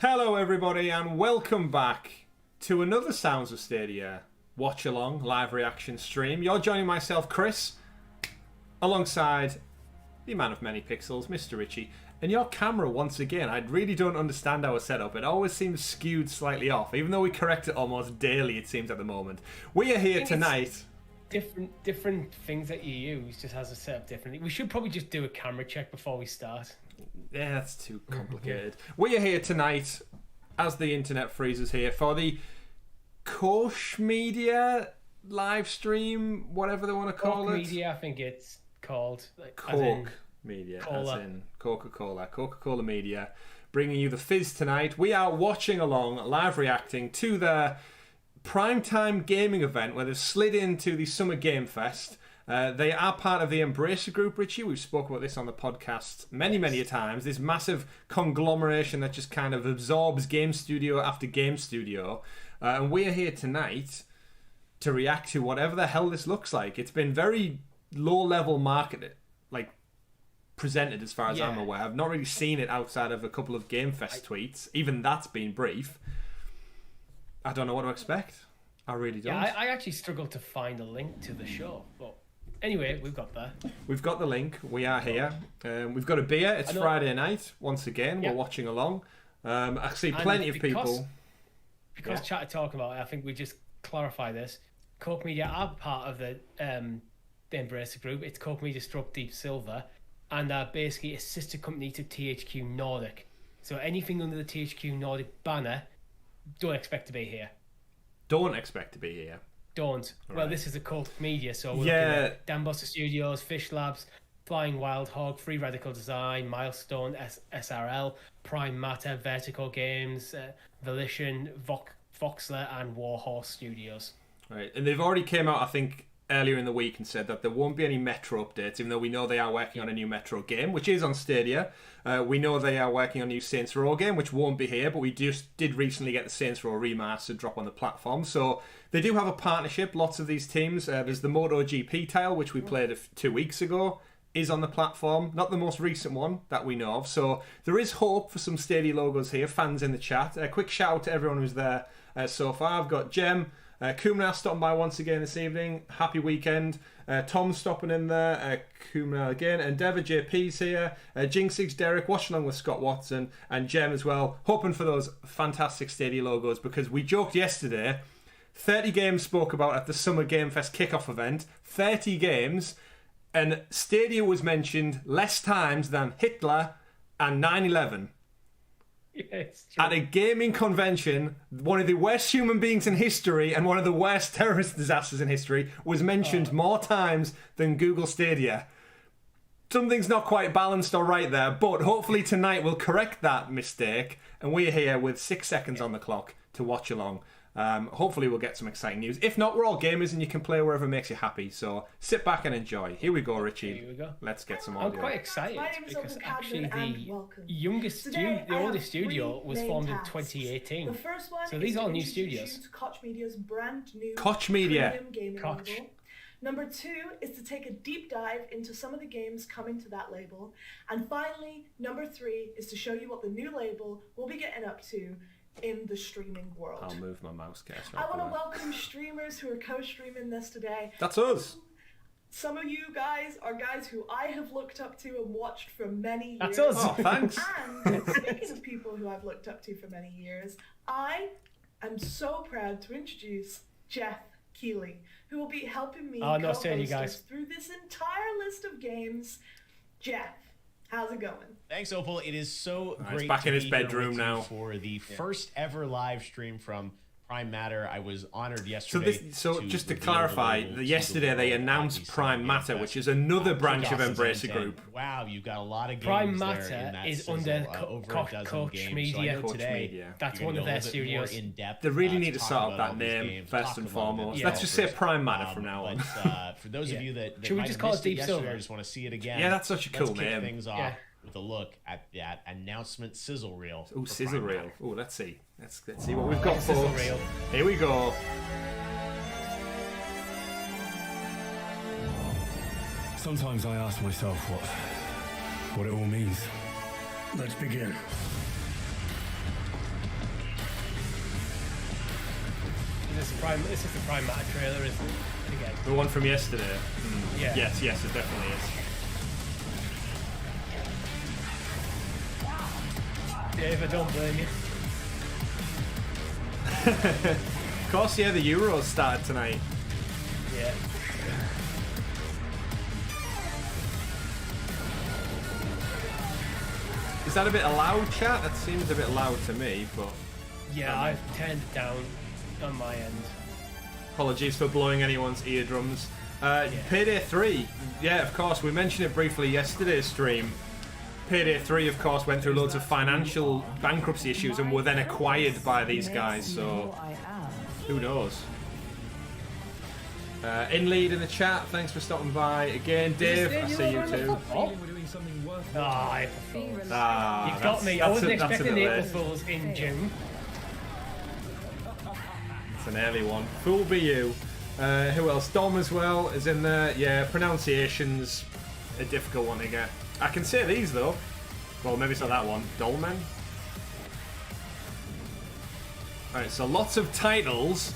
Hello everybody and welcome back to another Sounds of Stadia watch along live reaction stream. You're joining myself, Chris, alongside the man of many pixels, Mr. Richie. And your camera, once again, I really don't understand our setup. It always seems skewed slightly off, even though we correct it almost daily, it seems, at the moment. We are here tonight. Different things that you use just has a setup differently. We should probably just do a camera check before we start. Yeah, that's too complicated. We are here tonight, as the internet freezes here, for the Koch Media live stream, whatever they want to call it. Koch Media, I think it's called. Koch Media, as in Coca-Cola. Coca-Cola Media, bringing you the fizz tonight. We are watching along, live reacting to their primetime gaming event where they've slid into the Summer Game Fest. They are part of the Embracer Group, Richie. We've spoken about this on the podcast many a times. This massive conglomeration that just kind of absorbs game studio after game studio. And we are here tonight to react to whatever the hell this looks like. It's been very low-level marketed, like presented as far as I'm aware. I've not really seen it outside of a couple of Game Fest tweets. Even that's been brief. I don't know what to expect. I really don't. Yeah, I actually struggled to find a link to the show, but anyway, we've got that. We've got the link. We are here. We've got a beer. It's Friday night. Once again, we're watching along. I see plenty of people. Because chat are talking about it, I think we just clarify this. Koch Media are part of the Embracer Group. It's Koch Media struck Deep Silver, and they're basically a sister company to THQ Nordic. So anything under the THQ Nordic banner, don't expect to be here. Don't expect to be here. Don't. Right. Well, this is a Koch Media, so we're looking at Dambuster Studios, Fish Labs, Flying Wild Hog, Free Radical Design, Milestone, SRL, Prime Matter, Vertical Games, Volition, Voxler, and Warhorse Studios. Right, and they've already came out, I think, earlier in the week and said that there won't be any Metro updates, even though we know they are working on a new Metro game, which is on Stadia. We know they are working on a new Saints Row game, which won't be here, but we just did recently get the Saints Row remastered drop on the platform. So they do have a partnership, lots of these teams. There's the MotoGP tile, which we played 2 weeks ago, is on the platform. Not the most recent one that we know of. So there is hope for some Stadia logos here, fans in the chat. A quick shout out to everyone who's there so far. I've got Jem, Kumna stopping by once again this evening. Happy weekend. Tom stopping in there. Kumna again. Endeavour JP's here. Jinxix, Derek watching along with Scott Watson and Jem as well. Hoping for those fantastic Stadia logos because we joked yesterday 30 games spoke about at the Summer Game Fest kickoff event. 30 games. And Stadia was mentioned less times than Hitler and 9/11. Yes, at a gaming convention, one of the worst human beings in history and one of the worst terrorist disasters in history was mentioned more times than Google Stadia. Something's not quite balanced or right there, but hopefully tonight we'll correct that mistake, and we're here with 6 seconds on the clock to watch along. Hopefully we'll get some exciting news. If not, we're all gamers and you can play wherever makes you happy. So sit back and enjoy. Here we go, Richie. Here we go. Let's get some audio. I'm quite excited because actually the oldest studio was formed in 2018. The first one so these are all new studios. Koch Media's brand new Koch Media. Koch. Number 2 is to take a deep dive into some of the games coming to that label. And finally, number 3 is to show you what the new label will be getting up to in the streaming world. I'll move my mouse cursor. I want to welcome streamers who are co-streaming this today. That's us. Some of you guys are guys who I have looked up to and watched for many years. That's us. Oh, thanks. And speaking of people who I've looked up to for many years, I am so proud to introduce Jeff Keeley, who will be helping me co-host us through this entire list of games. Jeff, how's it going? Thanks, Opal. It is so great back to in his be here bedroom with now you for the first ever live stream from Prime Matter. I was honored yesterday. So just to clarify, yesterday they announced Prime Matter, which is another branch of Embracer Group. Wow, you've got a lot of games Prime there Matter in that is sizzle, under over a dozen Koch games. Media. So today, That's one of their studios. They really need to sort out that name first and foremost. Let's just say Prime Matter from now on. For those of you that should we just call it Deep Silver? I just want to see it again. Yeah, that's such a cool Let's name. kick things off with a look at that announcement sizzle reel. Oh, sizzle reel. Oh, let's see. Let's see what we've got, folks. Here we go. Sometimes I ask myself what it all means. Let's begin. this the Prime Matter trailer, isn't it? Again. The one from yesterday. Yeah. Yes, it definitely is. Dave, I don't blame you. Of course, yeah, the Euros started tonight. Yeah. Is that a bit loud, chat? That seems a bit loud to me, but... Yeah, I've turned it down on my end. Apologies for blowing anyone's eardrums. Payday 3. Yeah, of course, we mentioned it briefly yesterday's stream. Payday 3, of course, went through loads of financial bankruptcy issues and were then acquired by these guys, so... Who knows? In lead in the chat, thanks for stopping by again. Dave, I see you too. You've got me. I wasn't expecting April Fools in June. It's an early one. Fool be you. Who else? Dom as well is in there. Yeah, pronunciation's a difficult one to get. I can say these though. Well, maybe it's not that one. Dolmen. Alright, so lots of titles,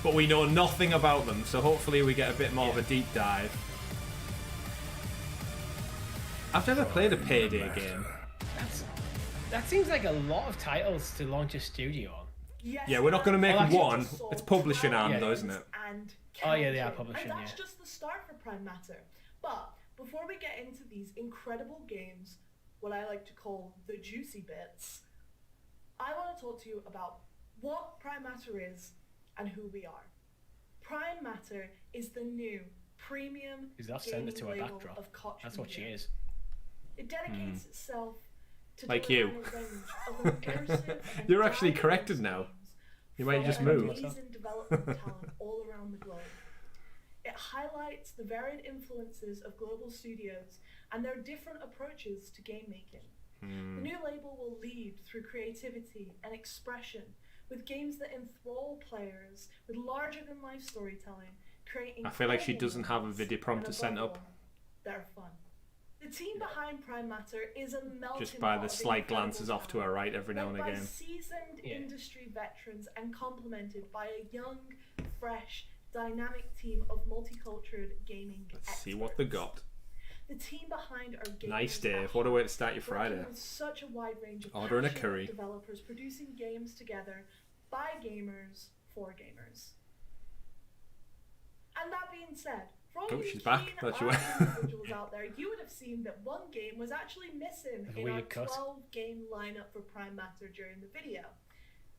but we know nothing about them. So hopefully we get a bit more of a deep dive. I've never played a Payday game. That seems like a lot of titles to launch a studio on. Yes, yeah, we're not going to make one. It's publishing arm though, isn't it? Oh yeah, they are publishing. And that's just the start for Prime Matter. But before we get into these incredible games, what I like to call the juicy bits, I want to talk to you about what Prime Matter is and who we are. Prime Matter is the new premium gaming label of Koch Media. That's what she is. It dedicates itself to like you. You're actually corrected now. You might just move. Amazing development talent all around the globe. It highlights the varied influences of global studios and their different approaches to game making. The new label will lead through creativity and expression, with games that enthrall players, with larger-than-life storytelling, creating. I feel like she doesn't have a video prompter sent up. They're fun. The team behind Prime Matter is a melting just by pot the of slight glances off to her right every now and led by again. Seasoned industry veterans and complemented by a young, fresh, dynamic team of multicultural gaming Let's experts. see what they got. The team behind our games. Nice, Dave. What a way to start your Friday. With such a wide range of ordering a passionate curry. Developers producing games together by gamers for gamers. And that being said, for all you she's back. keen You individuals out there, you would have seen that one game was actually missing in our 12-game lineup for Prime Matter during the video.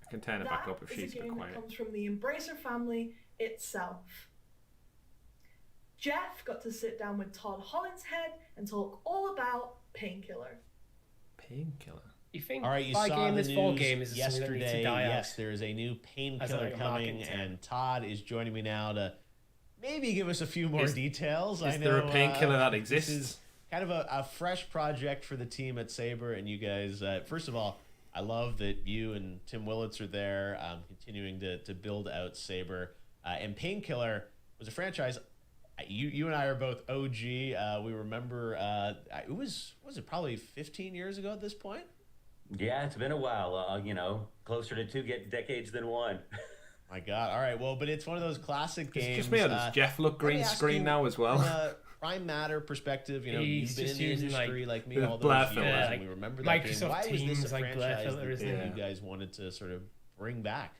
I can turn it back up if she's a bit quiet. That comes from the Embracer family itself. Jeff got to sit down with Todd Hollinshead and talk all about Painkiller. Painkiller? You think all right, you saw the this news game is yesterday. Yes, out? there is a new Painkiller coming, and Todd is joining me now to maybe give us a few more details. Is there a Painkiller that exists? This is kind of a fresh project for the team at Saber, and you guys, first of all, I love that you and Tim Willits are there, continuing to build out Saber. And Painkiller was a franchise. You and I are both OG. We remember it was it probably 15 years ago at this point? Yeah, it's been a while. Closer to 2 decades than 1. My God! All right, well, but it's one of those classic games. Just me. Does Jeff look green screen now as well? From a Prime Matter perspective, you've been in the industry like me all Blair those years, and we remember that game. Why was this a franchise that you guys wanted to sort of bring back?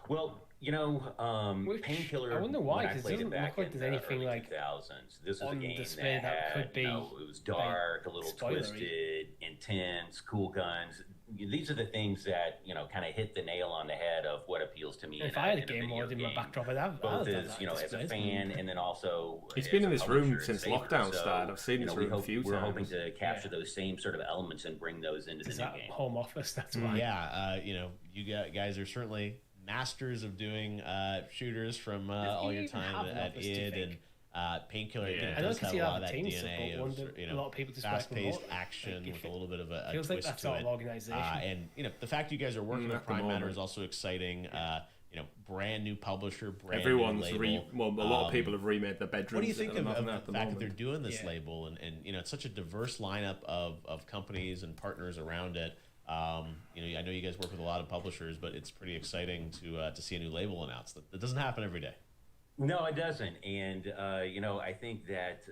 Well, Painkiller. I wonder why, because it doesn't look like there's anything like 2000s. This is a game display that could be. It was dark, a little twisted, intense, cool guns. These are the things that kind of hit the nail on the head of what appeals to me. If I had a game more in my backdrop, I'd have both as as a fan and then also. He's been in this room since lockdown started. I've seen this room a few times. We're hoping to capture those same sort of elements and bring those into the new game. Home office. That's why. Yeah, you guys are certainly masters of doing shooters from all your time at id and Painkiller. I don't see a lot of that DNA of a lot of people just fast-paced action with a little bit of a feels twist like that to sort it. of organization. And the fact you guys are working with Prime Matter is also exciting. Brand new publisher, brand new label. A lot of people have remade their bedrooms. What do you think of the fact that they're doing this label and it's such a diverse lineup of companies and partners around it? I know you guys work with a lot of publishers, but it's pretty exciting to see a new label announced. That doesn't happen every day. No, it doesn't. And, I think that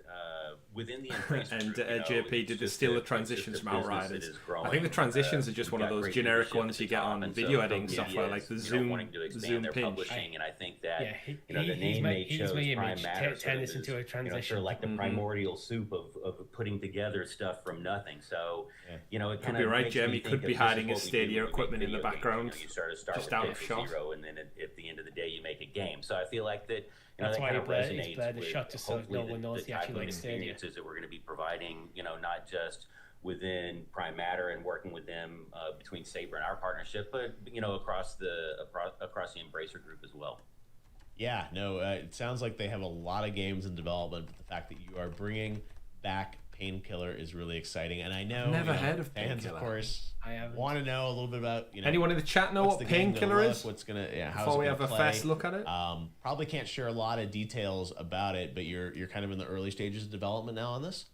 within the Embrace and group, JP, did they steal the transitions from Outriders? I think the transitions are just one of those generic ones you get on video editing software, like the Zoom pinch. Publishing, and I think that the name they chose, Prime Matter, turn this into a transition. Sort of like the primordial soup of putting together stuff from nothing. So, it kind of could be right, Jeremy could be hiding his Stadia equipment in the background, you sort of start just with out of shot, and then at the end of the day, you make a game. So I feel like that. That's that why kind of resonates the shot just so no one knows he actually likes Stadia. That we're going to be providing, not just within Prime Matter and working with them between Saber and our partnership, but across the Embracer group as well. Yeah, no, it sounds like they have a lot of games in development, but the fact that you are bringing back Painkiller is really exciting, and I know never heard of fans, Painkiller. Of course, want to know a little bit about anyone in the chat know what Painkiller is? What's gonna before we have a first look at it? Probably can't share a lot of details about it, but you're kind of in the early stages of development now on this.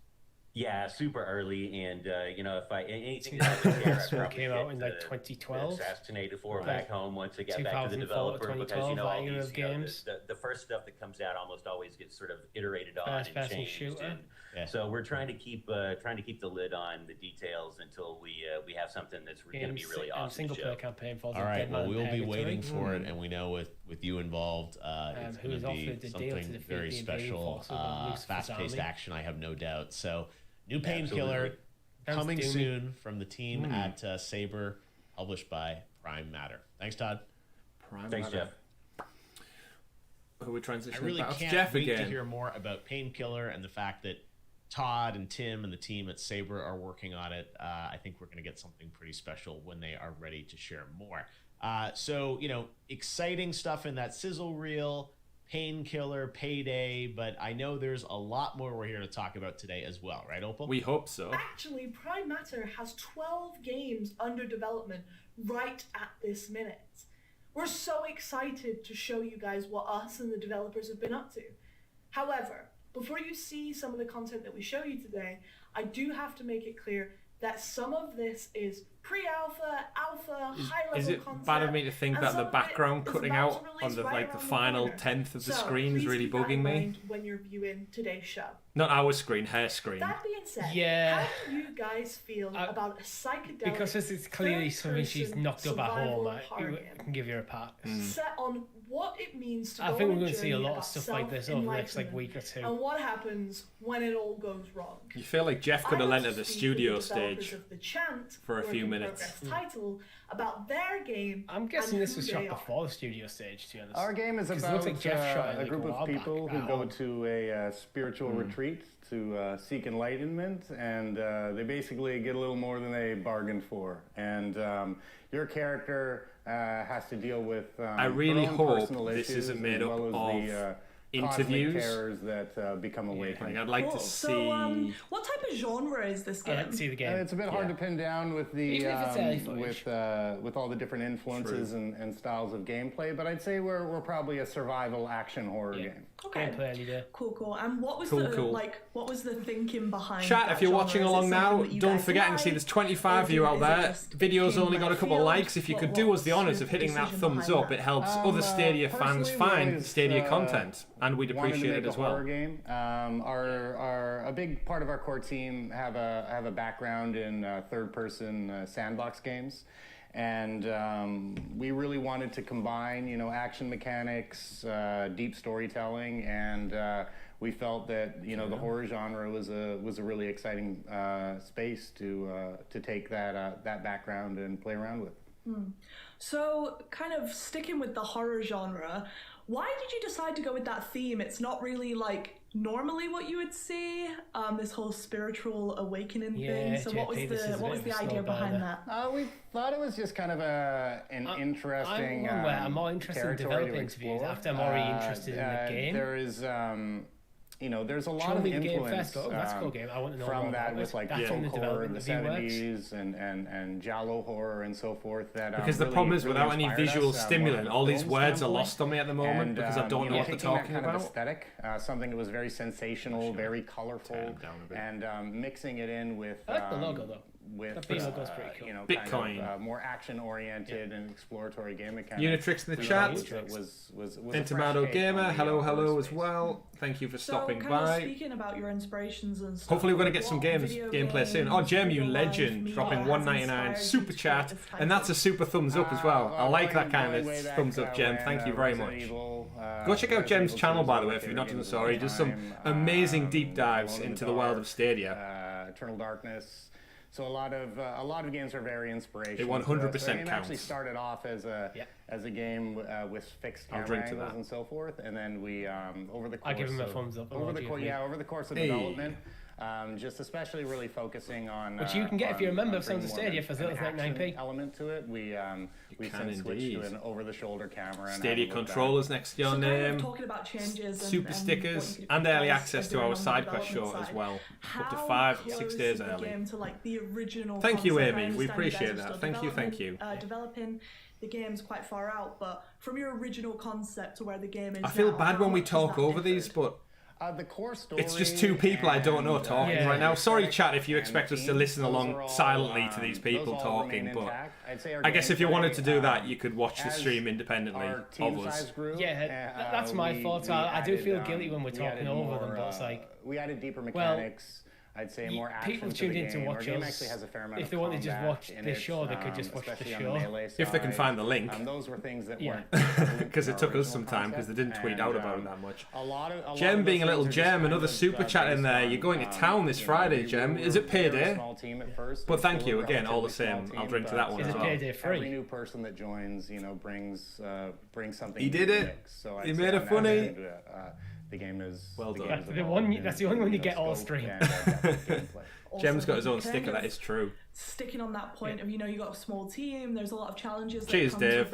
Yeah, super early, and if anything that came out in like 2012, assassinated for back home once it got back to the developer, because all these games. The first stuff that comes out almost always gets sort of iterated on and changed. So we're trying to keep the lid on the details until we have something that's going to be really awesome. Single player campaign. All right, well, we'll be waiting for it, and we know with you involved, it's going to be something very special, fast-paced action. I have no doubt. So. New Painkiller coming soon from the team at Saber, published by Prime Matter. Thanks, Todd. Thanks, Jeff. Who we transitioning? I really can't wait to hear more about Painkiller and the fact that Todd and Tim and the team at Saber are working on it. I think we're going to get something pretty special when they are ready to share more. So, exciting stuff in that sizzle reel. Painkiller, Payday, but I know there's a lot more we're here to talk about today as well, right, Opal? We hope so. Actually, Prime Matter has 12 games under development right at this minute. We're so excited to show you guys what us and the developers have been up to. However, before you see some of the content that we show you today, I do have to make it clear that some of this is pre-alpha, alpha, high-level Is it concept, bad of me to think that the background cutting out on the final tenth of the screen is really bugging me? When you're viewing today's show. Not our screen, her screen. That being said, how do you guys feel about a psychedelic because this is clearly something she's knocked up at home, I can give you a pat. Set on what it means to I think we're going to see a lot of stuff like this over the next week or two. And what happens when it all goes wrong. You feel like Jeff could have lent at the studio stage for a few minutes. Title about their game. I'm guessing this was shot before the studio stage, to be honest. Our game is about a group of people who go to a spiritual retreat to seek enlightenment, and they basically get a little more than they bargained for. And your character has to deal with I really hope this issues, isn't made as up well of as the interviews terrors that become awakened. I'd like to see. So, what type of genre is this game? I'd like to see the game. It's a bit hard to pin down with the even if it's early footage. with all the different influences and styles of gameplay, but I'd say we're probably a survival action horror game. Okay. Cool. And what was what was the thinking behind Chat, that if you're genre? watching Is it along now, something that you don't guys forget, I can like? see there's 25 of you out there. Video's only got a couple of likes. If you could do us the honours of hitting that thumbs up, it helps other Stadia fans find Stadia content, and we'd appreciate it as well. Horror game. A big part of our core team have a background in third-person sandbox games. And we really wanted to combine, action mechanics, deep storytelling, and we felt that the horror genre was a really exciting space to take that background and play around with. So, kind of sticking with the horror genre, why did you decide to go with that theme? It's not really like normally what you would see, this whole spiritual awakening thing. So what was the idea behind that? We thought it was just kind of an interesting I'm more interested in developing interviews after I'm already interested in the game. There is there's a lot of influence from that with like folk horror in the 70s and Giallo horror and so forth. Because the problem is, without any visual stimulant, all these words are lost on me at the moment because I don't know what they're talking about. Aesthetic, something that was very sensational, very colorful, and mixing it in with I like the logo though. with Bitcoin, kind of, more action-oriented and exploratory game mechanics. Unitrix in the chat. Was Intimado Gamer, hello as well. Thank you for stopping by. Speaking about your inspirations and stuff, hopefully we're going to get some gameplay soon. Oh, Jem, you legend, dropping $1.99 super chat, and that's a super thumbs up as well. I like that kind of thumbs up, Jem. Thank you very much. Go check out Jem's channel, by the way, if you've not done so. He does some amazing deep dives into the world of Stadia. Eternal Darkness. So a lot of games are very inspirational. It 100% counts. The game actually started off as a game with fixed camera angles and so forth, and then we over the course I give him a thumbs up. Over the course of development. Just especially really focusing on which you can get if you're a member of Sounds of Stadia for as little as like 9p. Element to it. We since switched to an over-the-shoulder camera. Stadia controllers next to your name. Talking about changes, super stickers, and early access to our side quest show as well. Up to 5-6 days early. To, like, the original thank you, Amy. We appreciate that. Thank you. Developing the game's quite far out, but from your original concept to where the game is, I feel bad when we talk over these, but. The core story, it's just two people I don't know talking right now. Sorry, chat, if you expect us to listen along silently to these people talking, but I guess if you wanted to do that, you could watch the stream independently of us. Yeah, that's my fault. I do feel guilty when we're talking over them, but it's like... We added deeper mechanics. I'd say more action. People tuned in to watch us. If they want to just watch the show, they could just watch the show. If they can find the link. Those were things that weren't. Because it took us some time, because they didn't tweet out about it that much. Jem being a little Jem, another super chat in there. You're going to town this Friday, Jem. Is it payday? But thank you again, all the same. I'll drink to that one as well. Is it payday free? Every new person that joins, brings something. He did it. He made it funny. The game is well done. That's the only one you get all stream. Jem's got his own sticker. That is true. Sticking on that point of you got a small team. There's a lot of challenges. Cheers, Dave.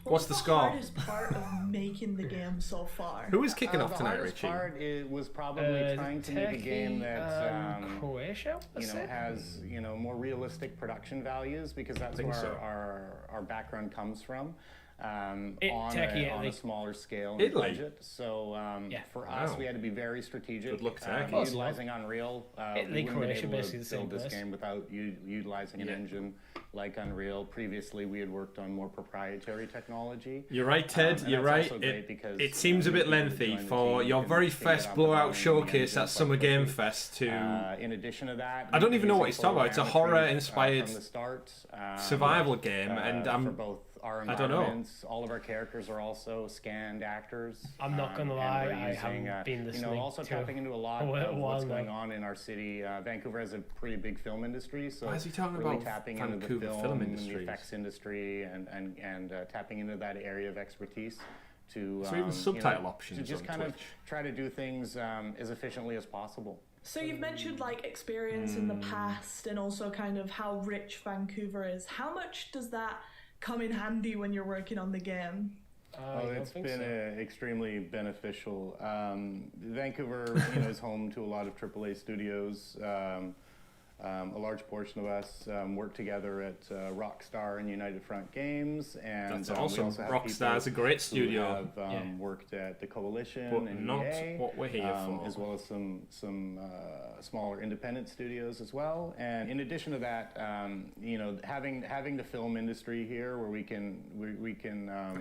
What's the score? Hardest part of making the game so far? Who is kicking off tonight, Richie? The hardest part was probably trying to make a game that Croatia has more realistic production values, because that's where our background comes from. On a smaller scale and budget. So for us, we had to be very strategic. Good luck, utilizing Unreal. We wouldn't be able to build this game without utilizing an engine like Unreal. Previously, we had worked on more proprietary technology. You're right, Ted. You're right. It seems a bit lengthy for your very first blowout showcase at Summer Game Fest. In addition to that, I don't even know what he's talking about. It's a horror-inspired survival game, and I'm. I don't know. All of our characters are also scanned actors. I'm not gonna lie, I haven't been listening. Also tapping into a lot of what's going on in our city. Vancouver has a pretty big film industry, so why is he talking really about tapping into the film industry, and the effects industry, and tapping into that area of expertise. So even subtitle options to just kind of try to do things as efficiently as possible. So you've mentioned experience in the past, and also kind of how rich Vancouver is. How much does that come in handy when you're working on the game? It's been extremely beneficial. Vancouver is home to a lot of AAA studios. A large portion of us work together at Rockstar and United Front Games, and that's awesome. We also have Rockstar's a great studio. Who have worked at the Coalition, but and not EA, what we're here for, as well as some smaller independent studios as well. And in addition to that, having the film industry here, where we can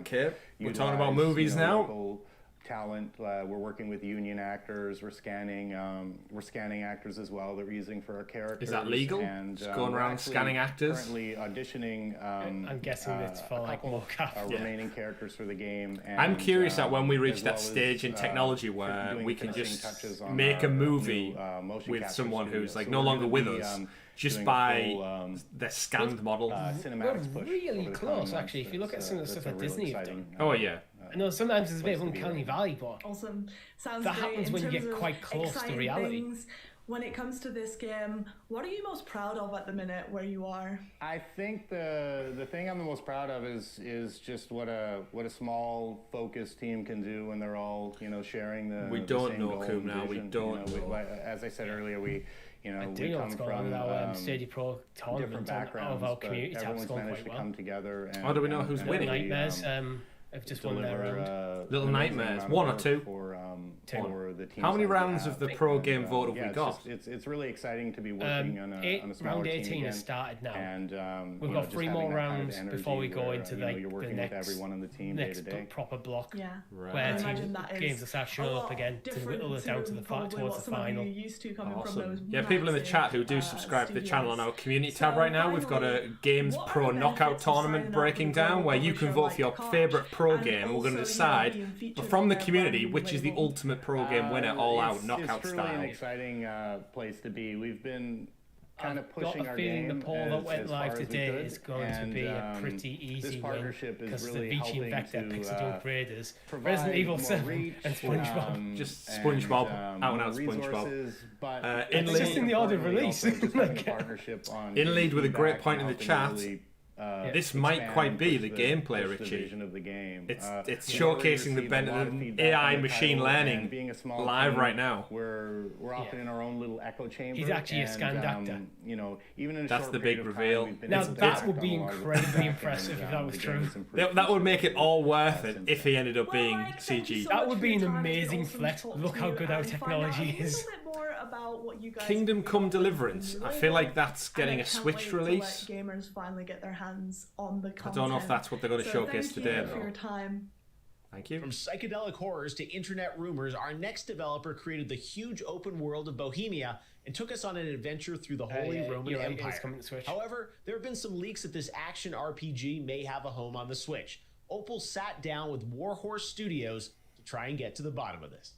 okay, we're talking about movies now. Talent. We're working with union actors. We're scanning actors as well that we're using for our characters. Is that legal? And just going around scanning actors? Currently auditioning. I'm guessing it's for mocap. Remaining characters for the game. And, I'm curious that when we reach that stage in technology where we can just make a movie with someone who's no longer with us. Just by the scanned model. We're really close, actually. If you look at some of the stuff that Disney have done. Oh, yeah. I know sometimes it's a bit of uncanny valley, but awesome. Sounds that great. happens when you get quite close to reality. When it comes to this game, what are you most proud of at the minute where you are? I think the thing I'm the most proud of is just what a small focused team can do when they're all sharing the we don't know Coop now. We don't know. As I said earlier, we come from Stadia Pro tournament of our community tabs going quite well. Come together. And, how do we know who's winning? Nightmares have just won their round. Little Nightmares, 1 or 2. For for the team. How many rounds of the pro game vote have we got? It's really exciting to be working on a smaller round 18 team has started now, and we've got 3 more rounds before we go into the next everyone on the team next day to day. proper block. Yeah, where games will start showing up again to whittle us down to the towards the final. People in the chat who do subscribe to the channel on our community tab right now, we've got a Games Pro Knockout tournament breaking down where you can vote for your favourite pro game. We're going to decide from the community which is the ultimate pro game winner, all out knockout it's style. It's really an exciting place to be. We've been kind of pushing our game. The poll that went live today is going to be a pretty easy win because really the Vichy Vector Pixel Graders, Resident Evil 7 and SpongeBob. Just SpongeBob, out and out SpongeBob. It's just in the order of release. In lead with a great point in the chat. This might quite be the gameplay, Richie. Of the game. It's showcasing the benefit of AI machine learning live right now. We're often in our own little echo chamber. He's actually a scanned actor. Even in that's the big reveal. Now that would be incredibly impressive if that was true. That would make it all worth it if he ended up being CG. That would be an amazing flex. Look how good our technology is. Kingdom Come Deliverance. I feel like that's getting a Switch release. Gamers finally get their hands on the content. I don't know if that's what they're going to showcase today, though. For your time. Thank you. From psychedelic horrors to internet rumors, our next developer created the huge open world of Bohemia and took us on an adventure through the Holy Roman Empire. However, there have been some leaks that this action RPG may have a home on the Switch. Opal sat down with Warhorse Studios to try and get to the bottom of this.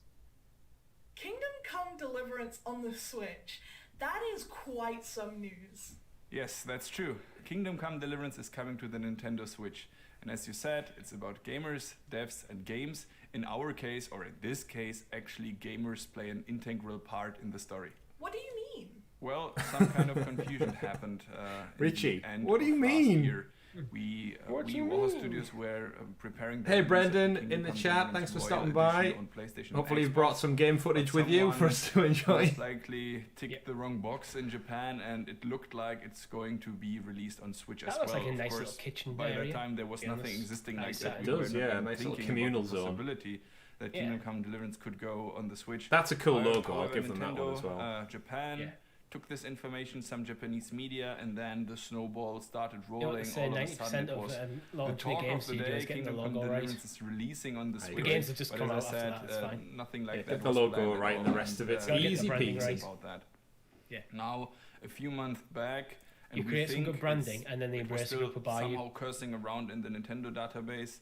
Kingdom Come Deliverance on the Switch. That is quite some news. Yes, that's true. Kingdom Come Deliverance is coming to the Nintendo Switch. And as you said, it's about gamers, devs, and games. In our case, or in this case, actually gamers play an integral part in the story. What do you mean? Well, some kind of confusion happened. Richie, what do you mean? We Warhorse Studios were preparing. Hey Brendan in the chat, thanks for stopping by. Hopefully you've brought some game footage with you for us to enjoy. Most likely ticked the wrong box in Japan, and it looked like it's going to be released on Switch as well. That looks like a nice little kitchen by area. that time there was nothing existing like that. It does, yeah, a nice little communal zone. Possibility that Kingdom Come Deliverance could go on the Switch. That's a cool logo. I'll give them that one as well. Japan. Took this information, some Japanese media, and then the snowball started rolling. All of a sudden, it was the talk of the day. Kingdom Come Deliverance is releasing on the Switch. The games have just come out after that. It's fine. Nothing like that. Get the logo right, and the rest of it's easy peasy. About that. Yeah. Now, a few months back, you create some good branding, and then the Embracer Group will buy you. Somehow cursing around in the Nintendo database.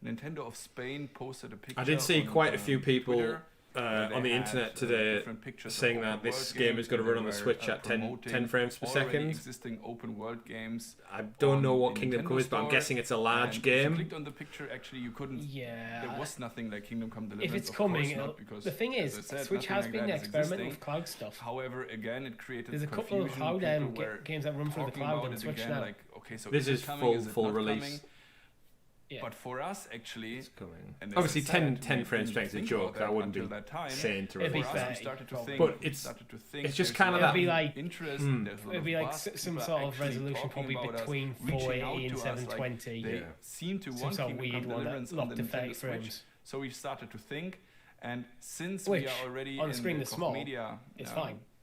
Nintendo of Spain posted a picture. I did see quite a few people on the internet today saying that this game is going to run on the Switch at 10 frames per second. Existing open world games. I don't know what Kingdom Come is, but I'm guessing it's a large game. If you clicked on the picture, actually you couldn't. Yeah. There was nothing like Kingdom Come Deliverance. If it's coming, the thing is, Switch has been experimenting with cloud stuff. However, again, it created. There's a couple of cloud games that run through the cloud on the Switch now. Like, okay, so this is full release. Yeah. But for us, actually, obviously 10 frames per second is a joke. I wouldn't be saying to release. But it's just kind of that interest. It'd be like some sort of resolution, probably between 480 and 720. They seem to want Kingdom Come Deliverance on the Nintendo Switch. So we started to think, and since we are already on the screen in the small, Koch Media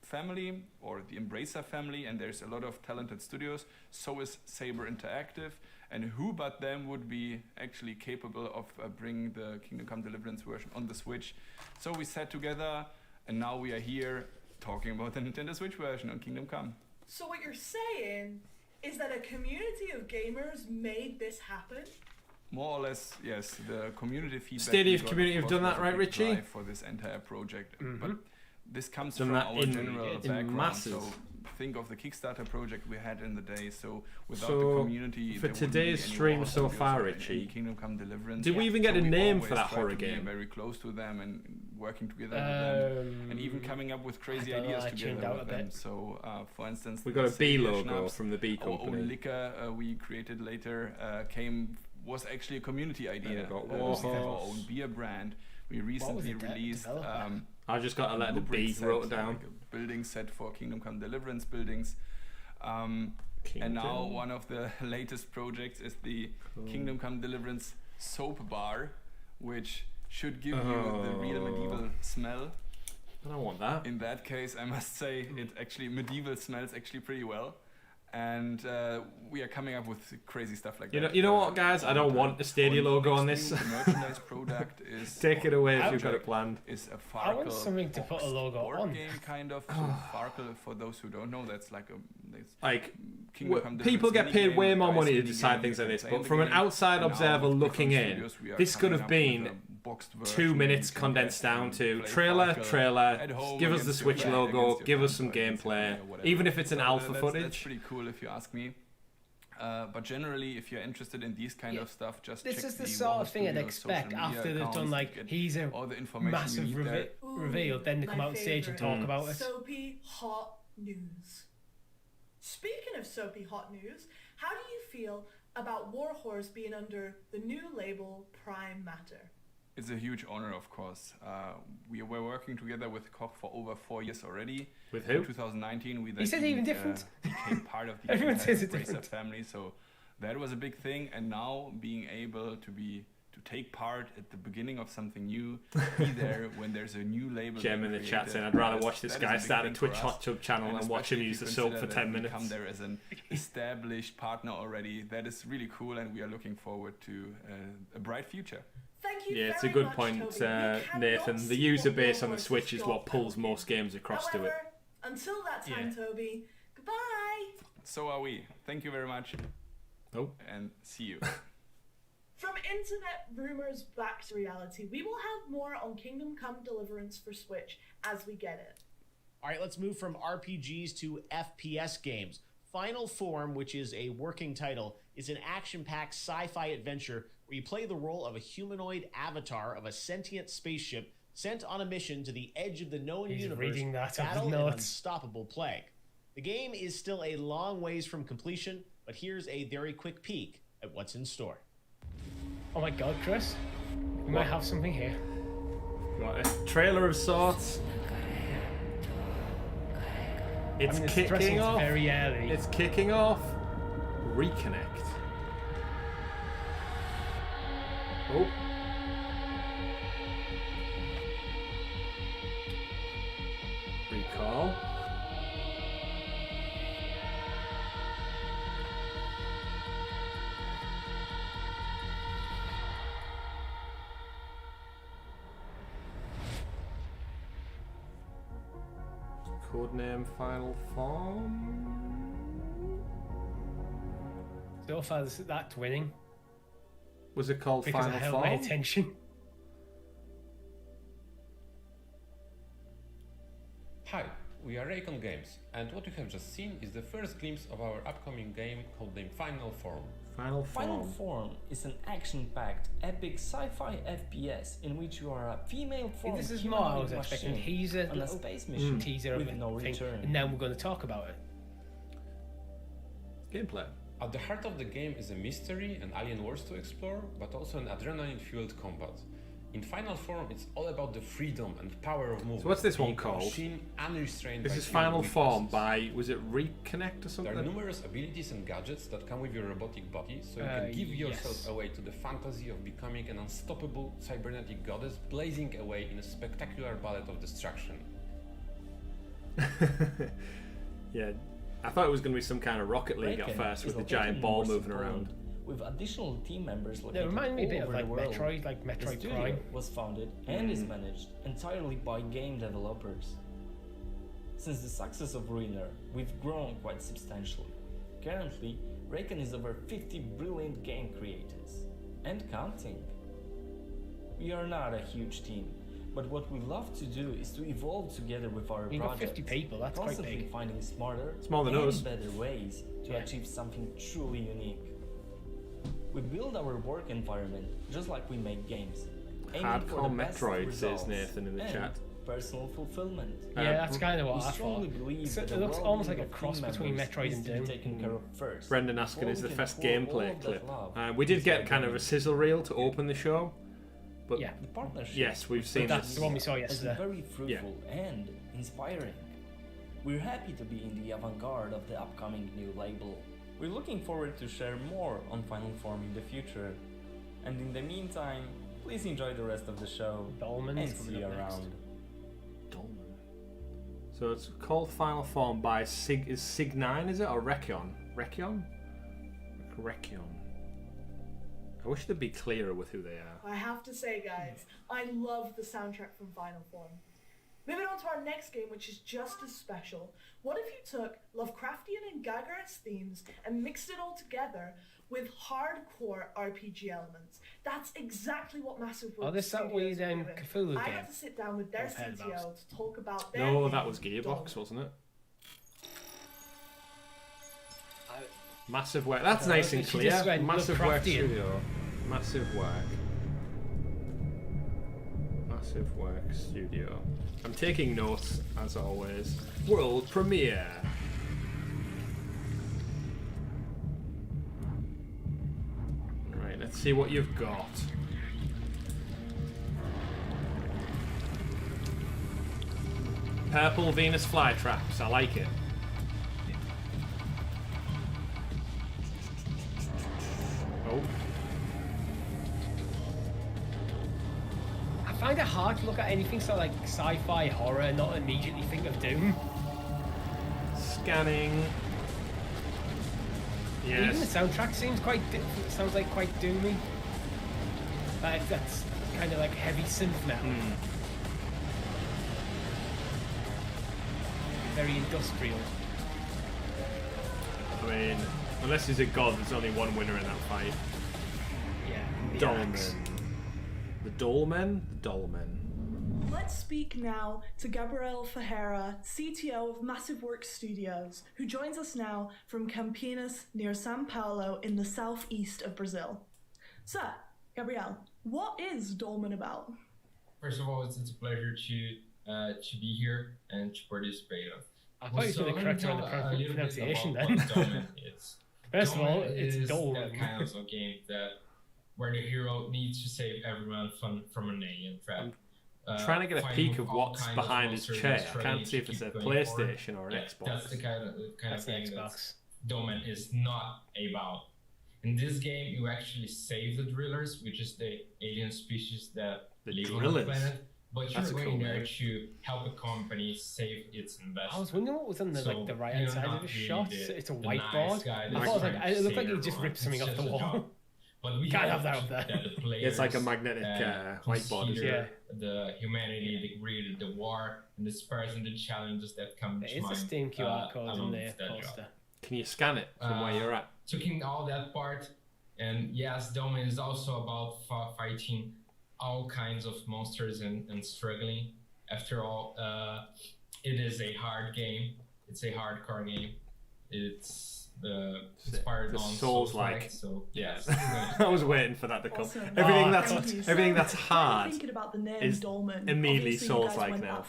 family or the Embracer family, and there's a lot of talented studios, so is Saber Interactive. And who but them would be actually capable of bringing the Kingdom Come Deliverance version on the Switch? So we sat together, and now we are here talking about the Nintendo Switch version on Kingdom Come. So what you're saying is that a community of gamers made this happen? More or less, yes. The community feedback. Stadia community have done that, right, Richie? For this entire project, Mm-hmm. but this comes from our general background. So think of the Kickstarter project we had in the day. So without the community, for today's stream so far, Richie, Kingdom Come Deliverance. Did we even get a name for that horror game? Very close to them and working together with them, and even coming up with crazy ideas together with them. So, for instance, we got a B logo from the B company. Our own liquor we created later was actually a community idea. We have our own beer brand. We recently released. I just got a letter B wrote it down. Like a building set for Kingdom Come Deliverance buildings. And now one of the latest projects is the Kingdom Come Deliverance soap bar, which should give you the real medieval smell. I don't want that. In that case, I must say medieval smells actually pretty well. And we are coming up with crazy stuff like that. You know what, guys? I don't want the Stadia logo on this. The merchandise product is take it away if you've got it planned. Is a Farkle. I want something to put a logo on. Game kind of. So Farkle, for those who don't know, that's like people get paid way more money to decide things like this. But from an outside observer looking in, this could have been 2 minutes condensed down to trailer, give us the Switch logo, give us some gameplay, even if it's an alpha footage. That's pretty cool if you ask me. But generally, if you're interested in these kind of stuff, just this is the sort of thing I'd expect after they've done he's a massive reveal, then they come out on stage and talk about it. Soapy hot news. Speaking of soapy hot news, how do you feel about Warhorse being under the new label Prime Matter? It's a huge honor, of course. We were working together with Koch for over 4 years already. With who? In 2019, we then even different. Became part of the Everyone says it different. family. So that was a big thing. And now being able to take part at the beginning of something new, be there when there's a new label. Gem in the chat saying, I'd rather watch this guy start a Twitch hot tub channel and watch him use the soap for 10 minutes. Come there as an established partner already. That is really cool, and we are looking forward to a bright future. Thank you. Yeah, it's a good point, Nathan. The user base on the Switch is what pulls most games across to it. Until that time, Toby, goodbye. So are we. Thank you very much. Oh. And see you. From internet rumors back to reality, we will have more on Kingdom Come Deliverance for Switch as we get it. All right, let's move from RPGs to FPS games. Final Form, which is a working title, is an action-packed sci-fi adventure where you play the role of a humanoid avatar of a sentient spaceship sent on a mission to the edge of the known universe to battle an unstoppable plague. The game is still a long ways from completion, but here's a very quick peek at what's in store. Oh my god, Chris. We might have something here. Right, a trailer of sorts. It's kicking off. Very early. It's kicking off. Reconnect. Oh. Recall. Codename Final Form. So far, that's winning. Was it called because Final I held Form? my attention. Hi, we are Raycon Games, and what you have just seen is the first glimpse of our upcoming game called the Final Form. Final Form is an action-packed, epic sci-fi FPS in which you are a female form. This is more I was expecting. He's on a space mission teaser with of no thing, return. and now we're going to talk about it. Gameplay. At the heart of the game is a mystery and alien worlds to explore, but also an adrenaline-fueled combat. In Final Form, it's all about the freedom and power of movement. So what's this one called? Machine, unrestrained this by is Final Form weaknesses. by, was it Reconnect or something? There are numerous abilities and gadgets that come with your robotic body, so you can give yourself away to the fantasy of becoming an unstoppable cybernetic goddess, blazing away in a spectacular ballet of destruction. Yeah, I thought it was going to be some kind of Rocket League at first with the giant ball moving around. With additional team members located It reminded me a bit of all like over the world. Metroid, like The Metroid studio Prime. was founded and is managed entirely by game developers. Since the success of Ruiner, we've grown quite substantially. Currently, Raycon is over 50 brilliant game creators, and counting. We are not a huge team, but what we love to do is to evolve together with our You got projects, 50 people, that's quite constantly big. finding smarter Smaller than and us. better ways to achieve something truly unique. We build our work environment just like we make games. aiming for the Hardcore best Metroid, results says Nathan in the and chat. Personal fulfillment. Yeah, that's kind of what We I thought. strongly believe So that it the looks almost like well-being a of cross team between members Metroid needs and to be Doom. taken care of first. Brendan asking, is the Before we first can pour all gameplay of clip? that love We did into get our kind of a games. sizzle reel to open the show. But Yeah. The partnership yes, we've seen That's this. the one we saw has been yesterday. very fruitful and inspiring. We're happy to be in the avant-garde of the upcoming new label. We're looking forward to share more on Final Form in the future. And in the meantime, Please enjoy the rest of the show. Dolmen and see you around. Dolmen. So it's called Final Form by Sig9, is it? Or Rekion? Rekion? I wish they'd be clearer with who they are. I have to say, guys, I love the soundtrack from Final Form. Moving on to our next game, which is just as special. What if you took Lovecraftian and Gygax themes and mixed it all together with hardcore RPG elements? That's exactly what Massive Works this that way then Cthulhu game? I had to sit down with their CTO to talk about their No, that was Gearbox, wasn't it? Massive Work. That's nice and clear. Massive Work Studio. Massive Work. Massive Work Studio. I'm taking notes, as always. World premiere. Right, let's see what you've got. Purple Venus flytraps. I like it. Oh. I find it hard to look at anything so like sci-fi horror and not immediately think of Doom. Scanning. Yes. Even the soundtrack seems sounds like quite doomy. Like that's kind of like heavy synth metal. Very industrial. I mean, unless he's a god, there's only one winner in that fight. Yeah. Dolmen. The Dolmen? The Dolmen. Let's speak now to Gabriel Ferreira, CTO of Massive Works Studios, who joins us now from Campinas near São Paulo in the southeast of Brazil. Sir, Gabriel, what is Dolmen about? First of all, it's a pleasure to be here and to participate. I thought you were the correct on the pronunciation then. First of all, it's Dolmen. That kind of a game where the hero needs to save everyone from an alien trap. Trying to get a peek of what's behind his chair. I can't see if it's a PlayStation or an Xbox. That's the kind of thing that Dolmen is not about. In this game, you actually save the drillers, which is the alien species that live on the planet. But you're going there to help a company save its investment. I was wondering what was on the right hand side of the shot. It's a whiteboard. I thought it looked like he just ripped something off the wall. But we can't have that up there. It's like a magnetic whiteboard. Yeah. The humanity, the greed, the war, and the spares and the challenges that come to mind. It's a Steam QR code in there poster. Can you scan it from where you're at? Taking all that part, and yes, Dolmen is also about fighting all kinds of monsters and struggling. After all, it is a hard game. It's a hardcore game. It's inspired on Souls-like. So yes, I was waiting for that to come. Awesome. Everything that's hard. Thinking about the name is Dolmen, immediately Souls-like now.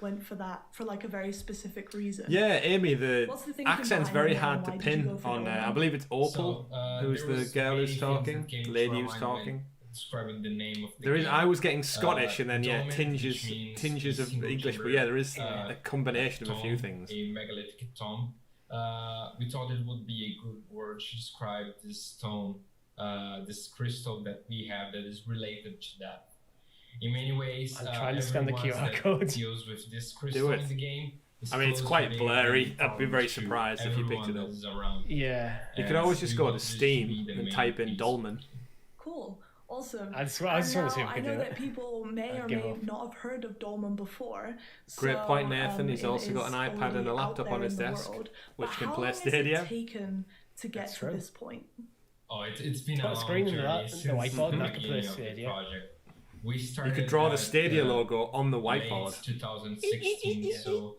Went for that for like a very specific reason. Yeah, Amy, the accent's very hard to pin on. I believe it's Opal, who's the girl who's talking, the lady who's talking. Describing the name of the there is. game. I was getting Scottish and then tinges of English, but yeah, there is a combination of a few things. A megalithic tomb. We thought it would be a good word to describe this stone, this crystal that we have that is related to that. In many ways, I'm trying to scan the QR code. Deals with this crystal in the game. I mean, it's quite blurry. I'd be very surprised if you picked it up. Yeah. You could always just go to Steam and type in Dolmen. Cool. Awesome. I just want to see if we I can know do that it. people may or may not have heard of Dolmen before. Great point, Nathan. He's also got an iPad and a laptop on his desk, which can play Stadia. How long has it taken to get to this point? Oh, it's been a long screen journey since the whiteboard and that can play the Stadia. project. We started. You could draw the Stadia logo on the whiteboard. Late 2016, so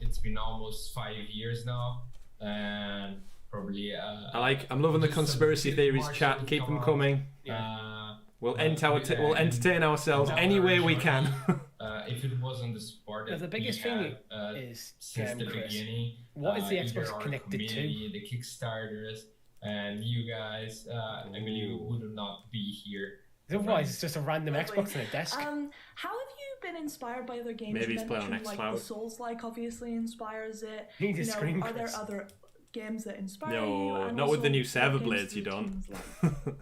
it's been almost 5 years now, and probably. I'm loving the conspiracy theories chat. Keep them coming. We'll entertain ourselves any way we can. If it wasn't the support that the biggest thing is since the beginning, what is the Xbox connected to? The Kickstarters and you guys, I believe we would not be here. Otherwise, it's just a random Xbox on a desk. How have you been inspired by other games? Maybe he's playing on like xCloud. The Souls-like obviously inspires it. Need a screen are there other games that inspire you? No, And not with the also, new Server what games Blades. do You don't. teams like?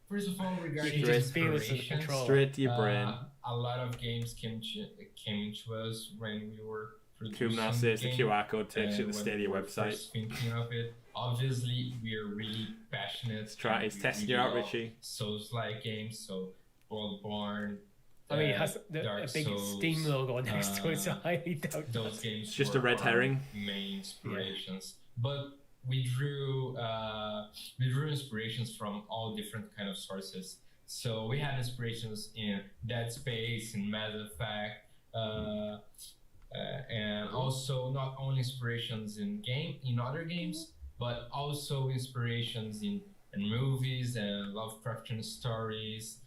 First of all, regarding inspiration, straight to your brain. A lot of games came to us when we were producing. Kumna says the QR code takes you to the Stadia website. Thinking of it, obviously we are really passionate. It's testing you out, Richie. Souls-like games, so Bloodborne. I mean, it has a big Steam logo next to it, so I highly doubt those games. It's just a red herring. Main inspirations, but we drew inspirations from all different kind of sources. So we had inspirations in Dead Space, in Mass Effect, and also not only inspirations in other games, but also inspirations in movies and Lovecraftian stories.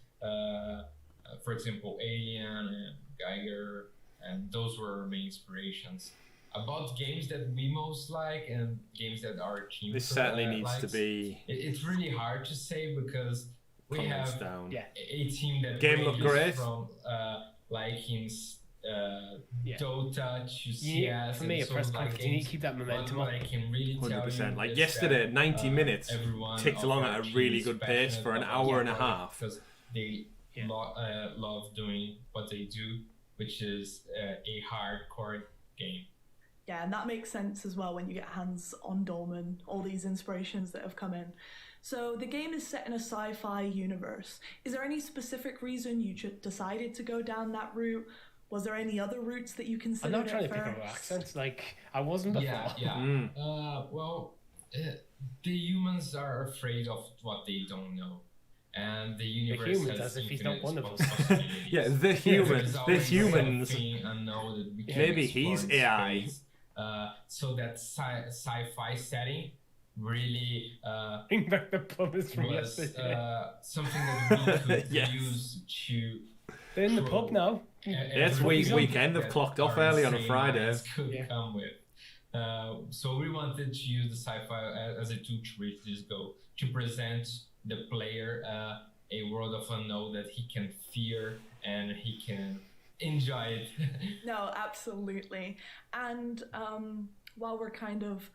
For example, Alien and Geiger, and those were our main inspirations. About games that we most like and games that our team needs to be. It's really hard to say because we have a team that game looked great from liking Dota to CS. For me, a press conference, you need to keep that momentum up. 100%. Like yesterday, 90 minutes ticked along at a really good pace for an hour and a half. Because they love doing what they do, which is a hardcore game. Yeah, and that makes sense as well when you get hands on Dolmen, all these inspirations that have come in. So the game is set in a sci-fi universe. Is there any specific reason you decided to go down that route? Was there any other routes that you considered? I'm not trying to pick up accents, like I wasn't before. Well, the humans are afraid of what they don't know. And the universe the humans, has as if he's not one of us. The humans. The humans. Maybe he's AI. So that sci-fi setting really bring back the plumbers from was something that we could use to. They're in the pub now. It's weekend. They've clocked off early on a Friday. Come with. So we wanted to use the sci-fi as a tool to reach this goal, to present the player a world of unknown that he can fear and he can enjoy it. No, absolutely. And while we're kind of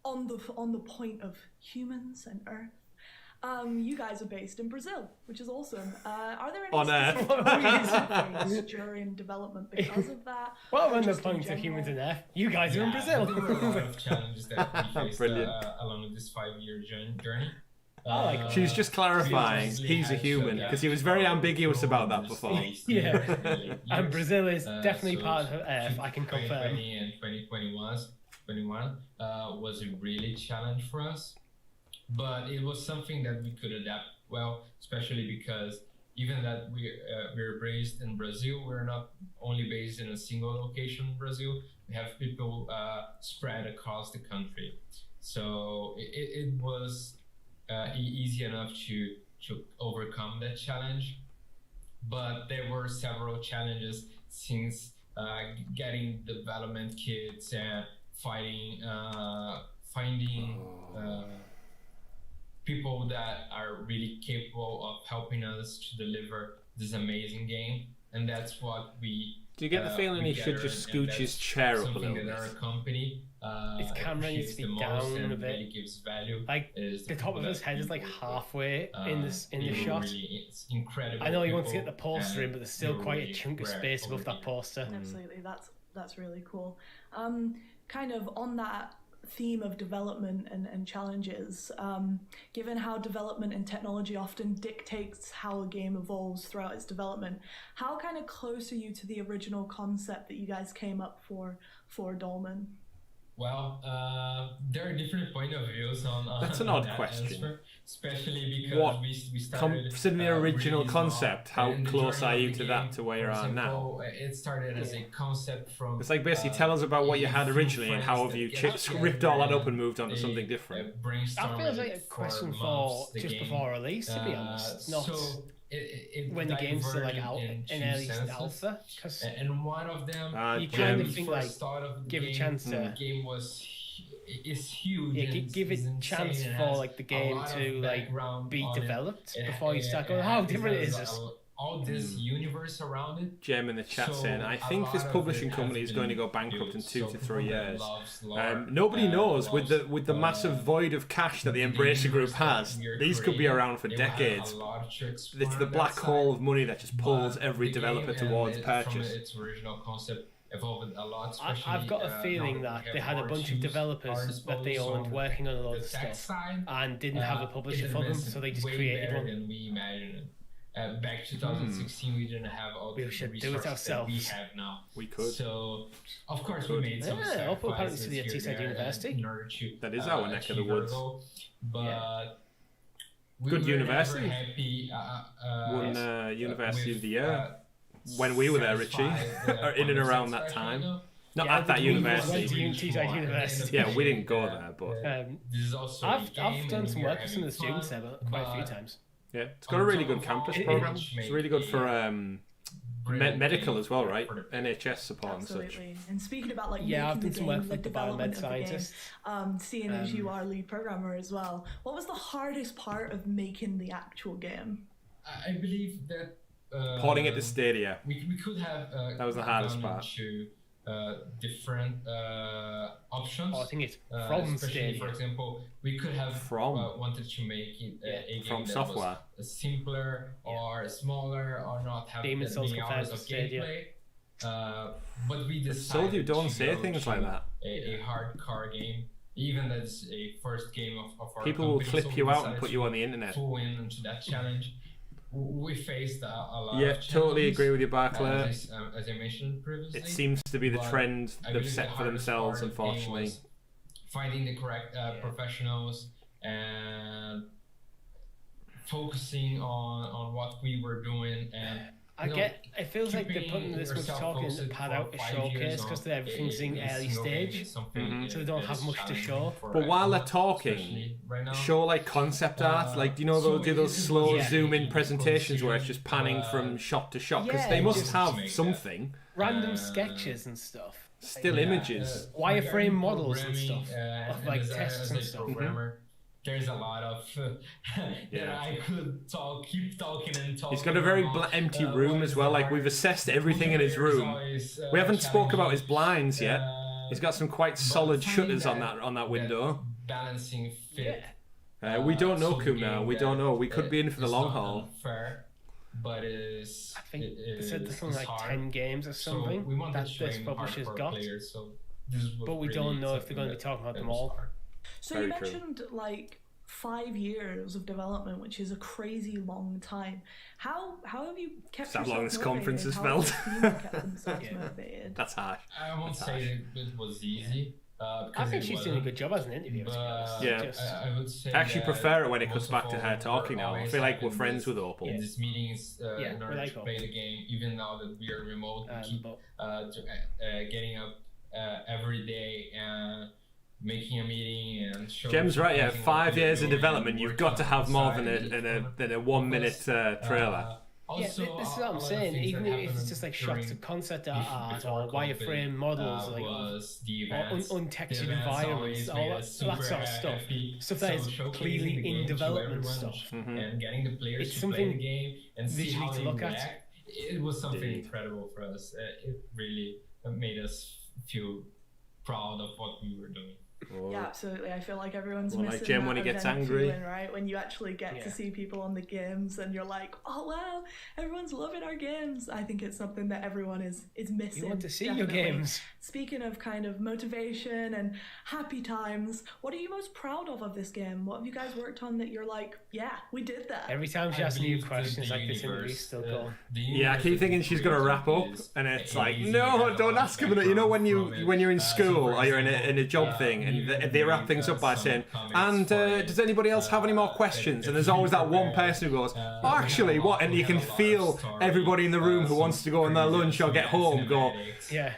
on the point of humans and Earth, you guys are based in Brazil, which is awesome. Are there any specific reasons during development because of that? Well, on the point of humans and Earth, you guys are in Brazil. There were a lot of challenges that we faced along this 5-year journey. She was just clarifying he's a human because he was very ambiguous about that before. And Brazil is definitely part of Earth, I can confirm. 2020 and 2021 was a really challenge for us, but it was something that we could adapt well, especially because even that we're based in Brazil, we're not only based in a single location in Brazil. We have people spread across the country, so it was easy enough to overcome that challenge. But there were several challenges since getting development kits and finding people that are really capable of helping us to deliver this amazing game. And that's what we do you get the feeling he should just scooch his chair up a little bit? That our company his camera needs to be down a bit. Really gives value. Like the top of his head is like halfway in the shot. Really, it's incredible. I know he wants to get the poster in, but there's still quite a chunk of space above that poster. Absolutely, that's really cool. Kind of on that theme of development and challenges, given how development and technology often dictates how a game evolves throughout its development, how kind of close are you to the original concept that you guys came up for Dolmen? Well, there are different point of views on that's an odd question. Answer, especially because we started considering the original concept. How close are you to that to where you are now? It started as a concept from. It's like basically tell us about what you had originally and how have you ripped all that up and moved on to something different. That feels like a question for just before release, to be honest. Not when the game's still like out in early alpha. And one of them, you kind of think like give a chance to. The game is huge. Yeah, give it a chance for like the game to like be developed before you start going, how different is this? all this universe around it. Gem in the chat saying, I think this publishing company is going to go bankrupt in 2 to 3 years. Nobody knows with the massive void of cash that the Embracer Group has. These could be around for decades. It's the black hole of money that just pulls every developer towards purchase. Its original concept evolved a lot. I've got a feeling that they had a bunch of developers that they owned working on a lot of stuff and didn't have a publisher for them, so they just created one. Than we imagined. Back 2016, we didn't have all the resources that we have now. We could. So, of course, we made some sacrifices to the Teesside University. In order to, that is our neck of the woods. But good university. Happy, won University of the Year when we were there, Richie, or in and around that time. Not at that university. Teesside University. Yeah, we didn't go there, but I've done some work with some of the students there, quite a few times. Yeah, it's got a really good campus program. It's really good for medical as well, right? NHS support Absolutely. And such. And speaking about like I've making done some the work game, with the the development of the biomed game, scientists. seeing as you are lead programmer as well, what was the hardest part of making the actual game? I believe that porting it to Stadia. We could have that was the hardest part. Different options. I think it's from Stadia. For example, we could have wanted to make it a game that was simpler or smaller or not have that many hours of gameplay. But we decided don't say things like that. A hardcore game, even as a first game of our people will clip you out and put you on the internet. Full into that challenge. We faced a lot of totally agree with you, Barclay. As I mentioned previously. It seems to be the trend they've set for themselves, unfortunately. Finding the correct professionals and focusing on what we were doing and it feels like they're putting this much talk in the pad out to showcase because everything's in early stage, so they don't have much to show. But while they're talking, show like concept art, like do you know they'll do those slow zoom in presentations where it's just panning from shot to shot because they must have something. Random sketches and stuff. Still images. Wireframe models and stuff of like tests and stuff. There's a lot of that I could keep talking and talking. He's got a very empty room as well. Like we've assessed everything in his room. We haven't spoke about his blinds yet. He's got some quite solid shutters on that window. Balancing fit. We don't know Koom now. We don't know. We could be in for the long haul. Fair, but I think they said there's something like 10 games or something that this publisher's got. But we don't know if they're going to be talking about them all. So you mentioned like 5 years of development, which is a crazy long time. How have you kept yourself motivated? How long this conference has felt? Motivated? That's harsh. I won't say it was easy. I think she's doing a good job as an interviewer. I would say I actually prefer it when it comes back to her talking now. I feel like we're friends with Opal. In these meetings, in order to play the game, even now that we are remote, we keep getting up every day and making a meeting and showing. Jem's right. 5 years of development. You've got to have more than a 1 minminute trailer. This is what I'm saying. Even if it's just like shots of concept art or wireframe models, like or untextured environments, all that sort of stuff. Stuff that is clearly in development stuff. And getting the players to play the game and see how they react. It was something incredible for us. It really made us feel proud of what we were doing. Yeah, absolutely. I feel like everyone's missing like Jem that when he gets event angry. feeling, right? When you actually get to see people on the games and you're like, oh wow, everyone's loving our games. I think it's something that everyone is missing. You want to see your games. Speaking of kind of motivation and happy times, what are you most proud of this game? What have you guys worked on that you're like, yeah, we did that? Every time she asks new questions like this interview's still going. Yeah, I keep thinking she's gonna wrap up and it's like, no, don't ask him. You know when you're in school or you're in a job thing and they wrap things up by saying, and does anybody else have any more questions? And there's always that one person who goes, oh, actually, what? And you can feel everybody in the room who wants to go on their lunch or get home go, yeah.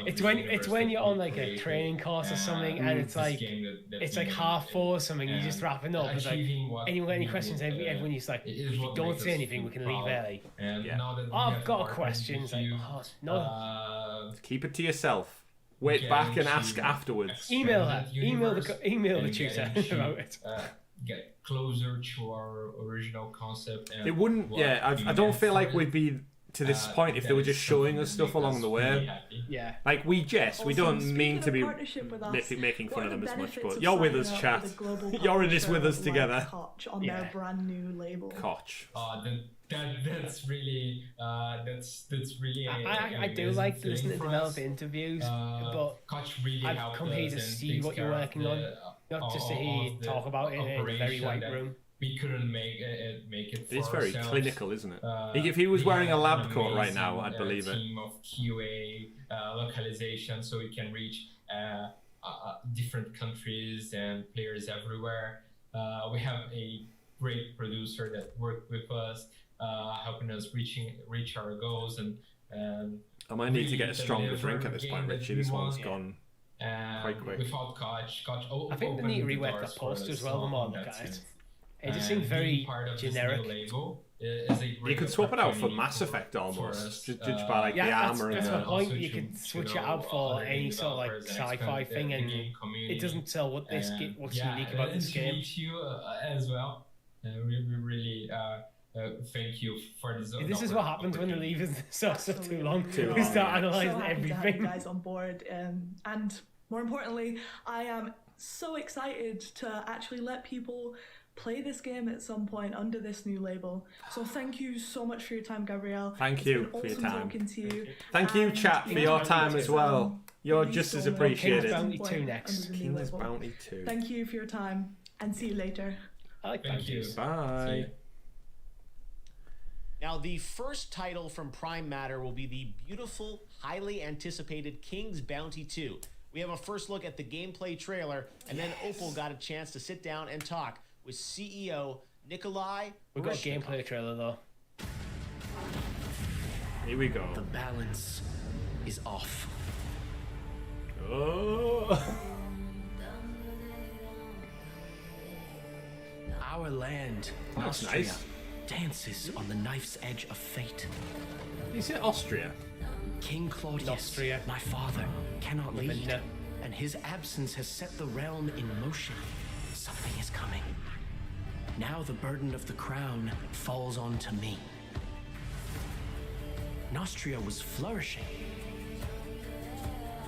It's when you're on like a training course or something and it's like 4:30 or something, you're just wrapping up. It's like, anyone got any questions? Everyone is like, if you don't say anything, we can leave early. I've got a question. It's like, oh, no. Keep it to yourself. Wait back and ask afterwards. Email her. Email the tutor about it. get closer to our original concept. And it wouldn't. Yeah, I don't feel like we'd be to this point if they were just showing us stuff along the way. Yeah, like we don't mean to be making fun of them as much, but you're with us, chat. You're in this with us together. Koch on their brand new label. Koch. That's really that's really. I do like listening to developer interviews, but really I've come here to see what you're working on, not just to hear you talk about it in a very white room. We couldn't make it. It's very clinical, isn't it? If he was wearing a lab coat right now, I'd believe it. Team of QA localization, so we can reach different countries and players everywhere. We have a great producer that worked with us, helping us reach our goals and. I might need to get a stronger drink at this point, Richie. This one's gone quite quick. Without Koch, I think they need to rework that poster as well. The more I look at it. It just seems very generic. You could swap it out for Mass Effect almost, judged by like the armor and that's my point. You could switch it out for any sort of like sci-fi thing, and it doesn't tell what's unique about this game. As well. We really thank you for this. This is what happens when the leave is so too long. We start analysing everything. You guys on board, and more importantly, I am so excited to actually let people play this game at some point under this new label. So thank you so much for your time, Gabrielle. Thank you for your time. Talking to you. Thank you, chat, for your time as well. You're just as appreciated. King's Bounty 2 next. King's Bounty 2. Thank you for your time, and see you later. I like bounties. Bye. Now, the first title from Prime Matter will be the beautiful, highly anticipated King's Bounty 2. We have a first look at the gameplay trailer, and then Opal got a chance to sit down and talk with CEO Nikolai. We've got a gameplay trailer though. Here we go. The balance is off. Oh. Our land, That's Austria, nice. dances on the knife's edge of fate. Is it Austria? King Claudius, Austria. my father, cannot lead, and his absence has set the realm in motion. Something is coming. Now the burden of the crown falls onto me. Nostria was flourishing,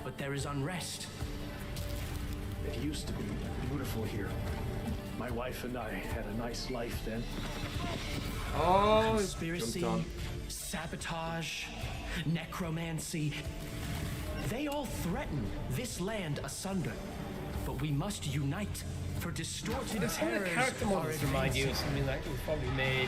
but there is unrest. It used to be beautiful here. My wife and I had a nice life then. Oh, conspiracy, sabotage, necromancy. They all threaten this land asunder, but we must unite for distorted Some of the character models remind you of something like we probably made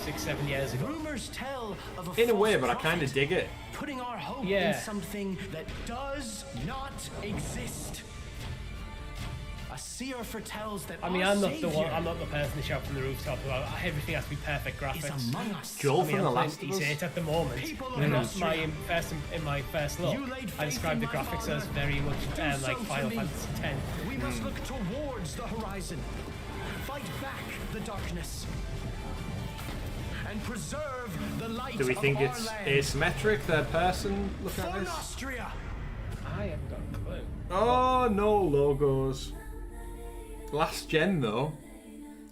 6-7 years ago. Rumors tell of in a way, but I kind of dig it. Putting our hope in something that does not exist. A seer foretells that I'm not the one. I'm not the person to shout from the rooftop about everything has to be perfect graphics. Among us. Joel from The Last of Us. It at the moment. In my first look, I described the graphics as very much like Final Fantasy X. We must look towards the horizon, fight back the darkness, and preserve the light. Do we think of it's our land. asymmetric, third person looking at this? Austria. I haven't got a clue. Oh, no logos. Last gen though.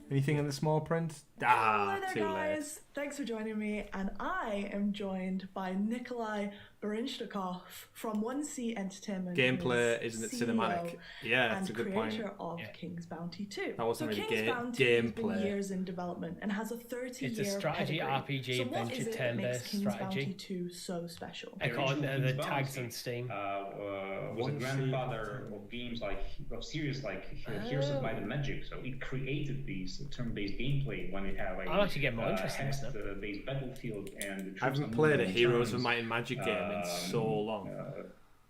Anything in the small print? Hello there, too guys. late. Thanks for joining me, and I am joined by Nikolai Barinshnikov from 1C Entertainment. Gameplay, isn't it cinematic? Yeah, it's a good point. And creator of King's Bounty 2. That wasn't really King's Bounty has been gameplay. years in development and has a 30-year It's a strategy pedigree. RPG So what adventure is it that turn-based makes King's strategy. Bounty 2 so special? According to the tags on Steam. Was a grandfather of games of series like Heroes of Might and Magic, so it created these turn-based gameplay when it had I'll actually get more interesting stuff. based battlefield and I haven't played a Heroes of Might and Magic game in so long.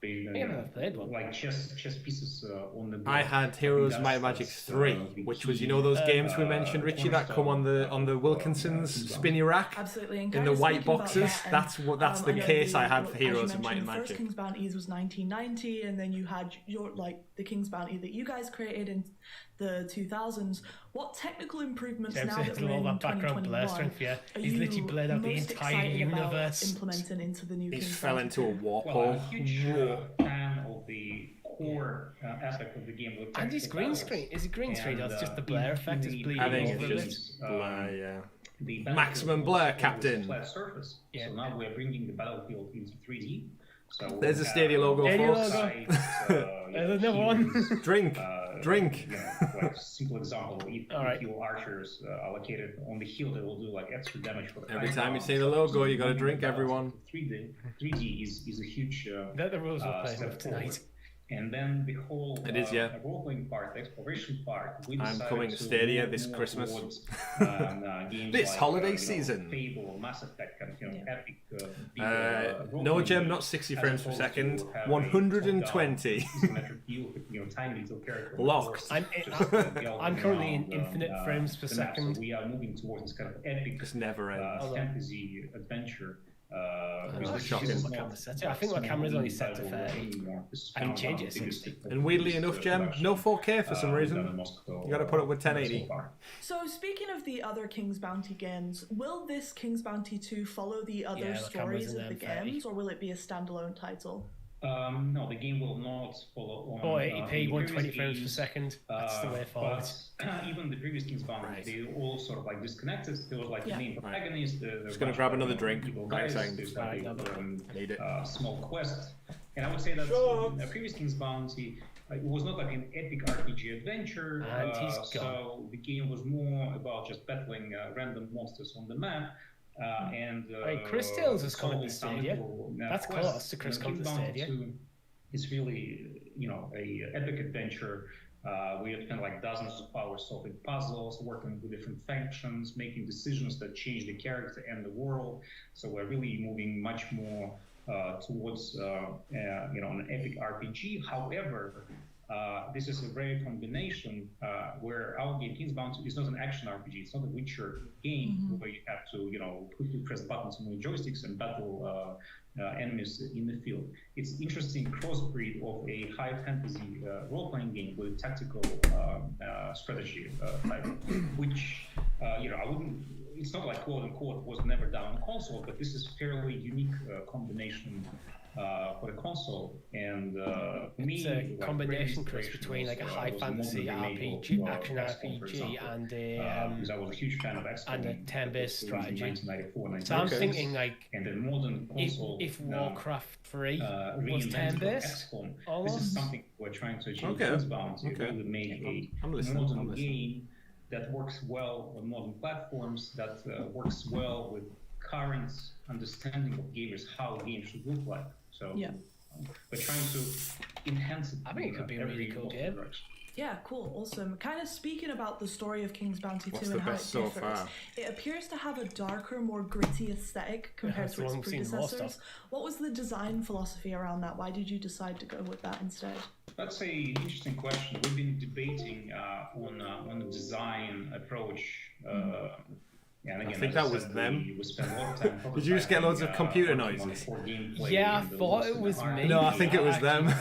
Played one. Like chess pieces on the board. I had Heroes of Might and Magic 3, which was those games we mentioned, Richie, that come on the Wilkinson's spinny rack. Absolutely. In the white boxes. That's the case I had for Heroes of Might and The first Magic. King's Bounties was 1990, and then you had the King's Bounty that you guys created in the 2000s. What technical improvements now that we're in 2021 are He's literally bled out the most entire excited universe. about implementing into the new He King's fell Bounty into a 2? warp Well, hole. I'm a huge fan of the core aspect of the game. With and it's green screen. Is it green screen? Or it's just the blur effect is bleeding over it. Blur, yeah. Maximum blur, Captain. Flat surface. Yeah. So now we're bringing the battlefield into 3D. So there's a Stadia logo, folks. There's another one. Drink. Like simple example, if your archers are located on the hill, they will do like extra damage for the every time you see the logo, you got to drink, everyone. 3D is a huge. That the rules we're playing with tonight. And then the whole role-playing part, the exploration part. I'm coming to Stadia this Christmas. This holiday season. Fable, Mass Effect, epic. No, Gem, not 60 frames per second. 120. Tiny little character. Locked. I'm currently in infinite frames per second. So we are moving towards this kind of epic. This never ends. Fantasy adventure. Shocking. I think my camera's only set to 30. I can change it to 60. And weirdly enough, Gem, no 4K for some reason. You got to put it with 1080. So speaking of the other King's Bounty games, will this King's Bounty 2 follow the other stories of the games, or will it be a standalone title? No, the game will not follow on 480p, 120 frames per second. That's the way forward. Even the previous King's Bounty, they all sort of like disconnected. There was like the main protagonist. Just gonna grab another drink. Small quest, and I would say that the previous King's Bounty, it was not like an epic RPG adventure. So the game was more about just battling random monsters on the map. Chris Tales is coming to Stadia. That's close to Chris coming to Stadia. It's really, a epic adventure. We have spent like dozens of hours solving puzzles, working with different factions, making decisions that change the character and the world. So we're really moving much more towards, an epic RPG. However, this is a rare combination where our game, King's Bounty, is not an action RPG. It's not a Witcher game where you have to, quickly press buttons on your joysticks and battle enemies in the field. It's an interesting crossbreed of a high fantasy role-playing game with tactical strategy type, which, I wouldn't. It's not like quote unquote was never done on console, but this is fairly unique combination. For the console, and it's a combination, Chris, between like a high fantasy RPG, action RPG, and I was a huge fan of XCOM, and a turn-based strategy. 1994, so I'm thinking like and the modern console, if Warcraft 3 was turn-based, this is something we're trying to achieve. Windbound, really make a modern game that works well on modern platforms, that works well with current understanding of gamers, how games should look like. So we're trying to enhance it. I think it could be a really cool game. Yeah, cool, awesome. Kind of speaking about the story of King's Bounty 2 and how it differs, it appears to have a darker, more gritty aesthetic compared to its predecessors. What was the design philosophy around that? Why did you decide to go with that instead? That's an interesting question. We've been debating on the design approach. And again, I think that was them. Did you just get loads of computer noises? Yeah, I thought it was me. No, I think it was them.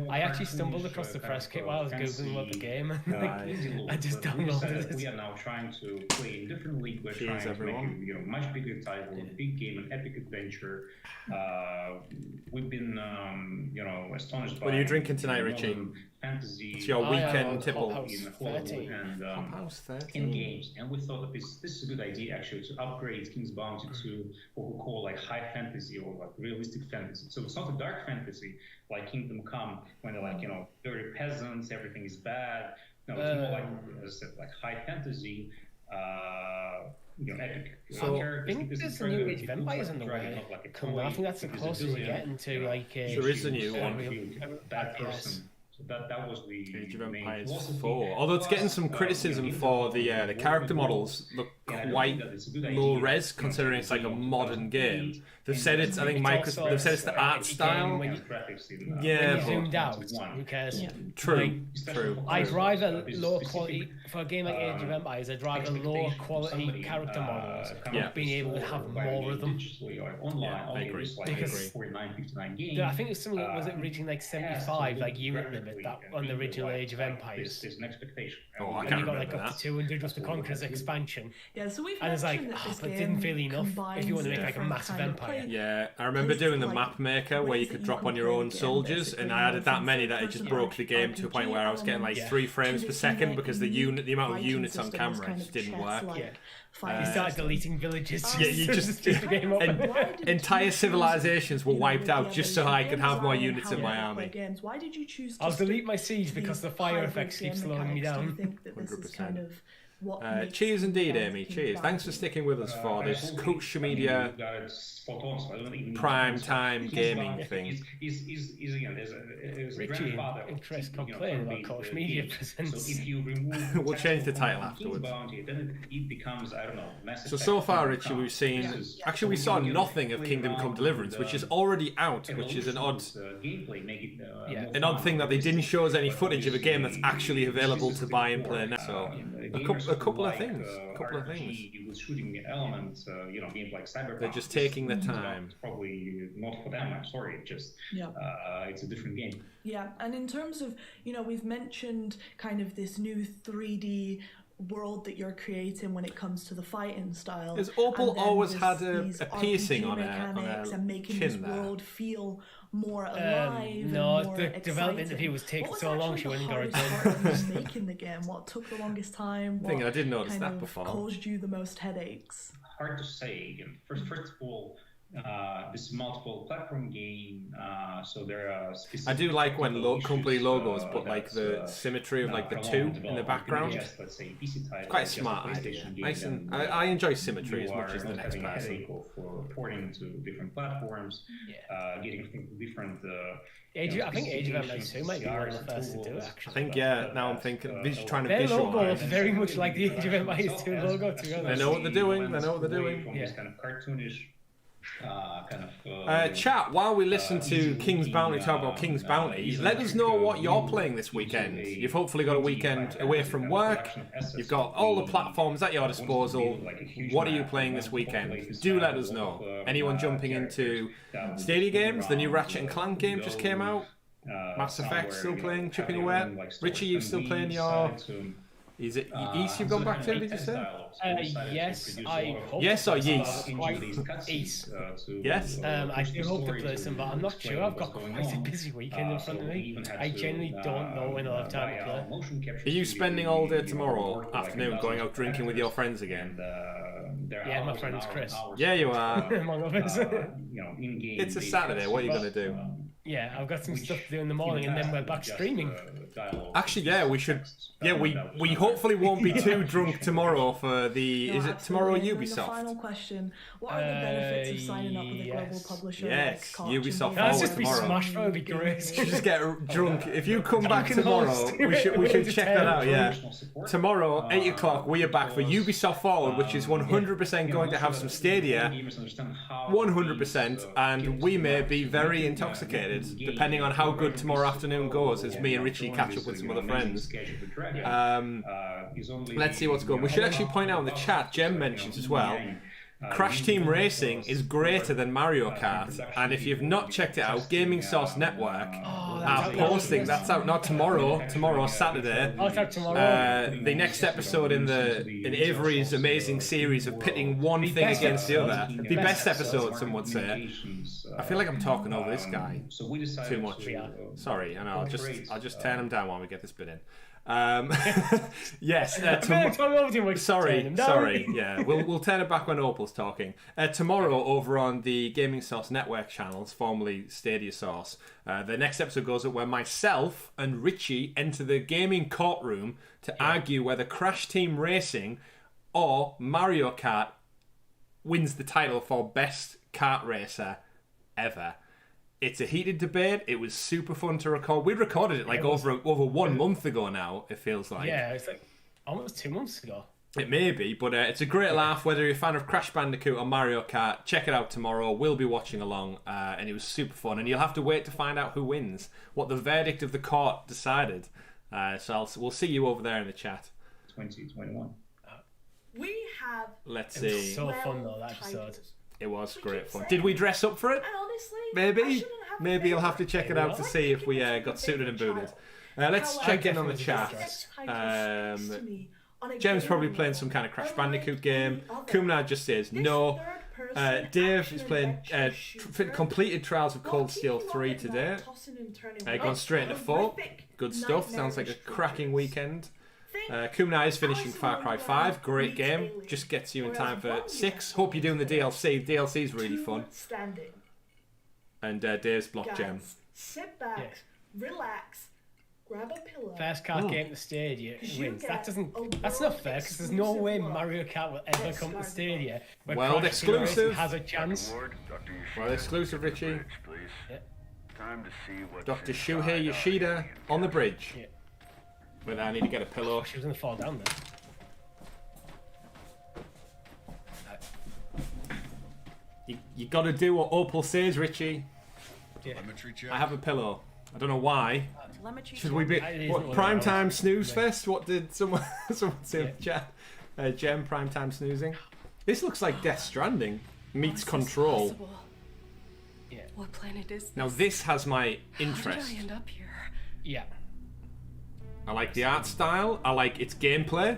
I actually stumbled across the press kit while I was googling about the game. I just downloaded it. We are now trying to play in different league. We're trying to make a much bigger title, a big game, an epic adventure. We've been, astonished by. What are you drinking tonight, Richie? Fantasy. It's your weekend tipple. In games, and we thought that this is a good idea actually to upgrade King's Bounty to what we call like high fantasy or like realistic fantasy. So it's not a dark fantasy like Kingdom Come when they're like dirty peasants, everything is bad. No, it's more like, as I said, like high fantasy. Epic. So I think there's a new Age of Empires in the way. I think that's the closest you're getting to like. There is a new one. Bad person. So that was the Age of Empires 4. Although it's getting some criticism for the character models look quite low res considering it's like a modern game. They've said it's, I think Microsoft, they've said it's the art style. Yeah, when you zoomed out, who cares? True. I'd rather low quality for a game like Age of Empires. I'd rather low quality character models, being able to have more of them. I agree. Because I think it's something that was it reaching like 75 like unit limit that on the original Age of Empires. There's an expectation. Oh, I can't remember that. You got like up to 200 with the Conqueror's expansion. Yeah, so we've and it's like, that this but game didn't feel enough if you want to make like a different massive kind of empire. Yeah, I remember doing the map maker where you could drop on your own soldiers, and I added that many that it just broke the game to a point where I was getting like 3 frames per second because the amount of units on camera just didn't work. You started deleting villages. Yeah, you just the game up. Entire civilizations were wiped out just so I could have more units in my army. Why did you choose? I'll delete my siege because the fire effects keep slowing me down. 100%. Cheers indeed, Amy. Cheers. Thanks for sticking with us for this Koch Media prime time gaming thing. Richie and Chris complain about Koch Media presents. We'll change the title afterwards. It becomes, I don't know, so far, Richie, we've seen... Actually, we saw nothing of Kingdom Come Deliverance, which is already out, which is an odd thing that they didn't show us any footage of a game that's actually available to buy and play now. So, a couple of things. With shooting elements, games like Cyberpunk. They're just taking their time. Probably not for them. I'm sorry. It's a different game. Yeah, and in terms of we've mentioned kind of this new 3D world that you're creating when it comes to the fighting style. Has Opal always had a piercing on her and making chin this there? world feel more alive? No, and more the development interview was taking so long she wouldn't go return. Making the game, what took the longest time? I didn't notice that before. Caused you the most headaches? Hard to say. First of all, this is multiple platform game, so there are specific. I do like when company logos put like the symmetry of like the 2 in the background. Let's say PC title, quite a smart idea. Nice, and I enjoy symmetry as much as the next person. Porting to different platforms, getting different. I think Age of Empires 2 might be one of the first to do it, actually. I think, now I'm thinking, trying to their visualize. Their logo is very much like the Age of Empires 2 logo, to be honest. They know what they're doing. This kind of cartoonish. Chat, while we listen to King's Bounty talk about King's Bounty, let us know what you're playing this weekend. You've hopefully got a weekend away from work. You've got all the platforms at your disposal. What are you playing this weekend? Do let us know. Anyone jumping into Stadia games? The new Ratchet and Clank game just came out. Mass Effect still playing, chipping away. Richie, you still playing your... Is it East you've gone back to, did you say? Yes, I hope. Yes or yes? East. Yes? I do hope to play some, but I'm not sure. I've got quite a busy weekend in front of me. I genuinely don't know when I'll have time to play. Are you spending all day tomorrow afternoon going out drinking with your friends again? Yeah, my friend's Chris. Yeah, you are. Among others. It's a Saturday. What are you going to do? Yeah, I've got some stuff to do in the morning, and then we're back streaming. Actually, yeah, we should. Yeah, we hopefully won't be too drunk tomorrow for the. Is it tomorrow Ubisoft? The final question: what are the benefits of signing up with a global publisher? Yes, Ubisoft. Let's just be tomorrow. smashed. That would be great. Just get drunk. If you come back tomorrow, we should check that out. Yeah, tomorrow 8 o'clock we are back for Ubisoft Forward, which is 100% going to have some Stadia. 100%, and we may be very intoxicated depending on how good tomorrow afternoon goes as me and Richie catch up with some other friends. Let's see what's going on. We should actually point out in the chat, Jem mentions as well, Crash Team Racing is greater than Mario Kart, and if you've not checked it out, Gaming Source Network are posting. That's out not tomorrow. Tomorrow, Saturday. It's out tomorrow. The next episode in Avery's amazing series of pitting one thing against the other. The best episode, some would say. I feel like I'm talking over this guy too much. Sorry, and I'll just turn him down while we get this bit in. Yes. Sorry. Yeah, we'll turn it back when Opal's talking. Tomorrow, over on the Gaming Source Network channels, formerly Stadia Source, the next episode goes up where myself and Richie enter the gaming courtroom to argue whether Crash Team Racing or Mario Kart wins the title for best kart racer ever. It's a heated debate. It was super fun to record. We recorded it over 1 month ago now, it feels like. Yeah, it's like almost 2 months ago. It may be, but it's a great laugh. Whether you're a fan of Crash Bandicoot or Mario Kart, check it out tomorrow. We'll be watching along, and it was super fun. And you'll have to wait to find out who wins, what the verdict of the court decided. So we'll see you over there in the chat. 2021. We have. Let's see. It was so fun though, that episode. It was great fun. Did we dress up for it? Maybe you'll have to check it out to see if we got suited and booted. Let's check in on the chat. Jem's probably playing some kind of Crash Bandicoot game. Kumna just says no. Dave is playing completed Trials of Cold Steel 3 today. Gone straight into 4. Good stuff. Sounds like a cracking weekend. Kumna is finishing Far Cry 5. Great game. Just gets you in time for 6. Hope you're doing the DLC. The DLC is really fun. And Dave's blocked Gem. Sit back, relax, grab a pillow. First card game to Stadia wins. That's not fair because there's no way Mario Kart will ever come to Stadia. World exclusive. Has a chance. World exclusive, Richie. Dr. Shuhei Yoshida on the bridge. Yeah. But I need to get a pillow. She was gonna fall down there. You gotta do what Opal says, Richie. Yeah. I have a pillow. I don't know why. Should we be primetime snooze fest? What did someone say in the chat? Gem primetime snoozing. This looks like Death Stranding meets Control. Yeah. What planet is this? Now this has my interest. How did I end up here? Yeah. I like the art style. I like its gameplay.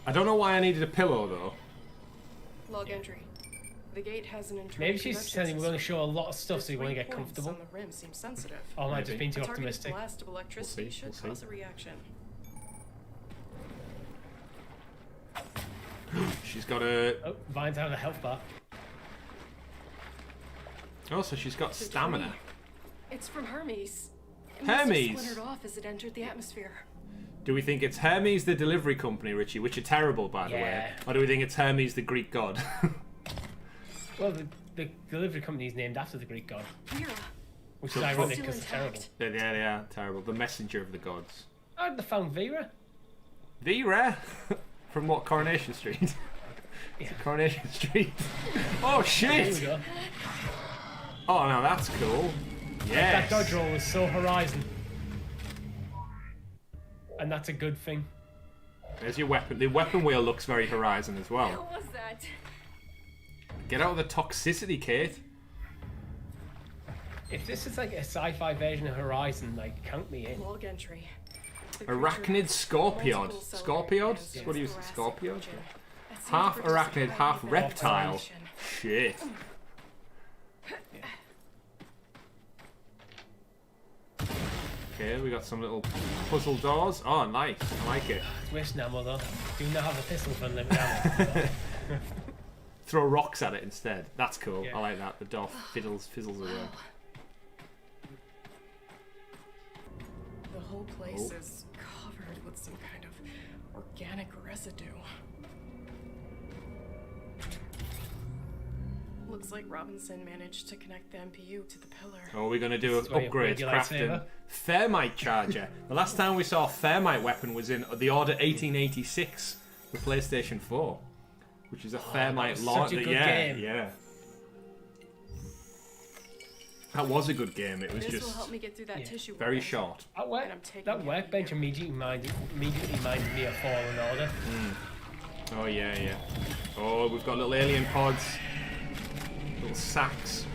I don't know why I needed a pillow though. Log entry. The gate has an internal. Maybe she's saying we're going to show a lot of stuff, so you want to get comfortable. On the rim seems sensitive. Oh, I might just been too optimistic. A blast of electricity should cause a reaction. She's got a. Oh, Vine's out of the health bar. Oh, so she's got stamina. It's from Hermes. Hermes. Splintered off as it entered the atmosphere. Do we think it's Hermes, the delivery company, Richie, which are terrible, by the way, or do we think it's Hermes, the Greek god? Well, the delivery company is named after the Greek god. Vera. Which is ironic because it's terrible. Yeah, they are terrible. The messenger of the gods. Oh, they found Vera. Vera? From what, Coronation Street? Yeah. Coronation Street. Oh, shit! Oh, now that's cool. Yes. That dodge roll was so Horizon. And that's a good thing. There's your weapon. The weapon wheel looks very Horizon as well. What was that? Get out of the toxicity, Kate. If this is like a sci-fi version of Horizon, like, count me in. Log entry. Arachnid Scorpiod. Scorpiod? What do you say? Scorpiod? Half arachnid, half reptile. Shit. Okay, we got some little puzzle doors. Oh, nice. I like it. Wish Namo though. Do not have a pistol for limit ammo. Throw rocks at it instead. That's cool. Yeah. I like that. The door fizzles away. The whole place is covered with some kind of organic residue. Looks like Robinson managed to connect the MPU to the pillar. Oh, we're going to do upgrades, crafting. Thermite charger. The last time we saw a thermite weapon was in the Order 1886, the PlayStation 4, which is a thermite launcher. Yeah. That was a good game. It was this just will help me get through that tissue very short. That workbench immediately reminded me of Fallen Order. Oh yeah. Oh, we've got little alien pods. Little sacks.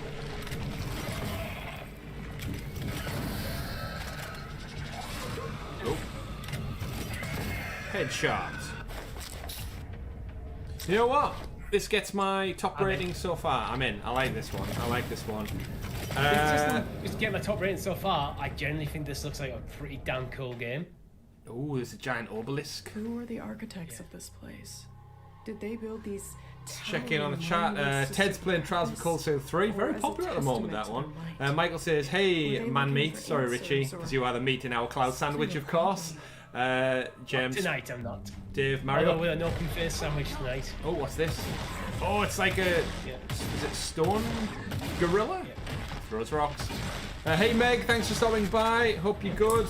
Oh. Headshot. You know what? This gets my top rating so far. I'm in. I like this one. Just to get my top rating so far, I generally think this looks like a pretty damn cool game. Oh, there's a giant obelisk. Who were the architects of this place? Did they build these? Check in on the chat. Ted's playing Trials of Cold Steel 3. Very popular at the moment, that one. Michael says, hey, man meat. Sorry, Richie, because you are the meat in our cloud sandwich, of course. James. Tonight I'm not. Dave, Mario. Although with an open face sandwich tonight. Oh, what's this? Oh, it's like a... Is it stone gorilla? Yeah. Throws rocks. Hey, Meg, thanks for stopping by. Hope you're good.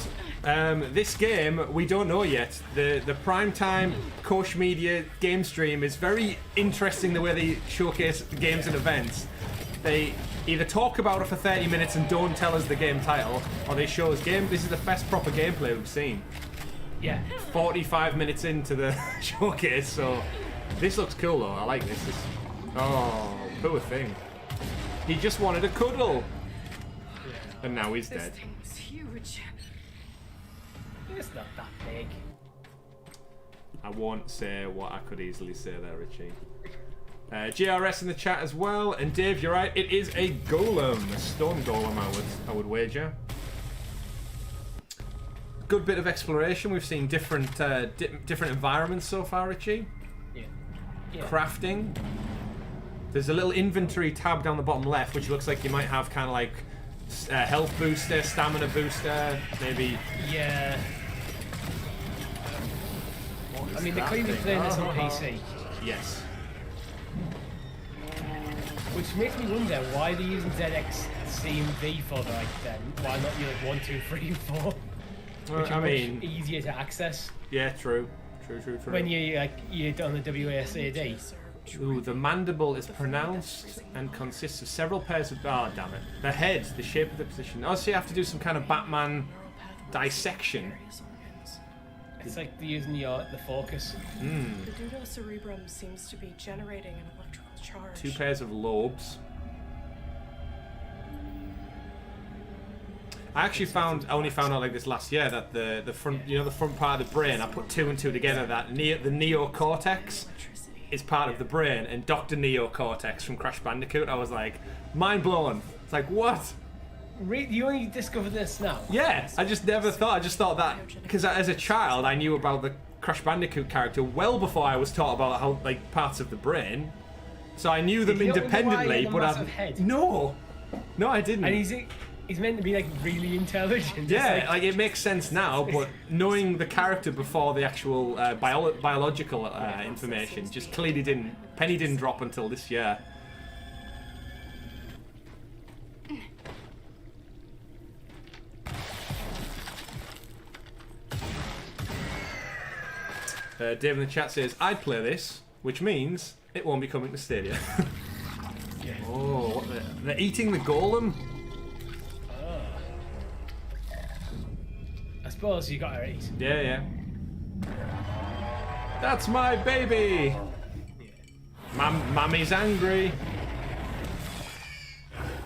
This game, we don't know yet. The primetime Koch Media game stream is very interesting the way they showcase the games and events. They either talk about it for 30 minutes and don't tell us the game title, or they show us game. This is the best proper gameplay we've seen. Yeah. 45 minutes into the showcase, so this looks cool though. I like this. Oh, poor thing. He just wanted a cuddle. And now he's dead. This thing was huge. It's not that big. I won't say what I could easily say there, Richie. GRS in the chat as well, and Dave, you're right. It is a golem, a stone golem. I would wager. Good bit of exploration. We've seen different different environments so far, Richie. Yeah. Crafting. There's a little inventory tab down the bottom left, which looks like you might have kind of like health booster, stamina booster, maybe. Yeah. I mean, they're clearly playing this on PC. Yes. Which makes me wonder why they're using ZX, C, and V for like then. Why not you like 1, 2, 3, and 4? Which are much easier to access. Yeah, true. When you're on the WASD. Ooh, the mandible is pronounced and consists of several pairs of... Oh, damn it. The head, the shape of the position. Oh, so you have to do some kind of Batman dissection. It's like they're using the focus. The pseudocerebrum seems to be generating an electrical charge. 2 pairs of lobes. I actually only found out like this last year that the front, the front part of the brain, I put 2 and 2 together, that the neocortex is part of the brain, and Dr. Neocortex from Crash Bandicoot, I was like, mind blown. It's like, what? You only discovered this now? Yeah, I just never thought. I just thought that because as a child I knew about the Crash Bandicoot character well before I was taught about how like parts of the brain. So I knew them independently, but no, I didn't. And he's meant to be like really intelligent. Yeah, like it makes sense now, but knowing the character before the actual biological information just clearly penny didn't drop until this year. Dave in the chat says, I'd play this, which means it won't be coming to Stadia. Yeah. Oh, what they're eating the golem? I suppose you gotta eat. Yeah. That's my baby! Mammy's angry.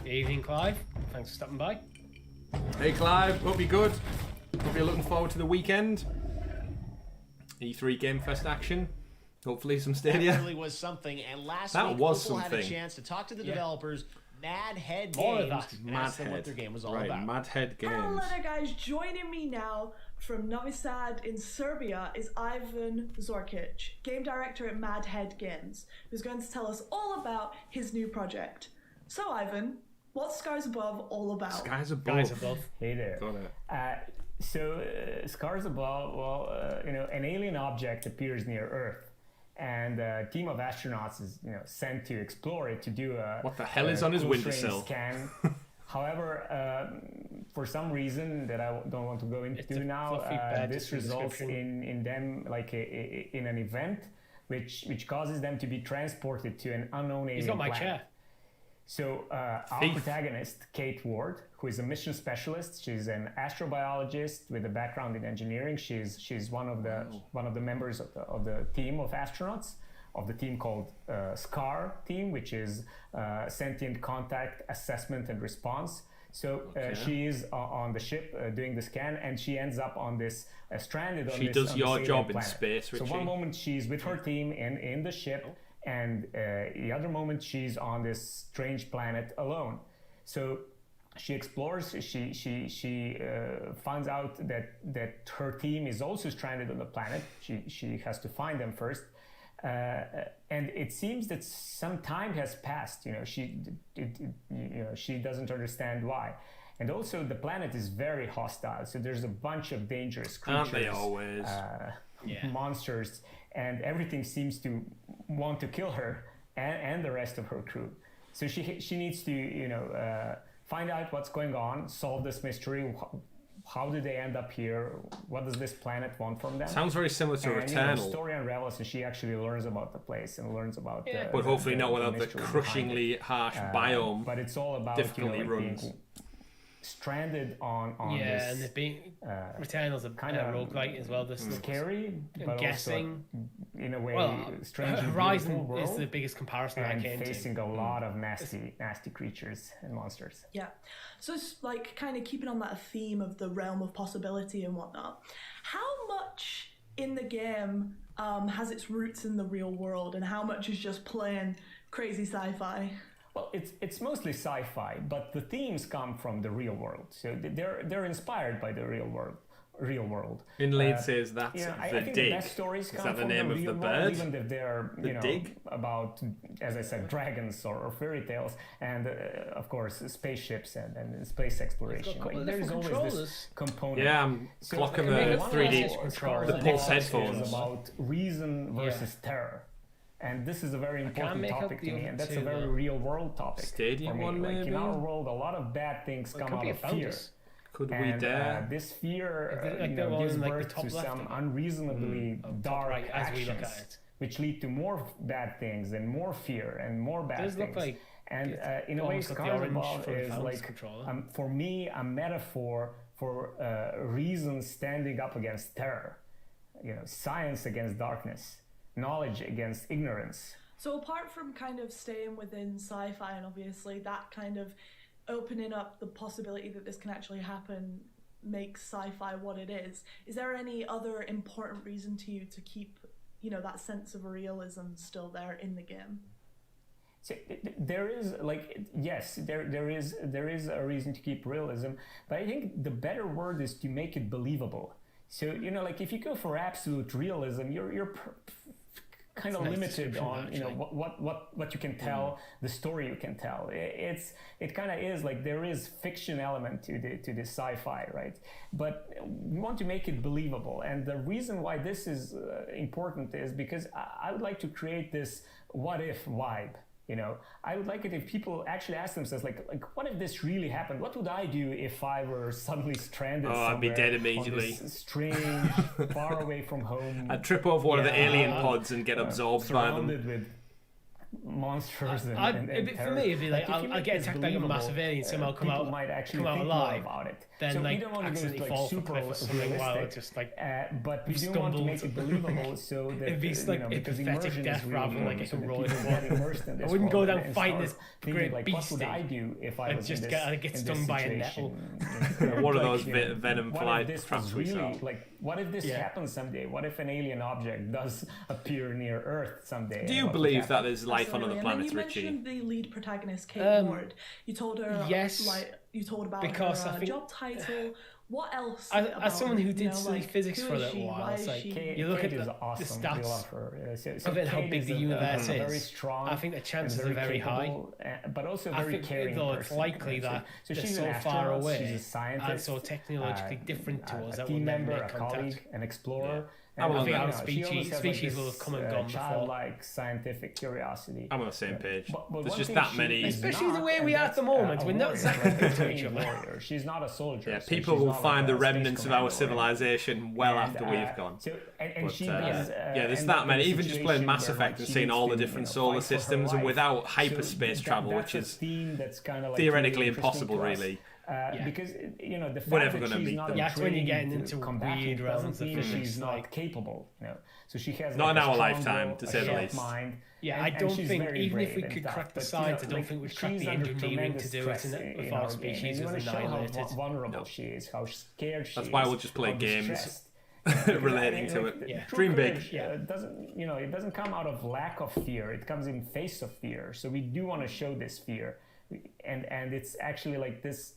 Good evening, Clive. Thanks for stopping by. Hey, Clive. Hope you're good. Hope you're looking forward to the weekend. E3 Game Fest action. Hopefully some Stadia. That really was something. And last week, Opal had a chance to talk to the developers, Mad Head Games, and ask them what their game was all about. Mad Head Games. Hello there, guys. Joining me now from Novi Sad in Serbia is Ivan Zorkic, game director at Mad Head Games, who's going to tell us all about his new project. So, Ivan, what's Scars Above all about? Scars Above. Hey there. So, Scars Above, an alien object appears near Earth, and a team of astronauts is, sent to explore it to do a what the hell is on his windowsill scan. However, for some reason that I don't want to go into now, this results in them like in an event which causes them to be transported to an unknown alien He's got my planet. chair. So our protagonist, Kate Ward, who is a mission specialist, she's an astrobiologist with a background in engineering. She's one of the members of the team of astronauts, of the team called SCAR team, which is Sentient Contact Assessment and Response. So she is on the ship doing the scan, and she ends up on this stranded on this. She does your job in planet. space, Richie. So one moment she's with her team in the ship, and the other moment she's on this strange planet alone. So she explores. She finds out that her team is also stranded on the planet. She has to find them first. And it seems that some time has passed. She doesn't understand why. And also the planet is very hostile. So there's a bunch of dangerous creatures. Aren't they always? Monsters, and everything seems to want to kill her and the rest of her crew. So she needs to find out what's going on, solve this mystery. How did they end up here? What does this planet want from them? Sounds very similar to Returnal. The story unravels, and she actually learns about the place and learns about. But hopefully not without the crushingly harsh biome. But it's all about difficulty runs. Being stranded on this. And it being Returnal's a kind of roguelike as well. This scary, but guessing also, in a way, strange. Horizon is the biggest comparison I came to. Facing a lot of nasty creatures and monsters. Yeah, so it's like kind of keeping on that theme of the realm of possibility and whatnot. How much in the game has its roots in the real world, and how much is just plain crazy sci-fi? Well, it's mostly sci-fi, but the themes come from the real world, so they're inspired by the real world. Inlead says that's the I think dig. The best stories come Is that the from name the of real the world, bird? even if they're dig? About, as I said, dragons or fairy tales, and of course spaceships and space exploration. Like, there's always this component. Yeah, I'm clocking the 3D, the Pulse headphones. Is about reason versus terror. And this is a very important topic to me, and that's a very real world topic. Stadia for me. one, maybe? Like, in our world, a lot of bad things come out of fear. Could and, we dare? This fear gives birth to some unreasonably dark actions, which lead to more bad things and more fear and more bad things. And in a way, Scars Above is like, for me, a metaphor for reason standing up against terror, science against darkness, knowledge against ignorance. So apart from kind of staying within sci-fi and obviously that kind of opening up the possibility that this can actually happen makes sci-fi what it is there any other important reason to you to keep that sense of realism still there in the game? So there is there is a reason to keep realism, but I think the better word is to make it believable. So like if you go for absolute realism, you're kind of limited on what you can tell, the story you can tell. It kind of is like there is fiction element to the sci-fi, right? But we want to make it believable, and the reason why this is important is because I would like to create this what if vibe. I would like it if people actually ask themselves, like what if this really happened? What would I do if I were suddenly stranded somewhere? I'd be dead immediately. On this strange, far away from home. I'd trip over one of the alien pods and get absorbed by them. Surrounded with monsters and for me, it'd be like I'll get attacked by a massive alien, somehow come out alive. About it. Then so like we don't want to accidentally go fall super for something wild, just like but we do want to make it believable, so that it'd be like a because pathetic death rather than like a heroic one. I I wouldn't go down fighting this great like, beast. What would I do if I was just get stung by a nettle? One of those venom flight traps we saw. What if this happens someday? What if an alien object does appear near Earth someday? Do you believe that there's life on other planets, Richie? You mentioned the lead protagonist, Kate Ward. You told her, you told about her job title. What else? As someone who did silly physics for a little while, it's like you look at the stats of it, how big the universe is. Very strong, I think the chances are very high, but also very caring. Though it's likely that they're so far away and so technologically different to us that we'll never make contact. An explorer. I think our species will have come and gone before. Childlike scientific curiosity. I'm on the same page. There's just that many. Especially the way we are at the moment. We're not exactly to each other. She's not a soldier. Yeah, people will find the remnants of our civilization well after we've gone. There's that many. Even just playing Mass Effect and seeing all the different solar systems and without hyperspace travel, which is theoretically impossible, really. Because the fact we're never that she's not that's when you're getting into weird realms of physics. She's not capable, so she has not in our lifetime, to say the least. Mind. Yeah, I don't think even if we could crack the science, I don't think we'd crack the engineering to do it if our species was annihilated. How vulnerable she is, how scared she is. That's why we'll just play games relating to it. Dream big. It doesn't come out of lack of fear. It comes in face of fear. So we do want to show this fear, and it's actually like this.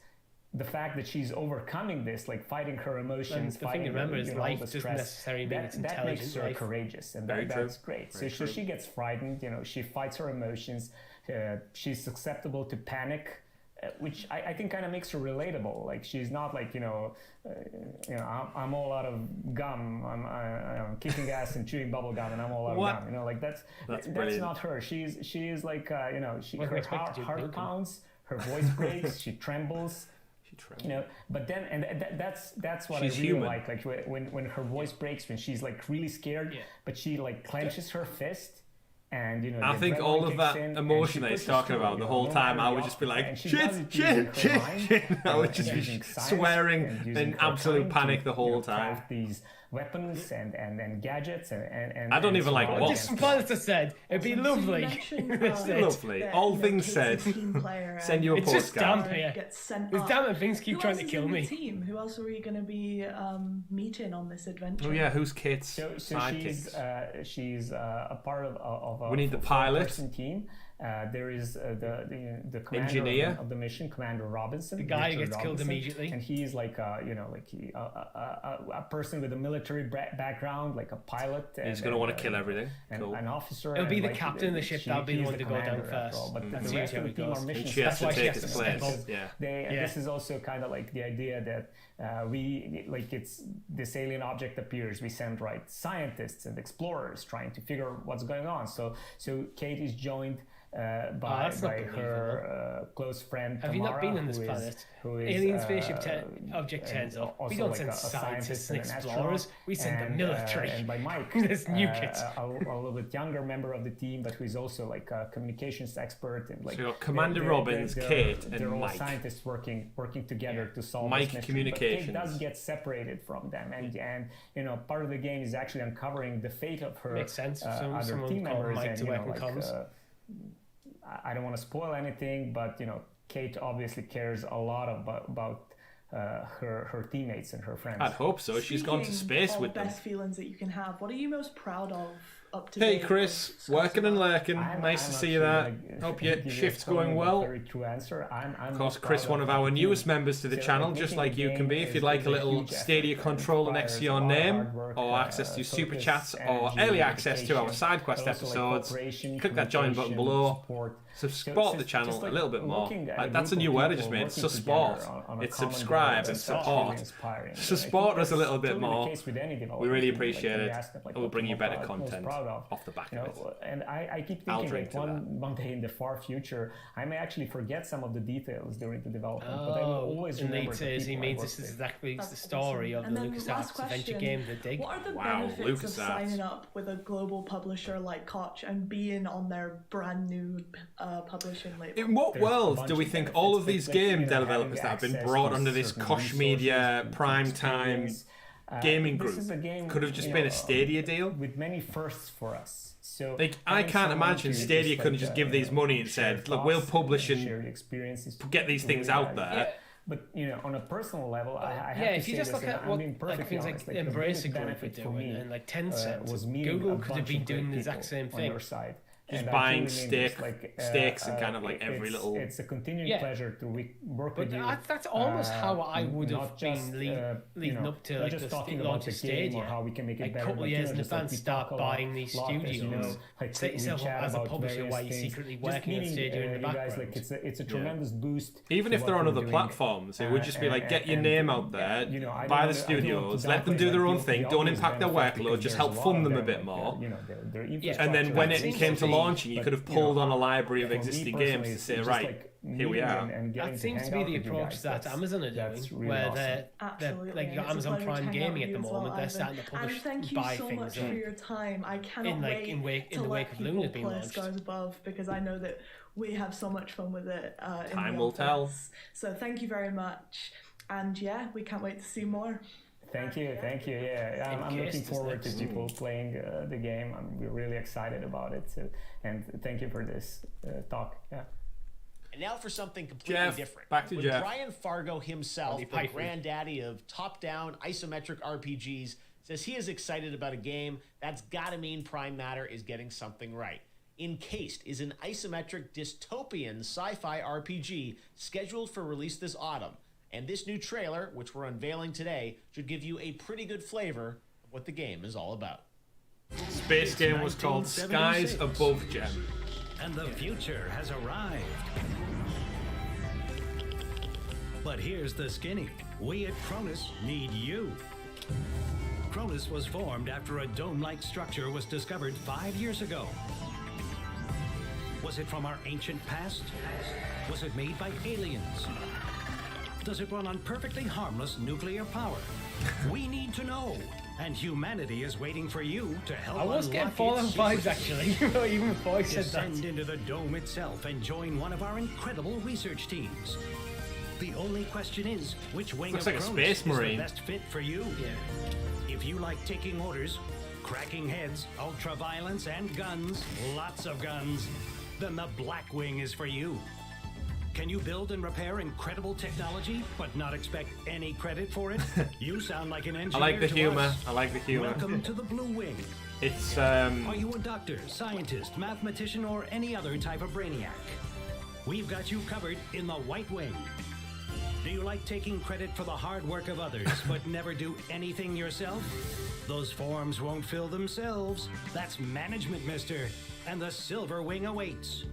The fact that she's overcoming this, like fighting her emotions, the thing to remember is life doesn't necessarily mean it's intelligent. That makes her courageous, and that's great. So she gets frightened. She fights her emotions. She's susceptible to panic, which I think kind of makes her relatable. Like she's not like I'm all out of gum. I'm kicking ass and chewing bubble gum, and I'm all out of gum. Like that's not her. She is like her heart pounds, her voice breaks, she trembles. But then that's what she's I really human. like when her voice breaks, when she's like really scared, but she like clenches her fist, and I think all of that emotion that he's talking about the whole time, I would just be like shit. I would just be swearing in absolute panic the whole time. These weapons and gadgets and I don't even like what different planets said. It'd be lovely. Lovely. All things said. Send you a postcard. It's just damp here. There's damn it, things keep trying to kill me. Team? Who else are we going to be meeting on this adventure? Oh yeah, who's Kate's sidekicks? She's a part of a we need the pilot team. There is the commander engineer of the mission, Commander Robinson. The guy who gets killed immediately. And he's like a person with a military background, like a pilot. He's going to want to kill everything. Cool. An officer. It'll be the captain of the ship. That'll be the one to go down first. But the rest of the team are mission she has to take his place. This is also kind of like the idea that it's this alien object appears. We send scientists and explorers trying to figure what's going on. So Kate is joined by her close friend Tamara. Have you not been on this planet? Alien spaceship object turns up. We don't send scientists and explorers. We send the military. And by Mike, this nuke it. A little bit younger member of the team, but who is also like a communications expert. And like so you've got Commander Robbins, Kate, and they're all Mike. Scientists working together to solve Mike this mystery. communications. But Kate does get separated from them, and part of the game is actually uncovering the fate of her Makes sense. other team members. Mike to work with comms. I don't want to spoil anything, but Kate obviously cares a lot about her teammates and her friends. I'd hope so. She's gone to space with them. Best feelings that you can have. What are you most proud of up to Hey date? Chris, working and lurking. Nice to see you there. Hope your shift's going well. Very true answer. Of course, Chris, one of our newest members to the channel, just like you can be. If you'd like a little Stadia controller next to your name, or access to super chats, or early access to our side quest episodes, click that join button below. Support the channel a little bit more. That's a new word I just made. Support. It's subscribe and support. Support us a little bit more. We really appreciate it. And we'll bring you better content off the back of it. And I keep thinking like one day in the far future, I may actually forget some of the details during the development, but I will always remember the people he means this is exactly the story of the LucasArts adventure game, The Dig. What are the benefits of signing up with a global publisher like Koch and being on their brand new publishing label? In what world do we think all of these game developers that have been brought under this Koch Media primetime gaming group could have just been a Stadia deal? With many firsts for us. So I can't imagine Stadia couldn't just give these money and said, look, we'll publish and get these things out there. But on a personal level, I have if you just look at what things like Embracer Group are doing and like Tencent, Google could have been doing the exact same thing. Just buying stakes and kind of like every little. It's a continuing pleasure to work with you. That's almost how I would have been leading up to like the launch of Stadia. How we can make it better. A couple of years in advance, start buying these studios. Set yourself up as a publisher while you're secretly working on Stadia in the background. It's a tremendous boost. Even if they're on other platforms, it would just be like, get your name out there, buy the studios, let them do their own thing, don't impact their workload, just help fund them a bit more. And then when it came to launching, you could have pulled on a library of existing games to say, right, here we are. That seems to be the approach that Amazon are doing, where they're like you got Amazon Prime Gaming at the moment. They're starting to publish, buy things. Thank you so much for your time. I cannot wait in the wake of Luna being launched. Stars Above, because I know that we have so much fun with it. Time will tell. So thank you very much, and we can't wait to see more. Thank you. Yeah, I'm looking forward to people playing the game. We're really excited about it, and thank you for this talk. Yeah. And now for something completely different. Back to Jeff. Brian Fargo himself, the granddaddy of top-down isometric RPGs, says he is excited about a game that's got to mean Prime Matter is getting something right. Encased is an isometric dystopian sci-fi RPG scheduled for release this autumn. And this new trailer, which we're unveiling today, should give you a pretty good flavor of what the game is all about. Space game was called Skies Above Gem. And the future has arrived. But here's the skinny. We at Cronus need you. Cronus was formed after a dome-like structure was discovered 5 years ago. Was it from our ancient past? Was it made by aliens? Does it run on perfectly harmless nuclear power? We need to know. And humanity is waiting for you to help I was getting Fallout vibes actually, even before I said that. Descend into the dome itself and join one of our incredible research teams. The only question is, which wing of Cronus is the best fit for you? If you like taking orders, cracking heads, ultra-violence, and guns, lots of guns, then the Blackwing is for you. Can you build and repair incredible technology, but not expect any credit for it? You sound like an engineer. I like the humor. I like the humor. Welcome to the Blue Wing. It's Are you a doctor, scientist, mathematician, or any other type of brainiac? We've got you covered in the White Wing. Do you like taking credit for the hard work of others, but never do anything yourself? Those forms won't fill themselves. That's management, mister. And the Silver Wing awaits.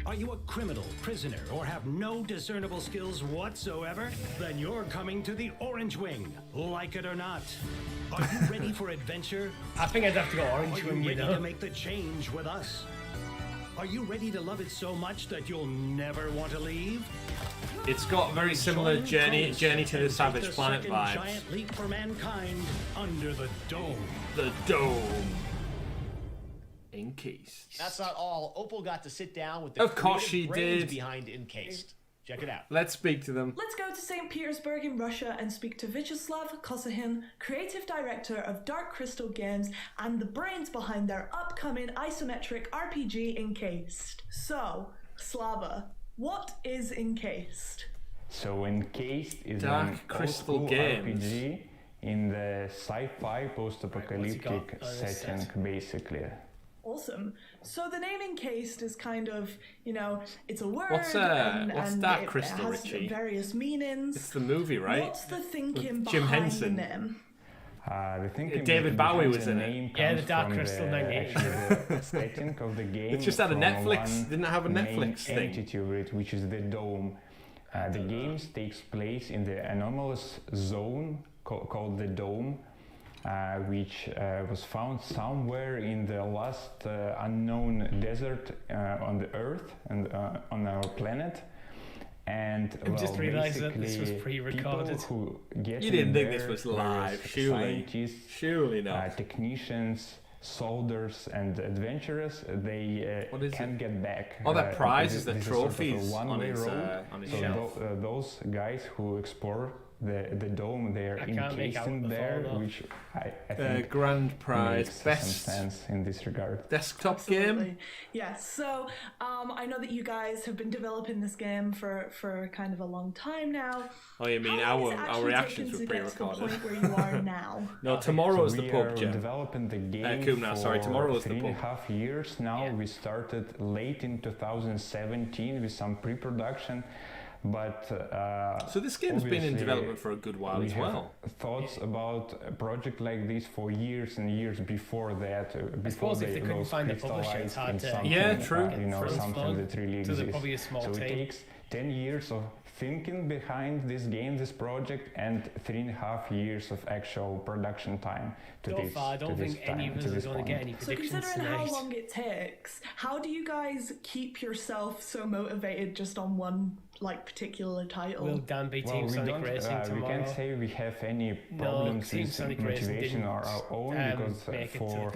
Are you a criminal, prisoner, or have no discernible skills whatsoever? Then you're coming to the Orange Wing, like it or not. Are you ready for adventure? I think I'd have to go Orange Wing, you know? Are you ready to make the change with us? Are you ready to love it so much that you'll never want to leave? It's got very similar Journey to the Savage Planet vibes. Giant leap for mankind under the dome. The dome. Encased. That's not all. Opal got to sit down with the of course she brains did. behind Encased. Check it out. Let's speak to them. Let's go to St. Petersburg in Russia and speak to Vyacheslav Kosahin, creative director of Dark Crystal Games and the brains behind their upcoming isometric RPG Encased. So, Slava, what is Encased? So Encased is Dark an Crystal old-school Games RPG in the sci-fi post-apocalyptic setting, basically. Awesome. So the name Encased is kind of, you know, it's a word. What's Dark Crystal, it has Richie? various meanings. It's the movie, right? What's the thinking With Jim behind Henson. the name? The thinking David Bowie was in it. Yeah, the Dark Crystal the setting of the game. It's just had a from Netflix. one Didn't it have a Netflix main thing? entity of it, which is the dome. The game takes place in the anomalous zone called the dome, which was found somewhere in the last unknown desert on the Earth and on our planet. And I just realised that this was pre-recorded. Who get You didn't think there, this was live, whereas surely? Scientists, Surely not. technicians, soldiers, and adventurers, they can get back. Oh, that prize is the this sort of a trophies one-way on road. his So shelf. those guys who explore the dome, they're encased in there, which I think grand prize, makes best some sense in this regard. Desktop game. Yes. So I know that you guys have been developing this game for kind of a long time now. Oh, you mean our reactions were pre-recorded? To the point where you are now. No, tomorrow's the pub, We are Jim. developing the game for tomorrow's 3.5 years now. We started late in 2017 with some pre-production. But so this game's been in development for a good while as well. Thoughts about a project like this for years and years before that. I suppose if they couldn't find the publisher, it's hard to true. Something that really exists. So probably a small so team. It takes 10 years of thinking behind this game, this project, and 3.5 years of actual production time to this. I don't think any of us are going to get any predictions So considering tonight. how long it takes, how do you guys keep yourself so motivated just on one particular title? Will Dan be Team Sonic Racing tomorrow? We can't say we have any problems with motivation or our own, because for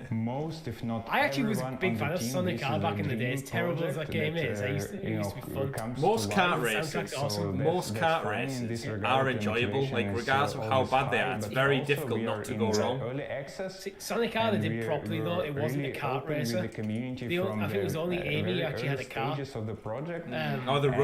most, if not I actually was a everyone big on fan the of team, Sonic this R is back a in the day. dream As terrible as that project game is, it used to be fun. Most kart races, are enjoyable. Like regardless of how bad they are, it's very difficult not to go wrong. Early access. Sonic R they did properly though. It wasn't a kart racer. I think it was only Amy who actually had a car. Of the project.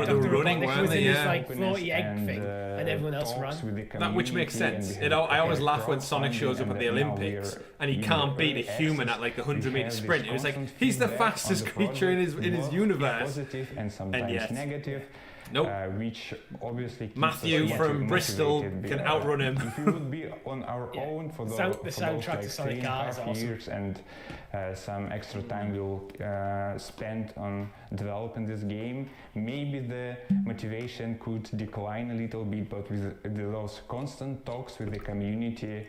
They were running, weren't they? Yeah. Like floaty egg thing, and everyone else ran. That which makes sense. I always laugh when Sonic shows up at the Olympics and he can't beat a human at like the 100-meter sprint. It was like he's the fastest creature in his universe. And sometimes negative. Nope. Which obviously Matthew from Bristol can outrun him. If we would be on our own for those, the soundtrack to Sonic R is awesome. Years and some extra time we'll spend on developing this game, maybe the motivation could decline a little bit, but with those constant talks with the community,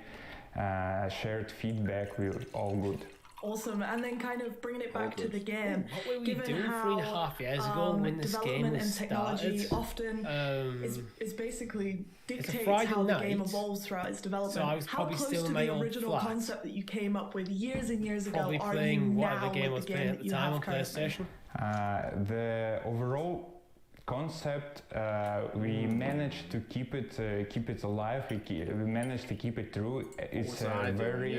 shared feedback, we're all good. Awesome, and then kind of bringing it back to the game. What were we given doing how, 3.5 years ago when this game was and technology started? often is basically dictates Friday how the night, game evolves throughout its development. So I was how probably close still to in my the own original flat. concept that you came up with years and years ago Probably are playing you whatever now game I with was the playing game at that the you time have on currently? PlayStation. The overall concept, we managed to keep it alive. We managed to keep it true. It's a very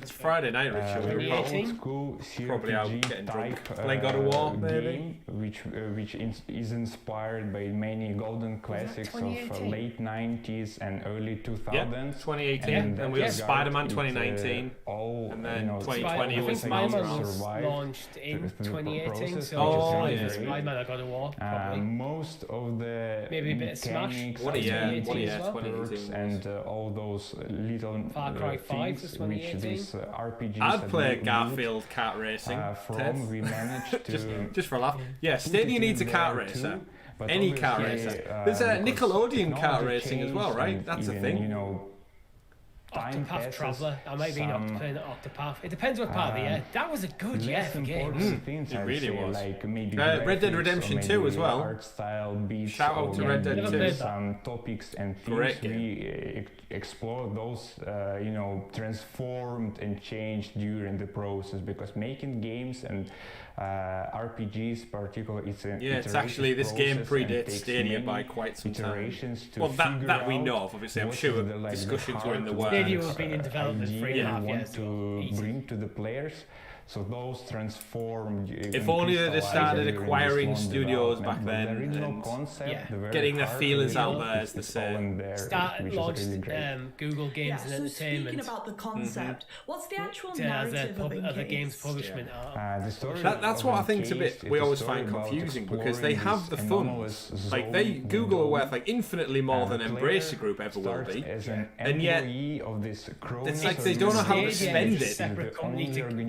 It's Friday night, Richie. old school Probably out CRPG getting drunk. type Playing God of War, maybe. game, which is inspired by many golden classics of late 90s and early 2000s. Yeah, 2018. Then we got Spider-Man 2019. And then 2020 was Miles Morales. Launched in 2018, so Spider-Man God of War, probably. Most of the maybe a bit of Smash. What a year, 2018 and all those little Far Cry 5 things which these RPGs I'd play Garfield kart racing. We managed to just for a laugh. Yeah, Stadia needs a kart racer. Any kart racer. There's a Nickelodeon kart racing as well, right? That's a thing. Octopath Traveler. I might be not playing Octopath. It depends what part of the year. That was a good year for games. It really was. Like maybe Red Dead Redemption 2 as well. Art style, beats, shout out to Red Dead 2. Some topics and themes we explore those, transformed and changed during the process, because making games and RPGs particularly it's actually this game predates Stadia by quite some time. Well, that we know of, obviously. I'm sure discussions were in the works. Stadia has been in development for 3.5 years. To bring to the players. So those transformed. If only they started acquiring studios back then and getting their feelers out there, as they say. Launched Google Games and Entertainment. Speaking about the concept, what's the actual narrative of the game's publishment? That's what I think is a bit we always find confusing, because they have the funds. Like Google are worth like infinitely more than Embracer Group ever will be, and yet it's like they don't know how to spend it.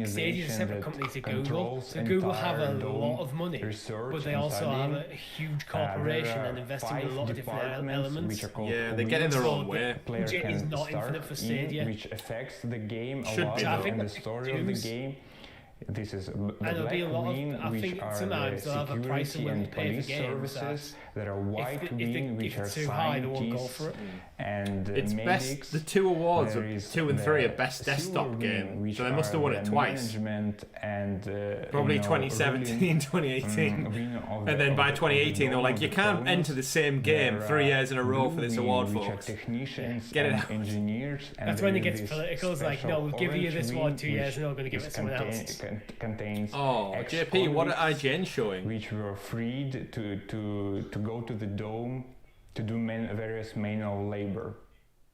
Stadia's a separate company to Google, so Google have a lot of money, but they also have a huge corporation and investing in a lot of different elements. Yeah, they get in their own way. Budget is not infinite for Stadia, which affects the game a lot and the story of the game. This is the Black Queen, which are the security and police services that are White Wing, which are scientists and it's medics. Best. The two awards, 2 and 3, are best desktop game, so they must have won it twice. And probably 2017, 2018, and then by 2018 they were like, you can't enter the same game 3 years in a row for this award, folks. Technicians, get it out. Engineers. That's when it gets political. It's like, no, we'll give you this one 2 years, and we're going to give it to someone else. Contains JP, what are IGN showing? Which were freed to go to the dome to do various manual labor.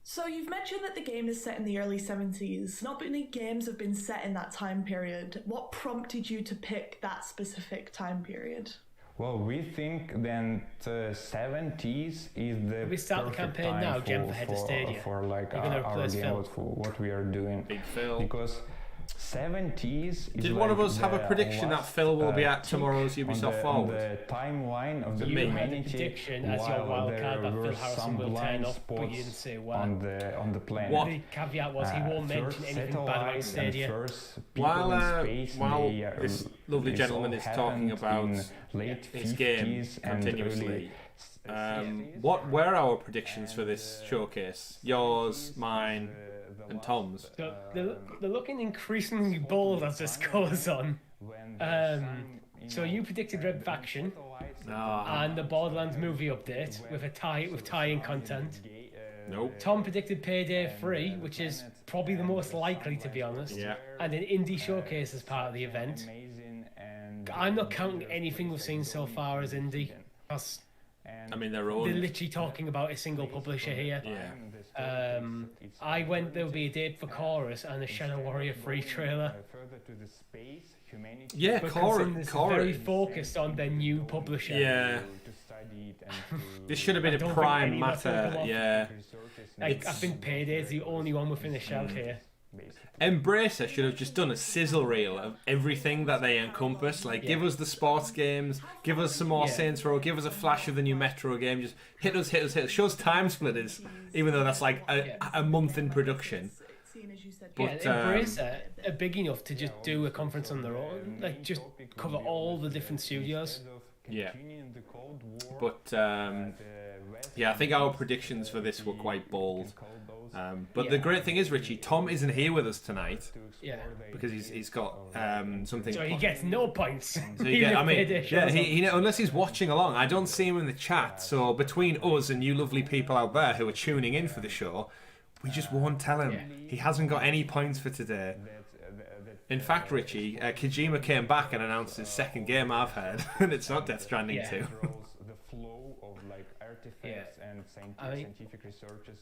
So you've mentioned that the game is set in the early 70s. Not many games have been set in that time period. What prompted you to pick that specific time period? Well, we think that the 70s is the we start the campaign time now, Jen, for Head of Stadia. For like our game, for what we are doing. Big Phil. Because 70s. Did one of us have a prediction that Phil will be at tomorrow's Ubisoft Forward? The timeline of the you had a prediction as your wild card that Phil Harrison will turn up, but you didn't say when. On the planet. What? The caveat was he won't mention anything bad about Stadia. While this lovely gentleman is talking about his game continuously, what were our predictions for this showcase? Yours, mine, and Tom's. They're looking increasingly bold as this goes on. So you predicted Red Faction and the Borderlands movie update with tie-in content. Nope. Tom predicted Payday 3, which is probably the most likely, to be honest. Yeah. And an indie showcase as part of the event. I'm not counting anything we've seen so far as indie. I mean, they're literally talking about a single publisher here. Yeah. There'll be a date for Chorus and a Shadow Warrior 3 trailer. Yeah, Chorus very focused on their new publisher. Yeah. This should have been a prime matter. Yeah. I think Payday is the only one within a shout here. Embracer should have just done a sizzle reel of everything that they encompass. Like, give us the sports games, give us some more Saints Row, give us a flash of the new Metro game. Just hit us. Show us Time Splitters, even though that's like a month in production. But Embracer are big enough to just do a conference on their own, like just cover all the different studios. Yeah. But I think our predictions for this were quite bold. But the great thing is, Richie, Tom isn't here with us tonight. Yeah. Because he's got something. So he gets no points. So you get, I mean, yeah, he unless he's watching along, I don't see him in the chat. So between us and you lovely people out there who are tuning in for the show, we just won't tell him. He hasn't got any points for today. In fact, Richie, Kojima came back and announced his second game, I've heard, and it's not Death Stranding 2. The flow of like artifacts and scientific researches.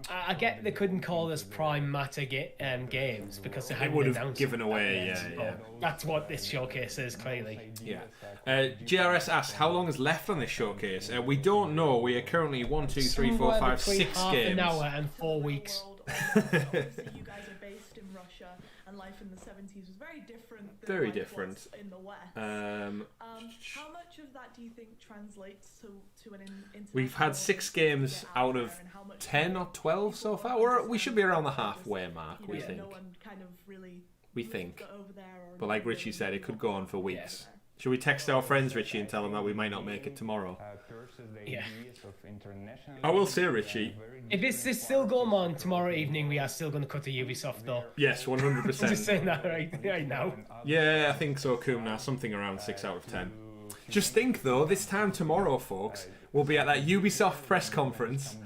I get they couldn't call this Prime Matter games because they hadn't would announced have given away. Yeah. That's what this showcase is clearly. Yeah. GRS asks how long is left on this showcase. We don't know. We are currently 1, 2, 3, 4, 5, 6 half games. An hour and 4 weeks. You guys are based in Russia, and life in the 70s was very different. Very different. In the West. How much of that do you think translates to an international? We've had 6 games out of 10 or 12 so far. We should be around the halfway mark. We think. No one kind of really we think. But like Richie said, it could go on for weeks. Should we text our friends, Richie, and tell them that we might not make it tomorrow? Yeah. I will say, Richie. If it's still going on tomorrow evening, we are still going to cut to Ubisoft, though. Yes, 100%. Just saying that right now. Yeah, I think so, Kumna. Something around 6 out of 10. Just think, though, this time tomorrow, folks, we'll be at that Ubisoft press conference.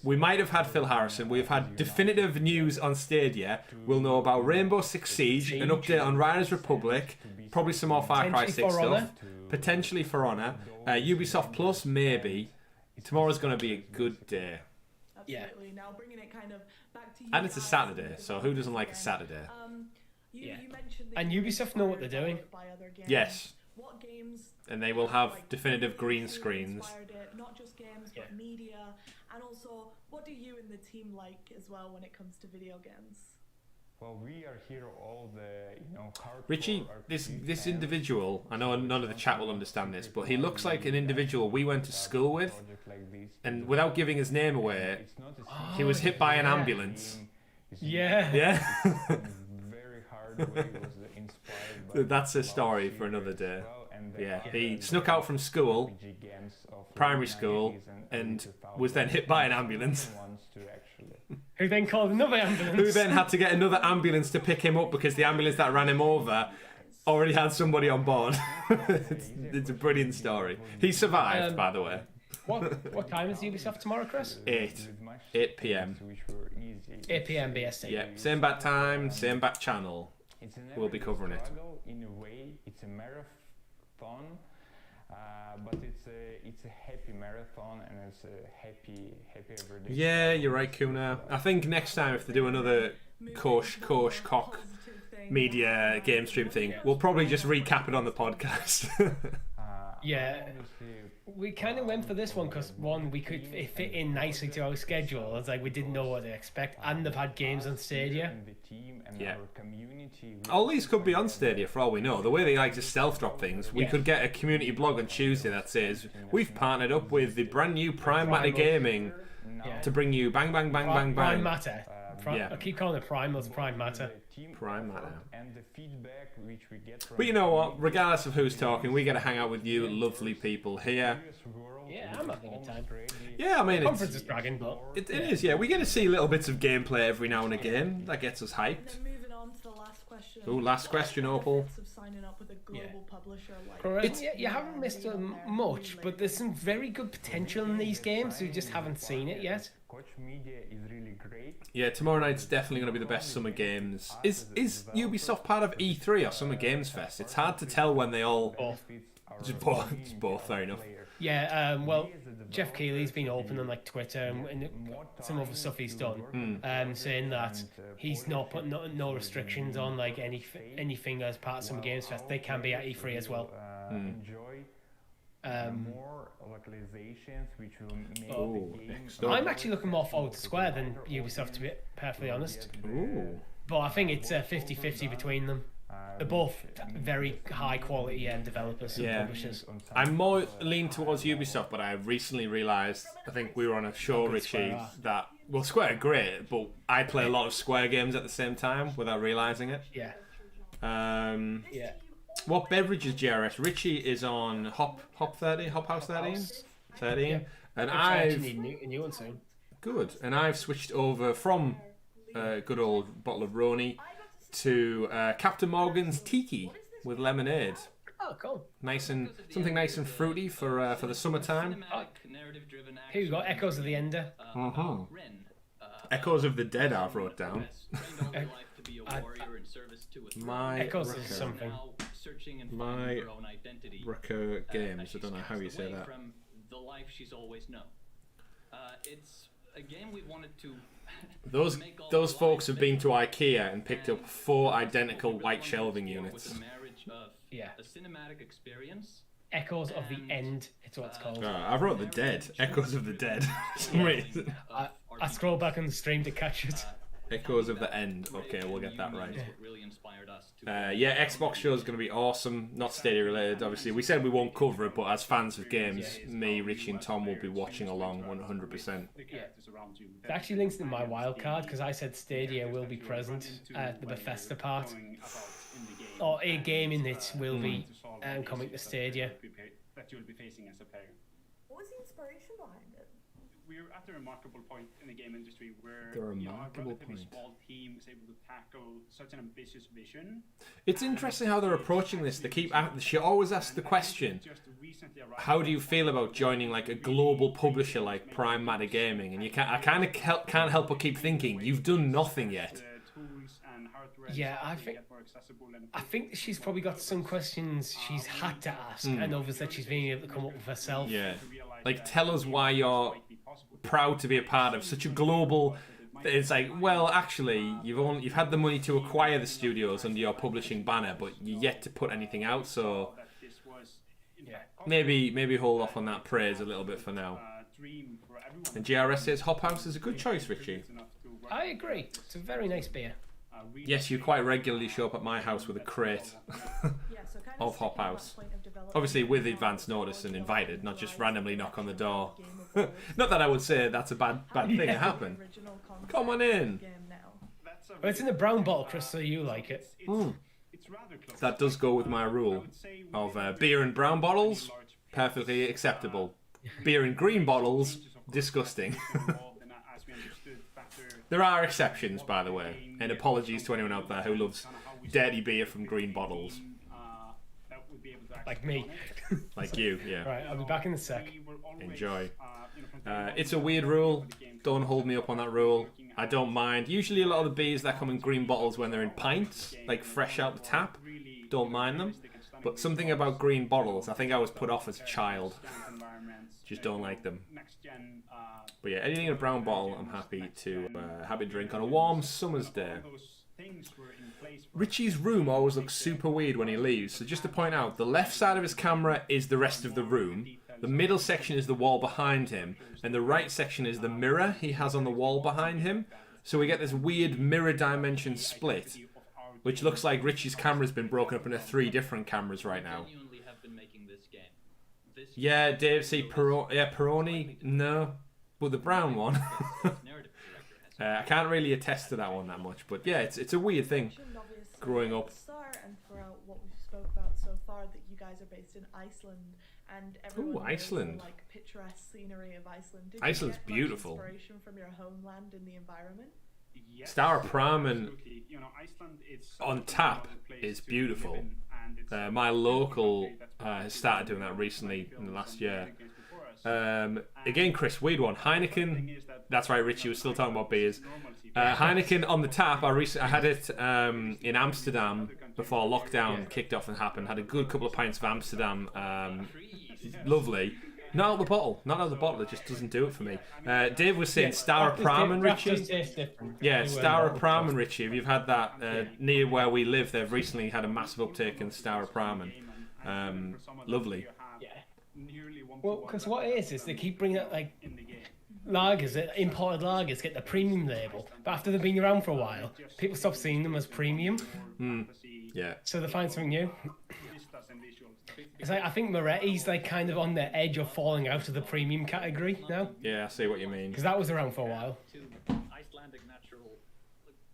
We might have had Phil Harrison. We've had definitive news on Stadia. We'll know about Rainbow Six Siege, an update on Riders Republic, probably some more Far Cry 6 stuff. Potentially For Honor. Ubisoft Plus, maybe. Tomorrow's going to be a good day. Absolutely. Now bringing it kind of back to you. And it's a Saturday, so who doesn't like a Saturday? You mentioned and Ubisoft know what they're doing. Yes. What games? And they will have definitive green screens. Not just games, but media. And also, what do you and the team like as well when it comes to video games? Well, we are here all the, Richie, this individual, I know none of the chat will understand this, but he looks like an individual we went to school with, and without giving his name away, he was hit by an ambulance. Yeah. Yeah. Very hard way was inspired. That's a story for another day. Yeah, he snuck out from school, primary school, and was then hit by an ambulance. Who then called another ambulance. Who then had to get another ambulance to pick him up because the ambulance that ran him over already had somebody on board. It's a brilliant story. He survived, by the way. What time is Ubisoft tomorrow, Chris? 8 p.m. 8 p.m. BST. Yeah, same bat time, same bat channel. We'll be covering it. In a way, it's a marathon, but it's a happy marathon, and it's a happy every day. Yeah, you're right, Kuna. I think next time if they do another Koch Media game stream thing, we'll probably just recap it on the podcast. Yeah. We kind of went for this one because, one, we could fit in nicely to our schedule. It's like we didn't know what to expect, and they've had games on Stadia. Yeah. All these could be on Stadia for all we know. The way they like to stealth drop things, we could get a community blog on Tuesday that says, we've partnered up with the brand new Prime Matter Gaming to bring you bang, bang, bang, bang, bang. Prime Matter. I keep calling it Prime, it's Prime Matter. Prime Matter. And the feedback which we get from But you know what? Regardless of who's talking, we get to hang out with you lovely people here. Yeah, I'm having a good time. Yeah, I mean, conference is dragging, but it is. Yeah, we get to see little bits of gameplay every now and again. That gets us hyped. Moving on to the last question. Oh, last question, Opal. Of signing up with a global publisher like Correct. You haven't missed much, but there's some very good potential in these games. We just haven't seen it yet. Koch Media is really great. Yeah, tomorrow night's definitely going to be the best Summer Games. Is Ubisoft part of E3 or Summer Games Fest? It's hard to tell when they all... Just both, fair enough. Yeah, well, Jeff Keighley's been open on like Twitter and some other stuff he's done, saying that he's not putting no restrictions on like anything as part of Summer Games Fest. They can be at E3 as well. Enjoy more localizations which will make the game. I'm actually looking more forward to Square than Ubisoft, to be perfectly honest. Ooh. But I think it's 50-50 between them. They're both very high quality developers and publishers. I'm more lean towards Ubisoft, but I recently realised, I think we were on a show, Richie, that, well, Square are great, but I play a lot of Square games at the same time without realising it. Yeah. Yeah. What beverages, GRS? Richie is on Hop House 13? 13. Yeah. And I I've need a new one soon. Good. And I've switched over from good old bottle of Roni to Captain Morgan's Tiki with lemonade. Oh, cool. Something nice and fruity for the summertime. Here we got Echoes of the Ender. Echoes of the Dead I've wrote down. Echoes is something. My Rucker Games. I don't know how you say that. From the life she's always known. It's a game we wanted to. Those folks have been to IKEA and picked up 4 identical white shelving units. Yeah. A cinematic experience. Echoes of the End. It's what it's called. I wrote the Dead. Echoes of the Dead. For some reason. I scroll back on the stream to catch it. Echoes of the End. Okay, we'll get that right. Yeah, Xbox show is going to be awesome. Not Stadia related, obviously. We said we won't cover it, but as fans of games, me, Richie, and Tom will be watching along 100%. Yeah. It actually links to my wildcard because I said Stadia will be present at the Bethesda part. Or a game in it will be coming to Stadia. That you'll be facing as a player. What was the inspiration behind it? We're at a remarkable point in the game industry where a relatively point. small team is able to tackle such an ambitious vision. It's interesting how they're approaching this. She always asks the question, how do you feel about joining like a global publisher like Prime Matter Gaming? And I kind of can't help but keep thinking, you've done nothing yet. Yeah, I think she's probably got some questions she's had to ask and others that she's been able to come up with herself. Yeah, like tell us why you're proud to be a part of such a global. It's like, well, actually, you've had the money to acquire the studios under your publishing banner, but you're yet to put anything out. So maybe hold off on that praise a little bit for now. And GRS says Hop House is a good choice, Richie. I agree. It's a very nice beer. Yes, you quite regularly show up at my house with a crate of Hop House. Obviously with advance notice and invited, not just randomly knock on the door. Not that I would say that's a bad thing to happen. Come on in. Well, it's in the brown bottle, Chris, so you like it. That does go with my rule of beer in brown bottles, perfectly acceptable. Beer in green bottles, disgusting. There are exceptions, by the way, and apologies to anyone out there who loves dirty beer from green bottles. Like me. Like you, yeah. Right, I'll be back in a sec. Enjoy. It's a weird rule. Don't hold me up on that rule. I don't mind. Usually a lot of the beers that come in green bottles when they're in pints, like fresh out the tap, don't mind them. But something about green bottles, I think I was put off as a child. Just don't like them. But yeah, anything in a brown bottle, I'm happy to drink on a warm summer's day. Richie's room always looks super weird when he leaves. So just to point out, the left side of his camera is the rest of the room. The middle section is the wall behind him, and the right section is the mirror he has on the wall behind him. So we get this weird mirror dimension split, which looks like Richie's camera's been broken up into 3 different cameras right now. Yeah, Dave, see, Peroni, no. But the brown one, I can't really attest to that one that much. But yeah, it's a weird thing growing up. And throughout what we've spoke about so far, that you guys are based in Iceland, and everyone Iceland. knows the, like, picturesque scenery of Iceland. Did Iceland's you get beautiful. Much inspiration from your homeland and the environment? Yes, Star Pram and Iceland on tap is beautiful. My local has started doing that recently in the last year. Again, Chris, weird one. Heineken. That's right, Richie was still talking about beers. Heineken on the tap. I had it in Amsterdam before lockdown kicked off and happened. Had a good couple of pints of Amsterdam. Lovely. Not out of the bottle. Not out of the bottle. It just doesn't do it for me. Dave was saying Star Pram and Richie. Yeah, Star Pram and Richie. If you've had that near where we live, they've recently had a massive uptake in Star Pram and lovely. Well, because what it is they keep bringing out like lagers, imported lagers, get the premium label, but after they've been around for a while, people stop seeing them as premium. Yeah. So they find something new. It's like, I think Moretti's like kind of on the edge of falling out of the premium category now. Yeah, I see what you mean. Because that was around for a while. Icelandic natural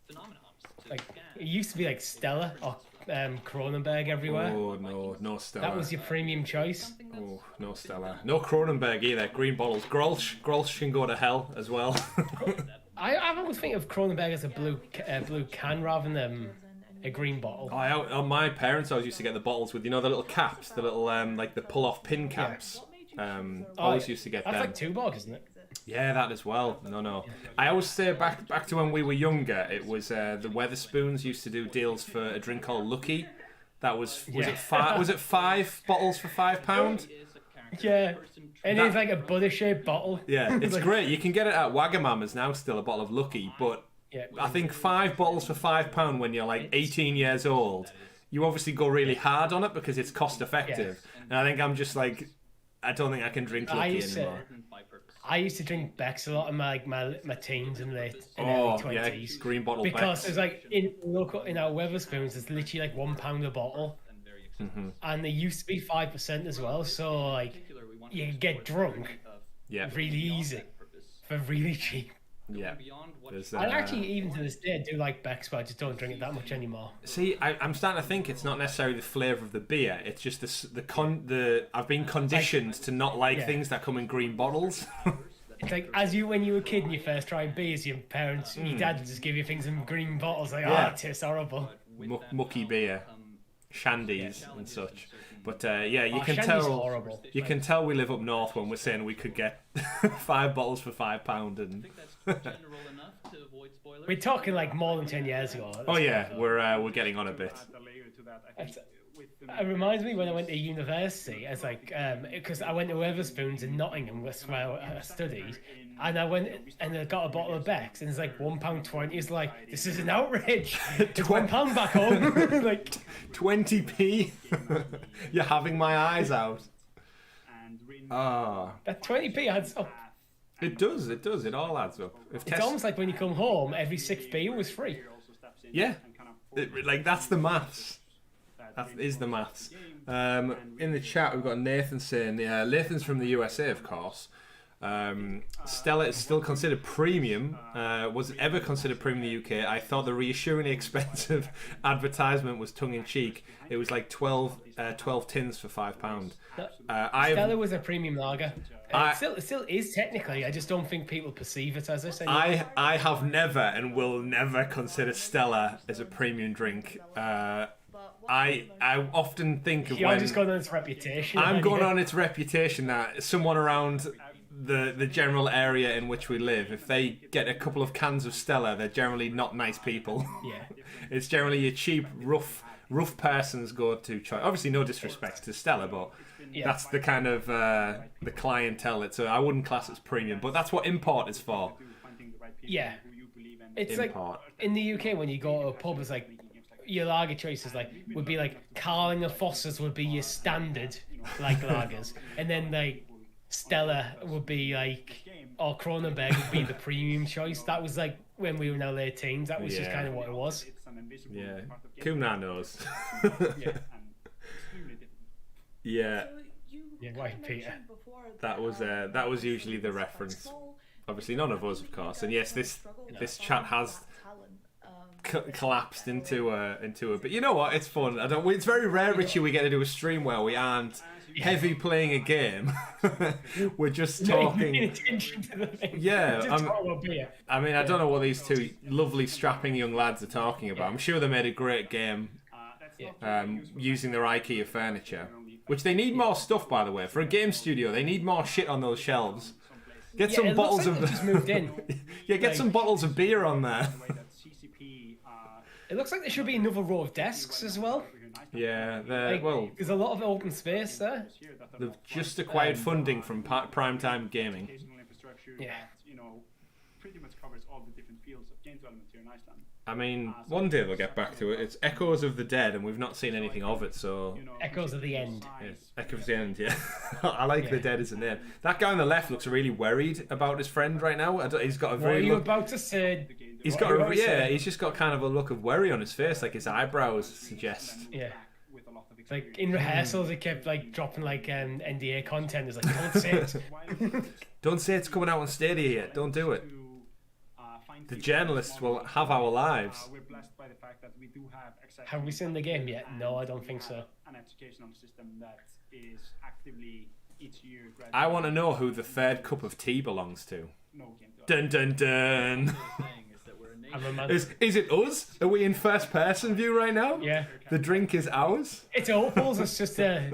phenomenons. Like it used to be like Stella or Cronenberg everywhere. Oh no Stella. That was your premium choice. Oh, no Stella. No Cronenberg either. Green bottles. Grolsch can go to hell as well. I always think of Cronenberg as a blue can rather than a green bottle. My parents always used to get the bottles with the little caps, the little like the pull-off pin caps. Always used to get that's them. like Tuborg, isn't it? Yeah, that as well. No. I always say back to when we were younger. It was the Weatherspoons used to do deals for a drink called Lucky. That was it five? Was it 5 bottles for £5? Yeah, and it's like a Buddha-shaped bottle. Yeah, it's great. You can get it at Wagamama's now, still a bottle of Lucky, but I think 5 bottles for £5 when you're like 18 years old. You obviously go really hard on it because it's cost effective, and I think I'm just like, I don't think I can drink Lucky anymore. I used to drink Beck's a lot in my teens and early 20s. Yeah, green bottle because Beck's. it's like in our Weatherspoons, it's literally like £1 a bottle, and they used to be 5% as well. So like you can get drunk, really easy for really cheap. Yeah. I actually, even to this day, do like Beck's, but I just don't drink it that much anymore. See, I'm starting to think it's not necessarily the flavour of the beer. It's just I've been conditioned to not like things that come in green bottles. It's like when you were a kid and you first tried beers, your parents, your dad would just give you things in green bottles. Like, it tastes horrible. Mucky beer, shandies and such. But you can shandy's tell. Horrible. You can tell we live up north when we're saying we could get 5 bottles for £5 and. We're talking like more than 10 years ago. Oh yeah, we're getting on a bit. It reminds me when I went to university. It's like because I went to Weatherspoons in Nottingham, that's where I studied, and I went and I got a bottle of Beck's, and it's like £1.20. It's like, this is an outrage. It's £1 back home. Like 20p. You're having my eyes out. That 20p adds up. It does. It all adds up. It's almost like when you come home, every 6 beer was free. Yeah, that's the maths. That is the maths. In the chat, we've got Nathan saying, Nathan's from the USA, of course. Stella is still considered premium. Was it ever considered premium in the UK? I thought the reassuringly expensive advertisement was tongue-in-cheek. It was like 12 tins for £5. Stella was a premium lager. It still is technically. I just don't think people perceive it as this anymore. I have never and will never consider Stella as a premium drink. I often think of You're just going on its reputation. I'm going on its reputation that someone around the general area in which we live, if they get a couple of cans of Stella, they're generally not nice people. Yeah. It's generally your cheap, rough person's go-to choice. Obviously, no disrespect to Stella, but that's the kind of the clientele. So I wouldn't class it as premium, but that's what import is for. Yeah. It's import. Like in the UK when you go to a pub, it's like your lager choices would be like Carling or Foster's would be your standard lagers, and then like Stella would be like, or Cronenberg would be the premium choice. That was like when we were in our late teens. That was just kind of what it was. Yeah, Kumna knows. Yeah. Yeah, right, Peter. That was usually the reference. Obviously, none of us, of course. And yes, this chat has collapsed into a. But you know what? It's fun. It's very rare, Richie, we get to do a stream where we aren't heavy playing a game. We're just talking. I mean, I don't know what these two lovely strapping young lads are talking about. I'm sure they made a great game using their IKEA furniture, which they need more stuff, by the way. For a game studio, they need more shit on those shelves. Get some bottles of. Just moved in. Get some bottles of beer on there. It looks like there should be another row of desks as well. Yeah, there's a lot of open space there. They've just acquired funding from Primetime Gaming. Yeah. Pretty much covers all the different fields of game development here in Iceland. I mean, one day they'll get back to it. It's Echoes of the Dead, and we've not seen anything of it, so... Echoes of the End. Yeah. Echoes of the End, yeah. I like the Dead as a name. That guy on the left looks really worried about his friend right now. He's got a very... What are you about to say? He's just got kind of a look of worry on his face, like his eyebrows suggest. Yeah. Like in rehearsals, it kept like dropping like NDA content. It's like, don't say it. Don't say it's coming out on Stadia yet. Don't do it. The journalists will have our lives. We're blessed by the fact that we do have access. Have we seen the game yet? No, I don't think so. An educational system that is actively each year. I want to know who the third cup of tea belongs to. Dun dun dun. Is it us? Are we in first person view right now? Yeah. The drink is ours? It's Opal's. It's just they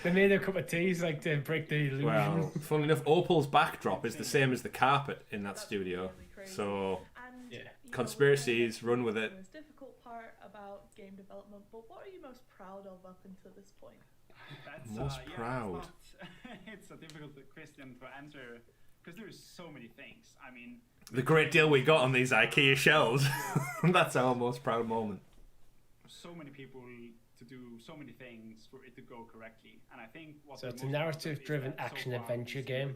made a cup of teas like to break the illusion. Well, funnily enough, Opal's backdrop is the same as the carpet in that studio. So, conspiracies, run with it. The most difficult part about game development, but what are you most proud of up until this point? Most proud. It's a difficult question to answer because there's so many things. I mean, the great deal we got on these IKEA shelves. That's our most proud moment. So many people to do so many things for it to go correctly, and I think so it's a narrative-driven action-adventure game.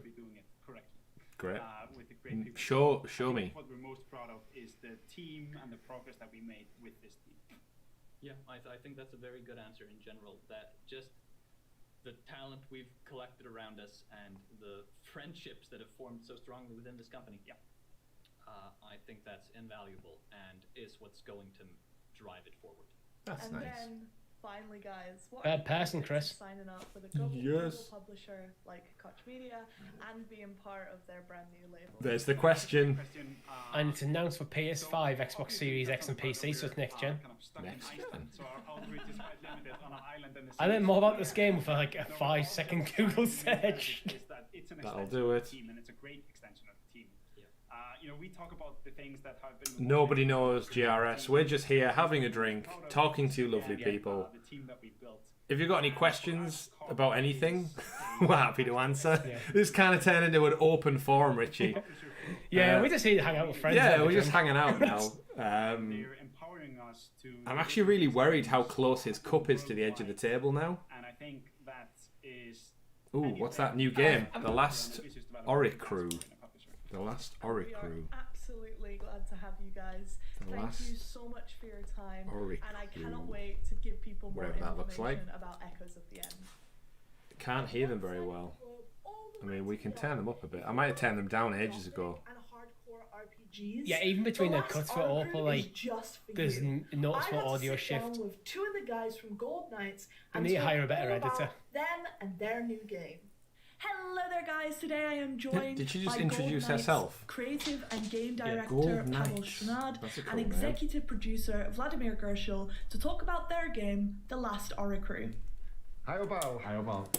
Great. With the great people. Show me. What we're most proud of is the team and the progress that we made with this team. Yeah, I think that's a very good answer in general. That just the talent we've collected around us and the friendships that have formed so strongly within this company. Yeah. I think that's invaluable and is what's going to drive it forward. That's nice. And then, finally, guys, what bad person, Chris. Signing up with a global publisher like Koch Media and being part of their brand new label. There's the question. And it's announced for PS5, Xbox Series X, and PC, so it's next gen. Next gen. I learned more about this game for like a 5-second Google search. That'll do it. And it's a great extension of the team. We talk about the things that have been. Nobody knows GRS. We're just here having a drink, talking to lovely people. If you've got any questions about anything, we're happy to answer. Yeah. This kind of turned into an open forum, Richie. Yeah, we just need to hang out with friends. Yeah, we're just hanging out now. I'm actually really worried how close his cup is to the edge of the table now. And I think that is. Ooh, what's that new game? The Last Auric Crew. The Last Auric Crew. Absolutely glad to have you guys. Thank you so much for your time. And I cannot wait to give people more information about Echoes of the End. Can't hear them very well. I mean, we can turn them up a bit. I might have turned them down ages ago. Yeah, even between the cuts for Opal, like, there's noticeable audio shift. With two of the guys from Gold Knights, and need to hire a better editor. Them and their new game. Hello there, guys. Today I am joined Did she just by introduce Gold herself? Creative and game director Pavel Shnad and executive producer Vladimir Gershel to talk about their game, The Last Auric Crew. Hi, Opal. Hi, Opal.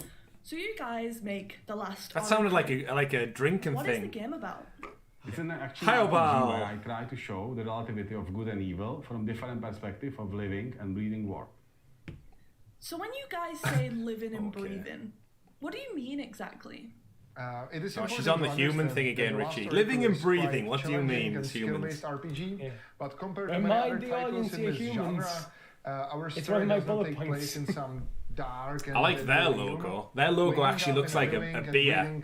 So you guys make The Last That sounded like a drinking what thing. What is the game about? It's an action RPG where I try to show the relativity of good and evil from different perspectives of living and breathing war. So when you guys say living and breathing, what do you mean exactly? It is she's on the human thing again, Richie. Living and breathing, what do you mean as humans? RPG, but compared to many other titles in this genre, our story does not take place in some dark and I like their logo. Their logo actually looks like a beer.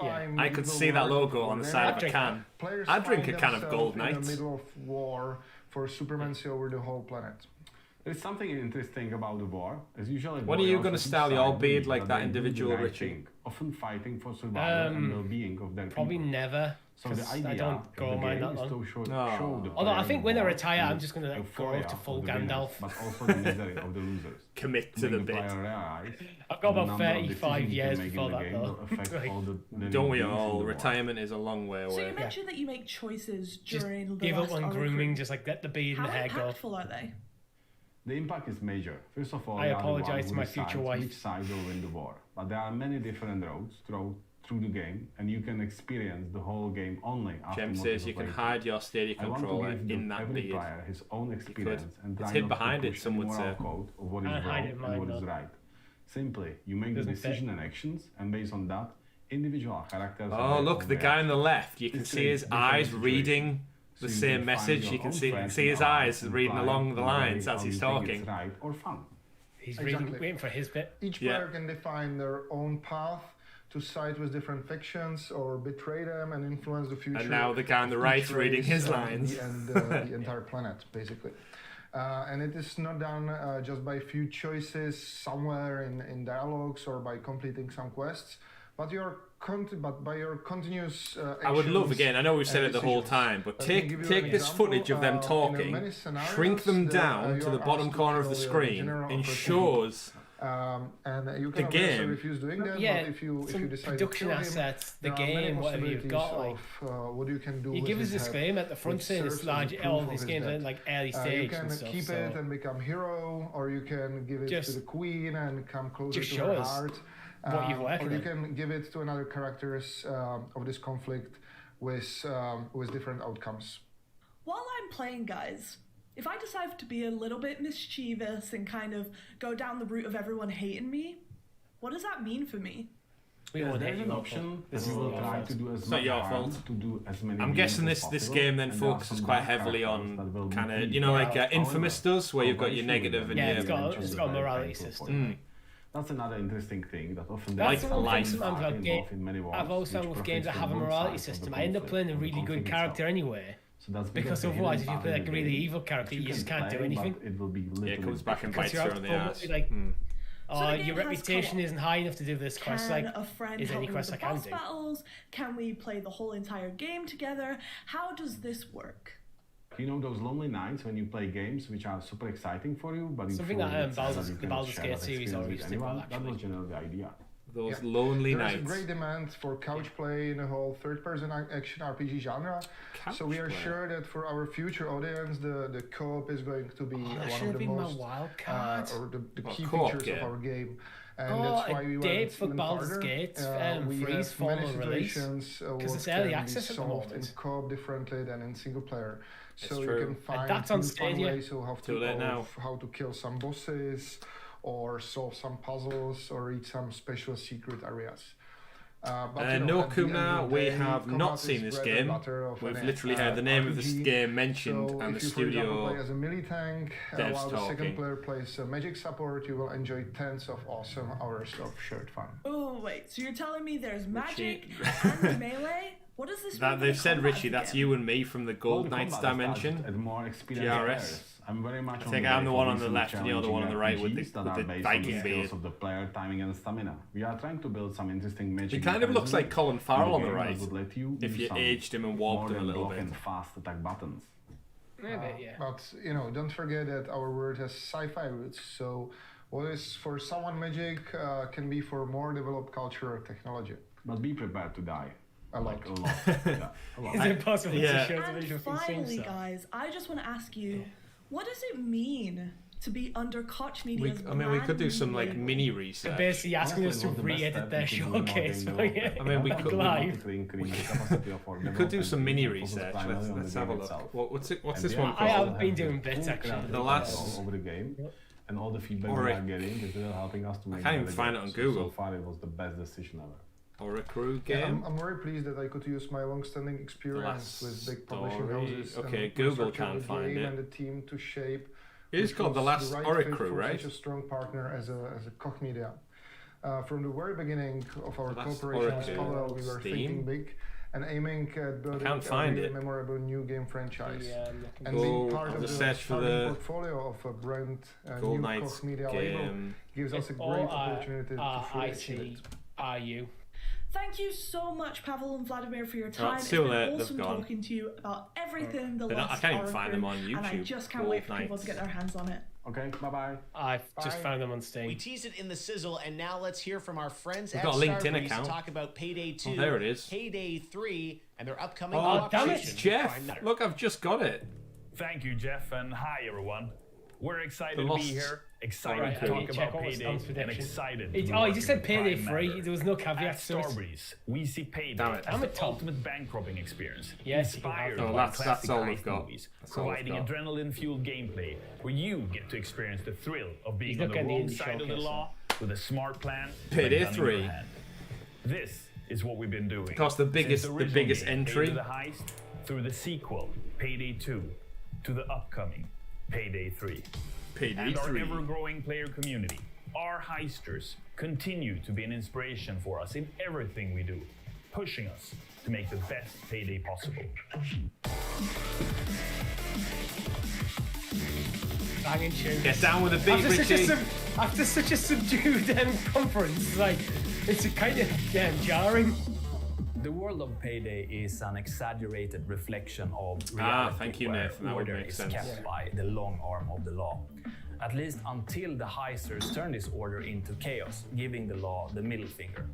I could see that logo on the side of a can. I'd drink a can of Gold Knights. In the middle of war for supremacy over the whole planet. There's something interesting about the war. As usually, when are you going to style your beard like that individual, Richie? Often fighting for survival and well-being of their probably people. Never. So the idea I don't go mine that long. Show although I think when I retire, I'm just going to go to full Gandalf. But also the misery of the losers. Commit to the bit. I've got about 35 years before that, though. Don't we all? Retirement is a long way away. So you mentioned that you make choices during the give last up on grooming, just like let the beard and the hair go. How impactful are they? The impact is major. First of all, I apologize to my future wife. Which side will win the war? But there are many different roads through the game, and you can experience the whole game only after. Jem says you can hide your Stadia controller in that beard. Player his own experience and it's hid behind it. Some would say. Code of what is wrong and what is right. Simply, you make the decision and actions, and based on that, individual characters. Oh, look, the guy on the left. You can see his eyes reading the same message. You can see his eyes reading along the lines as he's talking. Right or fun. He's waiting for his bit. Each player can define their own path to side with different factions or betray them and influence the future. And now the guy on the right reading his lines. And the entire planet, basically. And it is not done just by a few choices somewhere in dialogues or by completing some quests, but you're by your continuous I would love, again, I know we've said it the whole time, but take this footage of them talking, shrink them down to the bottom corner of the screen, ensures and you the can game. refuse doing that, yeah, but if you decide production to kill assets, him, the game, whatever you've got, like what you can do. You give us a disclaimer at the front saying it's large. All these games are in like early stage. You can and stuff, keep it and become hero, or you can give it to the queen and come closer to her heart. What you've worked or you can give it to another characters of this conflict with different outcomes. While I'm playing, guys, if I decide to be a little bit mischievous and kind of go down the route of everyone hating me, what does that mean for me? There's an option. This is try to do as it's not your fault. To do as many. I'm guessing this game then focuses quite heavily on kind of like Infamous does, where you've got your negative and your. It's got a morality system. That's another interesting thing that often that's the one thing I've always found with games that have a morality system. I end up playing a really good character anyway. Because otherwise, if you play like a really evil character, you just can't do anything. It comes back and bites you on the ass. Your reputation isn't high enough to do this quest. Can a friend is help any me quest with I the can boss do? battles? Can we play the whole entire game together? How does this work? You know those lonely nights when you play games which are super exciting for you, but something that the Baldur's Gate series always did well, that was generally the idea. Those lonely nights. There's a great demand for couch play in the whole third-person action RPG genre. So we are sure that for our future audience, the co-op is going to be one of the most or the key features of our game. And that's why we went for Baldur's Gate Freeze formal release because it's early access at the moment. In co-op differently than in single player. So true. You can find that's on fun ways of how to kill some bosses, or solve some puzzles, or reach some special secret areas. No Kuna, we have not seen this game. We've literally heard the name of this game mentioned and the studio play as a melee tank, while the second player plays a magic support, you will enjoy tens of awesome hours of shared fun. Oh wait, so you're telling me there's magic and melee? What does this mean? They've said, Richie, that's you and me from the Gold Knights dimension. GRS. I'm very much I think I'm the one on the left and you're the one on the right with the Viking beard. Of the player timing and stamina. We are trying to build some interesting magic. He kind of looks like Colin Farrell on the right. If you aged him and warped him a little bit. And fast attack buttons. But don't forget that our world has sci-fi roots. So what is for someone magic can be for more developed culture or technology. But be prepared to die. A lot. Yeah, a lot. Is it possible to show the visual things? Finally, guys, I just want to ask you, what does it mean to be under Koch Media's we could do some like mini research. They're basically asking us to re-edit their showcase. We could live. We could do some mini research. Let's have a look. What's this one called? I have been doing bits actually. The last over the game. And all the feedback we are getting is really helping us to make. I can't even find it on Google. So far, it was the best decision ever. Or a crew game. I'm very pleased that I could use my long-standing experience with big publishing houses. Okay, Google can't find it. And the team to shape. It is called The Last Oric Crew, right? Such a strong partner as a Koch Media. From the very beginning of our cooperation with Pavel, we were thinking big and aiming at building a memorable new game franchise. And being part of the starting portfolio of a brand new Koch Media label gives us a great opportunity to fully achieve it. Are you? Thank you so much, Pavel and Vladimir, for your time. It's been awesome talking to you about everything the last I can't even find them on YouTube. And I just can't wait for people to get their hands on it. Okay, bye-bye. I've just found them on Steam. We teased it in the sizzle, and now let's hear from our friends at Starbreeze to talk about Payday 2, there it is. Payday 3, and their upcoming damn it, Jeff! Look, I've just got it. Thank you, Jeff, and hi, everyone. We're excited to be here. Excited to talk about Payday and excited. He just said Payday 3. There was no caveat to it. Starbreeze, we see Payday as the ultimate bank robbing experience. Yes, inspired by classic heist movies, providing adrenaline-fueled gameplay where you get to experience the thrill of being on the wrong side of the law with a smart plan. Payday 3. This is what we've been doing. Cost the biggest entry. To the heist, through the sequel, Payday 2, to the upcoming Payday 3. Payday 3. Our ever-growing player community, our heisters, continue to be an inspiration for us in everything we do, pushing us to make the best Payday possible. Banging tune. Get down with the beat, Richie. After such a subdued conference, It's kind of jarring. The world of Payday is an exaggerated reflection of reality. Thank you, Nathan. That would make sense. Kept by the long arm of the law. At least until the heisters turn this order into chaos, giving the law the middle finger.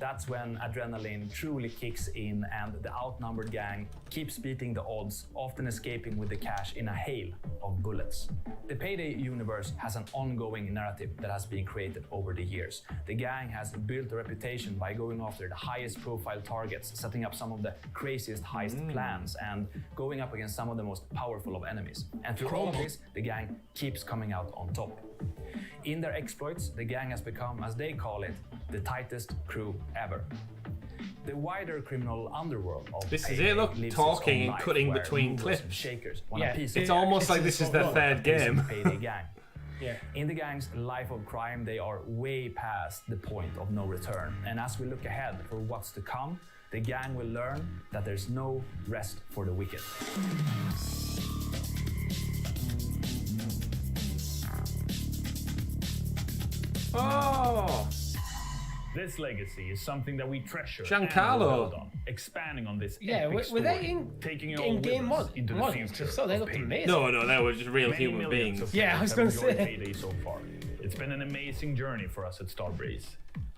That's when adrenaline truly kicks in and the outnumbered gang keeps beating the odds, often escaping with the cash in a hail of bullets. The Payday universe has an ongoing narrative that has been created over the years. The gang has built a reputation by going after the highest profile targets, setting up some of the craziest heist plans, and going up against some of the most powerful of enemies. And through all of this, the gang keeps coming out on top. In their exploits, the gang has become, as they call it, the tightest crew ever. The wider criminal underworld of this is it, look, talking and cutting between clips. Shakers it's almost like this is their third game. Gang. In the gang's life of crime, they are way past the point of no return. And as we look ahead for what's to come, the gang will learn that there's no rest for the wicked. Oh! This legacy is something that we treasure Giancarlo. and build on, expanding on this Yeah, epic were story, they taking it in all game with us into the future. So they looked amazing. No, they were just real Many human millions beings. of Yeah, I was players gonna have say. enjoyed Payday so far. It's been an amazing journey for us at Starbreeze.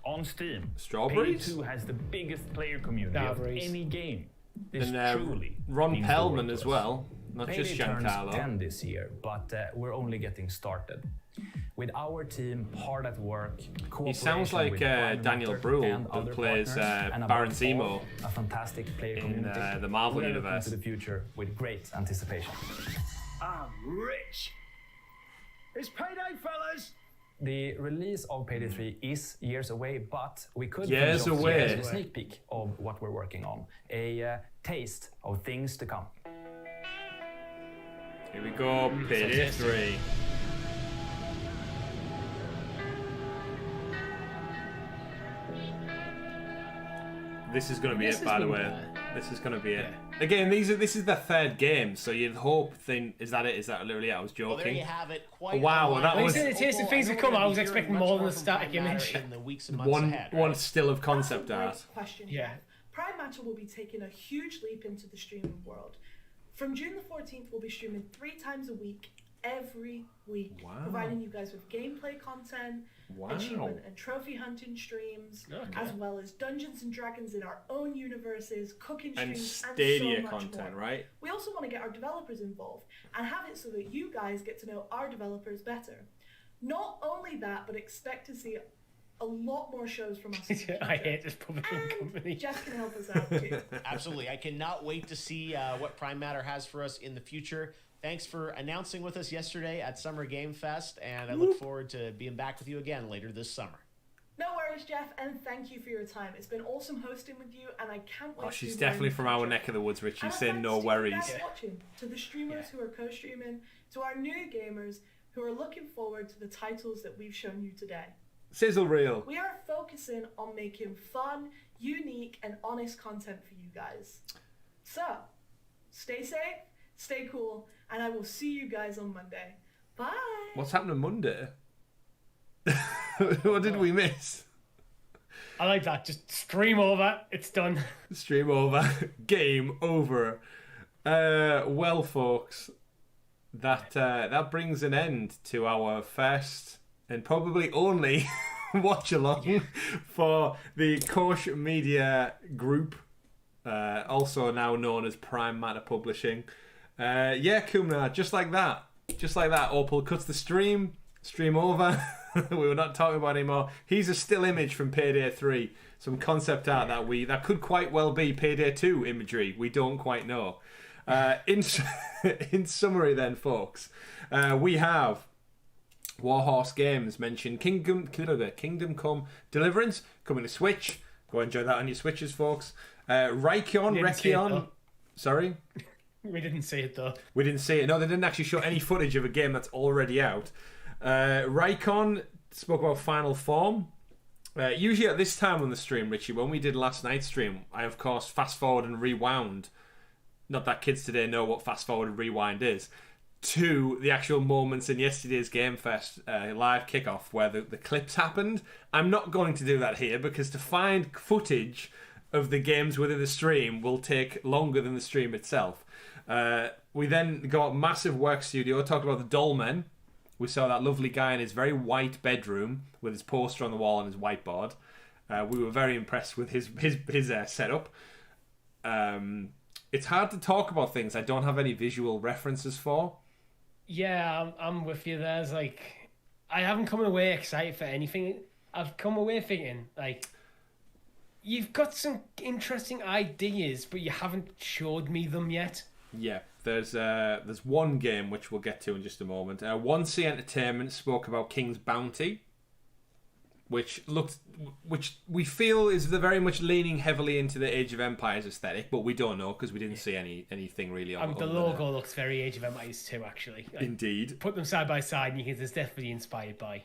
On Steam, Strawberries? Payday 2 has the biggest player community Starbreeze. of any game. This And truly Ron means the Pellman world to as us. well, not Payday just turns Giancarlo. 10 this year, but we're only getting started. With our team hard at work, He sounds like Daniel Bruhl, who plays Baron Zemo a fantastic player in community. the Marvel We're looking universe. to the future with great anticipation. I'm rich. It's payday, fellas. The release of Payday 3 is years away, but we could Years just away. get a sneak peek of what we're working on, a taste of things to come. Here we go, Payday 3. This is going to be it, by the way. This is going to be it. Again, this is the third game, so you'd hope. Is that it? Is that literally it? I was joking. Well, there you have it. Quite wow, that was a taste of things to come. I was expecting more than a static image. In the weeks and months ahead, right? one still of concept That's a art. great question. Prime Matter will be taking a huge leap into the streaming world. From June the 14th, we'll be streaming 3 times a week, every week, providing you guys with gameplay content, achievement and trophy hunting streams, as well as Dungeons and Dragons in our own universes, cooking And streams, Stadia and so much content, more. right? We also want to get our developers involved and have it so that you guys get to know our developers better. Not only that, but expect to see a lot more shows from us. I hate this publishing company. Jeff can help us out too. Absolutely. I cannot wait to see what Prime Matter has for us in the future. Thanks for announcing with us yesterday at Summer Game Fest, and I look forward to being back with you again later this summer. No worries, Jeff, and thank you for your time. It's been awesome hosting with you, and I can't wait. Oh, she's definitely from our neck of the woods, Richie. Saying no worries. To you guys watching, to the streamers who are co-streaming, to our new gamers who are looking forward to the titles that we've shown you today. Sizzle reel. We are focusing on making fun, unique, and honest content for you guys. So, stay safe, stay cool, and I will see you guys on Monday. Bye. What's happening Monday? What did we miss? I like that. Just stream over. It's done. Stream over. Game over. Well, folks, that brings an end to our first and probably only watch along for the Koch Media group, also now known as Prime Matter Publishing. Kumna, just like that, Opal cuts the stream over. We were not talking about anymore. Here's a still image from Payday 3, some concept art that could quite well be Payday 2 imagery. We don't quite know. In summary, then, folks, we have Warhorse Games mentioned Kingdom Come Deliverance coming to Switch. Go enjoy that on your Switches, folks. Reikion. Sorry? We didn't see it, though. We didn't see it. No, they didn't actually show any footage of a game that's already out. Raikon spoke about Final Form. Usually at this time on the stream, Richie, when we did last night's stream, I, of course, fast forward and rewound. Not that kids today know what fast forward and rewind is. to the actual moments in yesterday's Game Fest live kickoff where the clips happened. I'm not going to do that here because to find footage of the games within the stream will take longer than the stream itself. We then got Massive Work Studio, talked about the Dollmen. We saw that lovely guy in his very white bedroom with his poster on the wall and his whiteboard. We were very impressed with his setup. It's hard to talk about things I don't have any visual references for. Yeah, I'm with you. There's I haven't come away excited for anything. I've come away thinking you've got some interesting ideas, but you haven't showed me them yet. Yeah, there's one game which we'll get to in just a moment. 1C Entertainment spoke about King's Bounty, which we feel is very much leaning heavily into the Age of Empires aesthetic, but we don't know because we didn't see anything really on the logo looks very Age of Empires too, actually. Indeed. Put them side by side and you can it's definitely inspired by.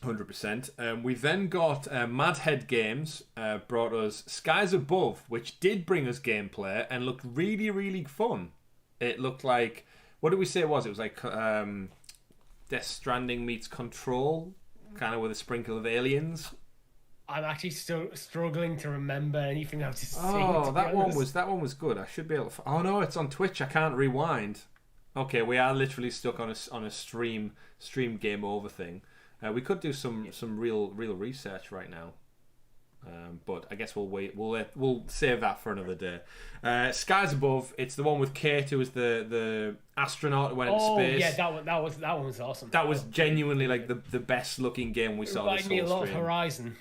100%. We've then got Madhead Games brought us Skies Above, which did bring us gameplay and looked really, really fun. It looked like... What did we say it was? It was like Death Stranding meets Control, kind of with a sprinkle of aliens. I'm actually still struggling to remember anything I've just seen. Oh, that one was good. I should be able to... Oh, no, it's on Twitch. I can't rewind. Okay, we are literally stuck on a stream game over thing. We could do some real research right now, but I guess we'll wait. We'll save that for another day. Skies Above. It's the one with Kate, who was the astronaut who went into space. Yeah, that one was awesome. That was genuinely like the best looking game we saw. This whole me a lot stream. of Horizon.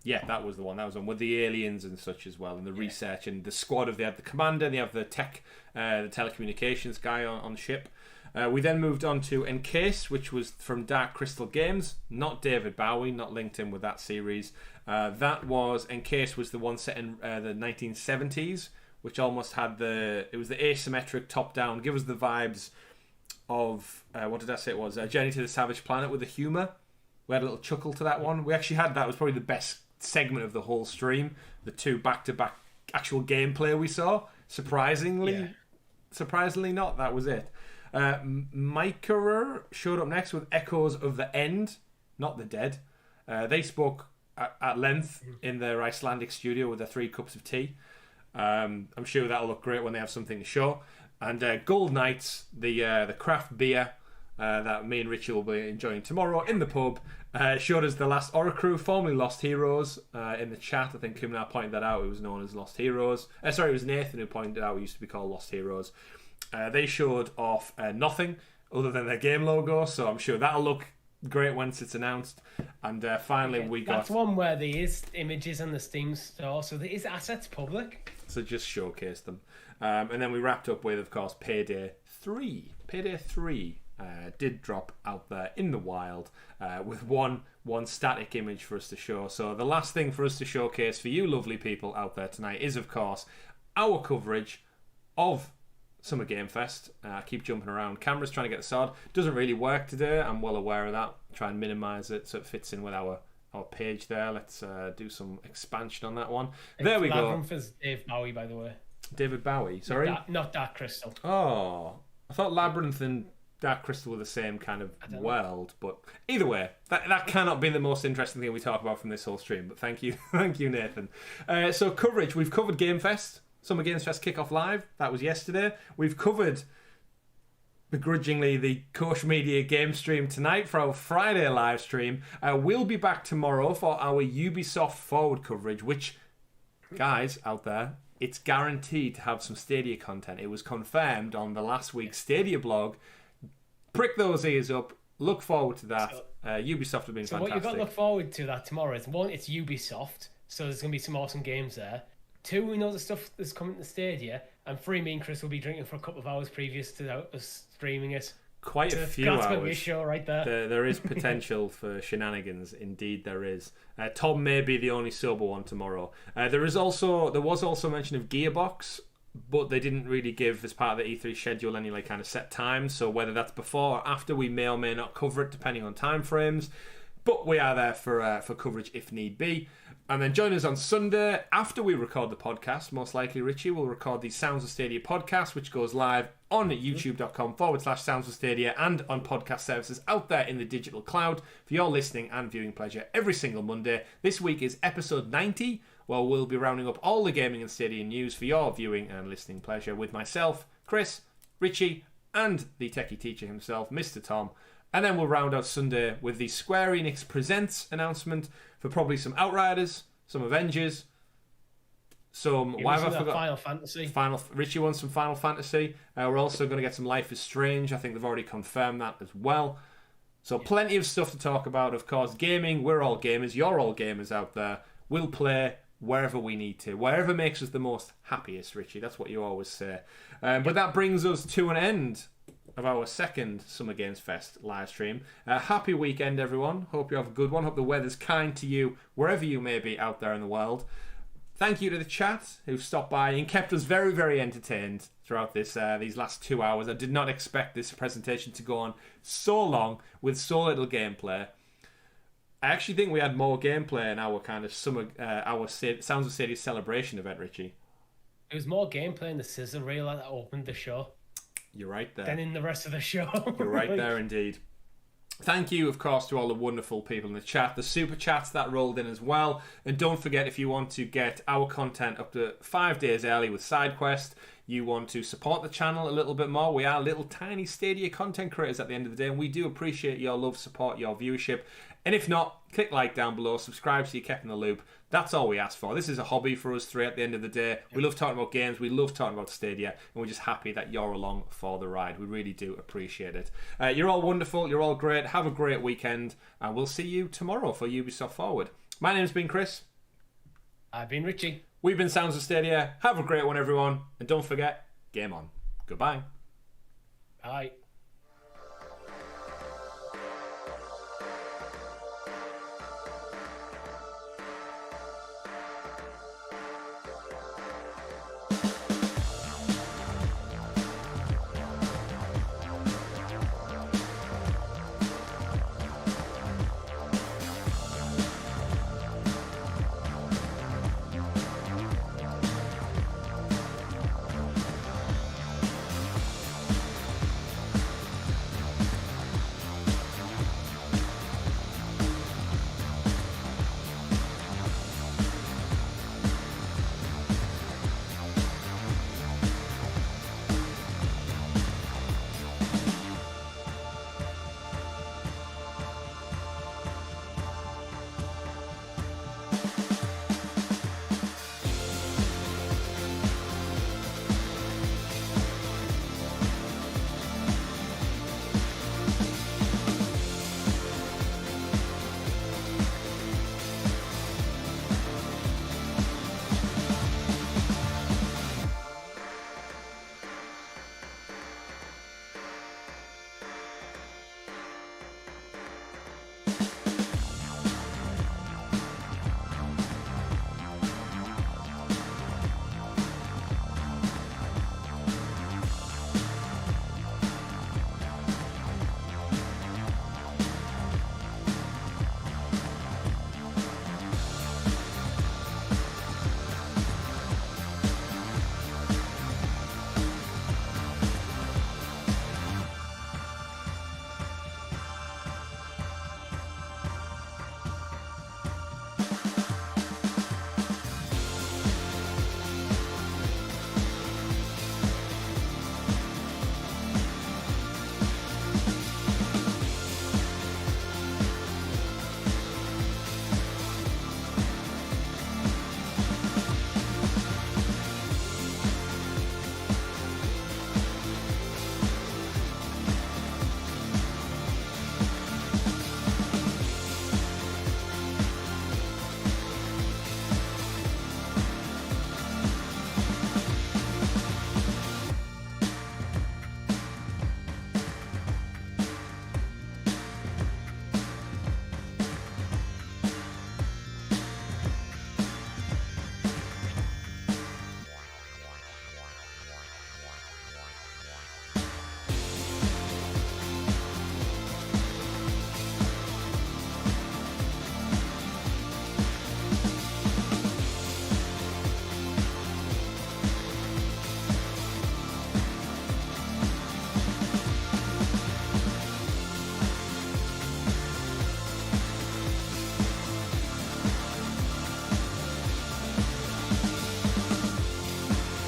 Yeah, that was the one. That was one with the aliens and such as well, and the research and the squad of. They have the commander, they have the tech, the telecommunications guy on the ship. We then moved on to Encase, which was from Dark Crystal Games, not David Bowie, not linked in with that series. Encase was the one set in the 1970s, which almost had it was the asymmetric top-down, give us the vibes of, what did I say it was? Journey to the Savage Planet with the humour. We had a little chuckle to that one. We actually had that. It was probably the best segment of the whole stream. The two back-to-back actual gameplay we saw. Surprisingly not. That was it. Mikerer showed up next with Echoes of the End, not the Dead. They spoke at length in their Icelandic studio with their 3 cups of tea. I'm sure that'll look great when they have something to show. And Gold Knights, the craft beer that me and Richie will be enjoying tomorrow in the pub, showed us the last Oracrew, formerly Lost Heroes, in the chat. I think Kim and I pointed that out. It was known as Lost Heroes. It was Nathan who pointed out it used to be called Lost Heroes. They showed off nothing other than their game logo, so I'm sure that'll look great once it's announced. And finally, we got... That's one where there is images on the Steam store, so there is assets public. So just showcase them. And then we wrapped up with, of course, Payday 3. Payday 3 did drop out there in the wild with one static image for us to show. So the last thing for us to showcase for you lovely people out there tonight is, of course, our coverage of Summer Game Fest. I keep jumping around. Camera's trying to get the sod. Doesn't really work today. I'm well aware of that. Try and minimise it so it fits in with our page there. Let's do some expansion on that one. There we go. Labyrinth is Dave Bowie, by the way. David Bowie, sorry? Not Dark Crystal. Oh, I thought Labyrinth and Dark Crystal were the same kind of world, but either way, that cannot be the most interesting thing we talk about from this whole stream. But thank you, Nathan. So coverage, we've covered Game Fest. Summer Games Fest Kickoff Live. That was yesterday. We've covered, begrudgingly, the Koch Media game stream tonight for our Friday live stream. We'll be back tomorrow for our Ubisoft Forward coverage, which, guys out there, it's guaranteed to have some Stadia content. It was confirmed on the last week's Stadia blog. Prick those ears up. Look forward to that. Ubisoft have been fantastic. So what you've got to look forward to that tomorrow is, one, it's Ubisoft, so there's going to be some awesome games there. 2, we know the stuff that's coming to Stadia. And 3, me and Chris will be drinking for a couple of hours previous to us streaming it. Quite a few hours. That's going to be a show right there. There is potential for shenanigans. Indeed, there is. Tom may be the only sober one tomorrow. There was also mention of Gearbox, but they didn't really give, as part of the E3 schedule, any kind of set time. So whether that's before or after, we may or may not cover it, depending on time frames. But we are there for coverage if need be. And then join us on Sunday after we record the podcast. Most likely, Richie will record the Sounds of Stadia podcast, which goes live on youtube.com/Sounds of Stadia and on podcast services out there in the digital cloud for your listening and viewing pleasure every single Monday. This week is episode 90, where we'll be rounding up all the gaming and Stadia news for your viewing and listening pleasure with myself, Chris, Richie, and the techie teacher himself, Mr. Tom. And then we'll round out Sunday with the Square Enix Presents announcement for probably some Outriders, some Avengers, some... Why have I forgot? Final Fantasy. Richie wants some Final Fantasy. We're also going to get some Life is Strange. I think they've already confirmed that as well. So plenty of stuff to talk about. Of course, gaming. We're all gamers. You're all gamers out there. We'll play wherever we need to. Wherever makes us the most happiest, Richie. That's what you always say. But that brings us to an end of our second Summer Games Fest live stream. Happy weekend, everyone. Hope you have a good one. Hope the weather's kind to you wherever you may be out there in the world. Thank you to the chat who stopped by and kept us very, very entertained throughout these last 2 hours. I did not expect this presentation to go on so long with so little gameplay. I actually think we had more gameplay in our kind of Sounds of Stadia celebration event, Richie. It was more gameplay in the scissor reel that opened the show. You're right there. Than in the rest of the show. You're right there indeed. Thank you, of course, to all the wonderful people in the chat. The super chats that rolled in as well. And don't forget, if you want to get our content up to 5 days early with SideQuest, you want to support the channel a little bit more. We are little tiny Stadia content creators at the end of the day, and we do appreciate your love, support, your viewership. And if not, click like down below, subscribe so you're kept in the loop. That's all we ask for. This is a hobby for us three at the end of the day. We love talking about games, we love talking about Stadia, and we're just happy that you're along for the ride. We really do appreciate it. You're all wonderful, you're all great. Have a great weekend, and we'll see you tomorrow for Ubisoft Forward. My name's been Chris. I've been Richie. We've been Sounds of Stadia. Have a great one, everyone. And don't forget, game on. Goodbye. Bye.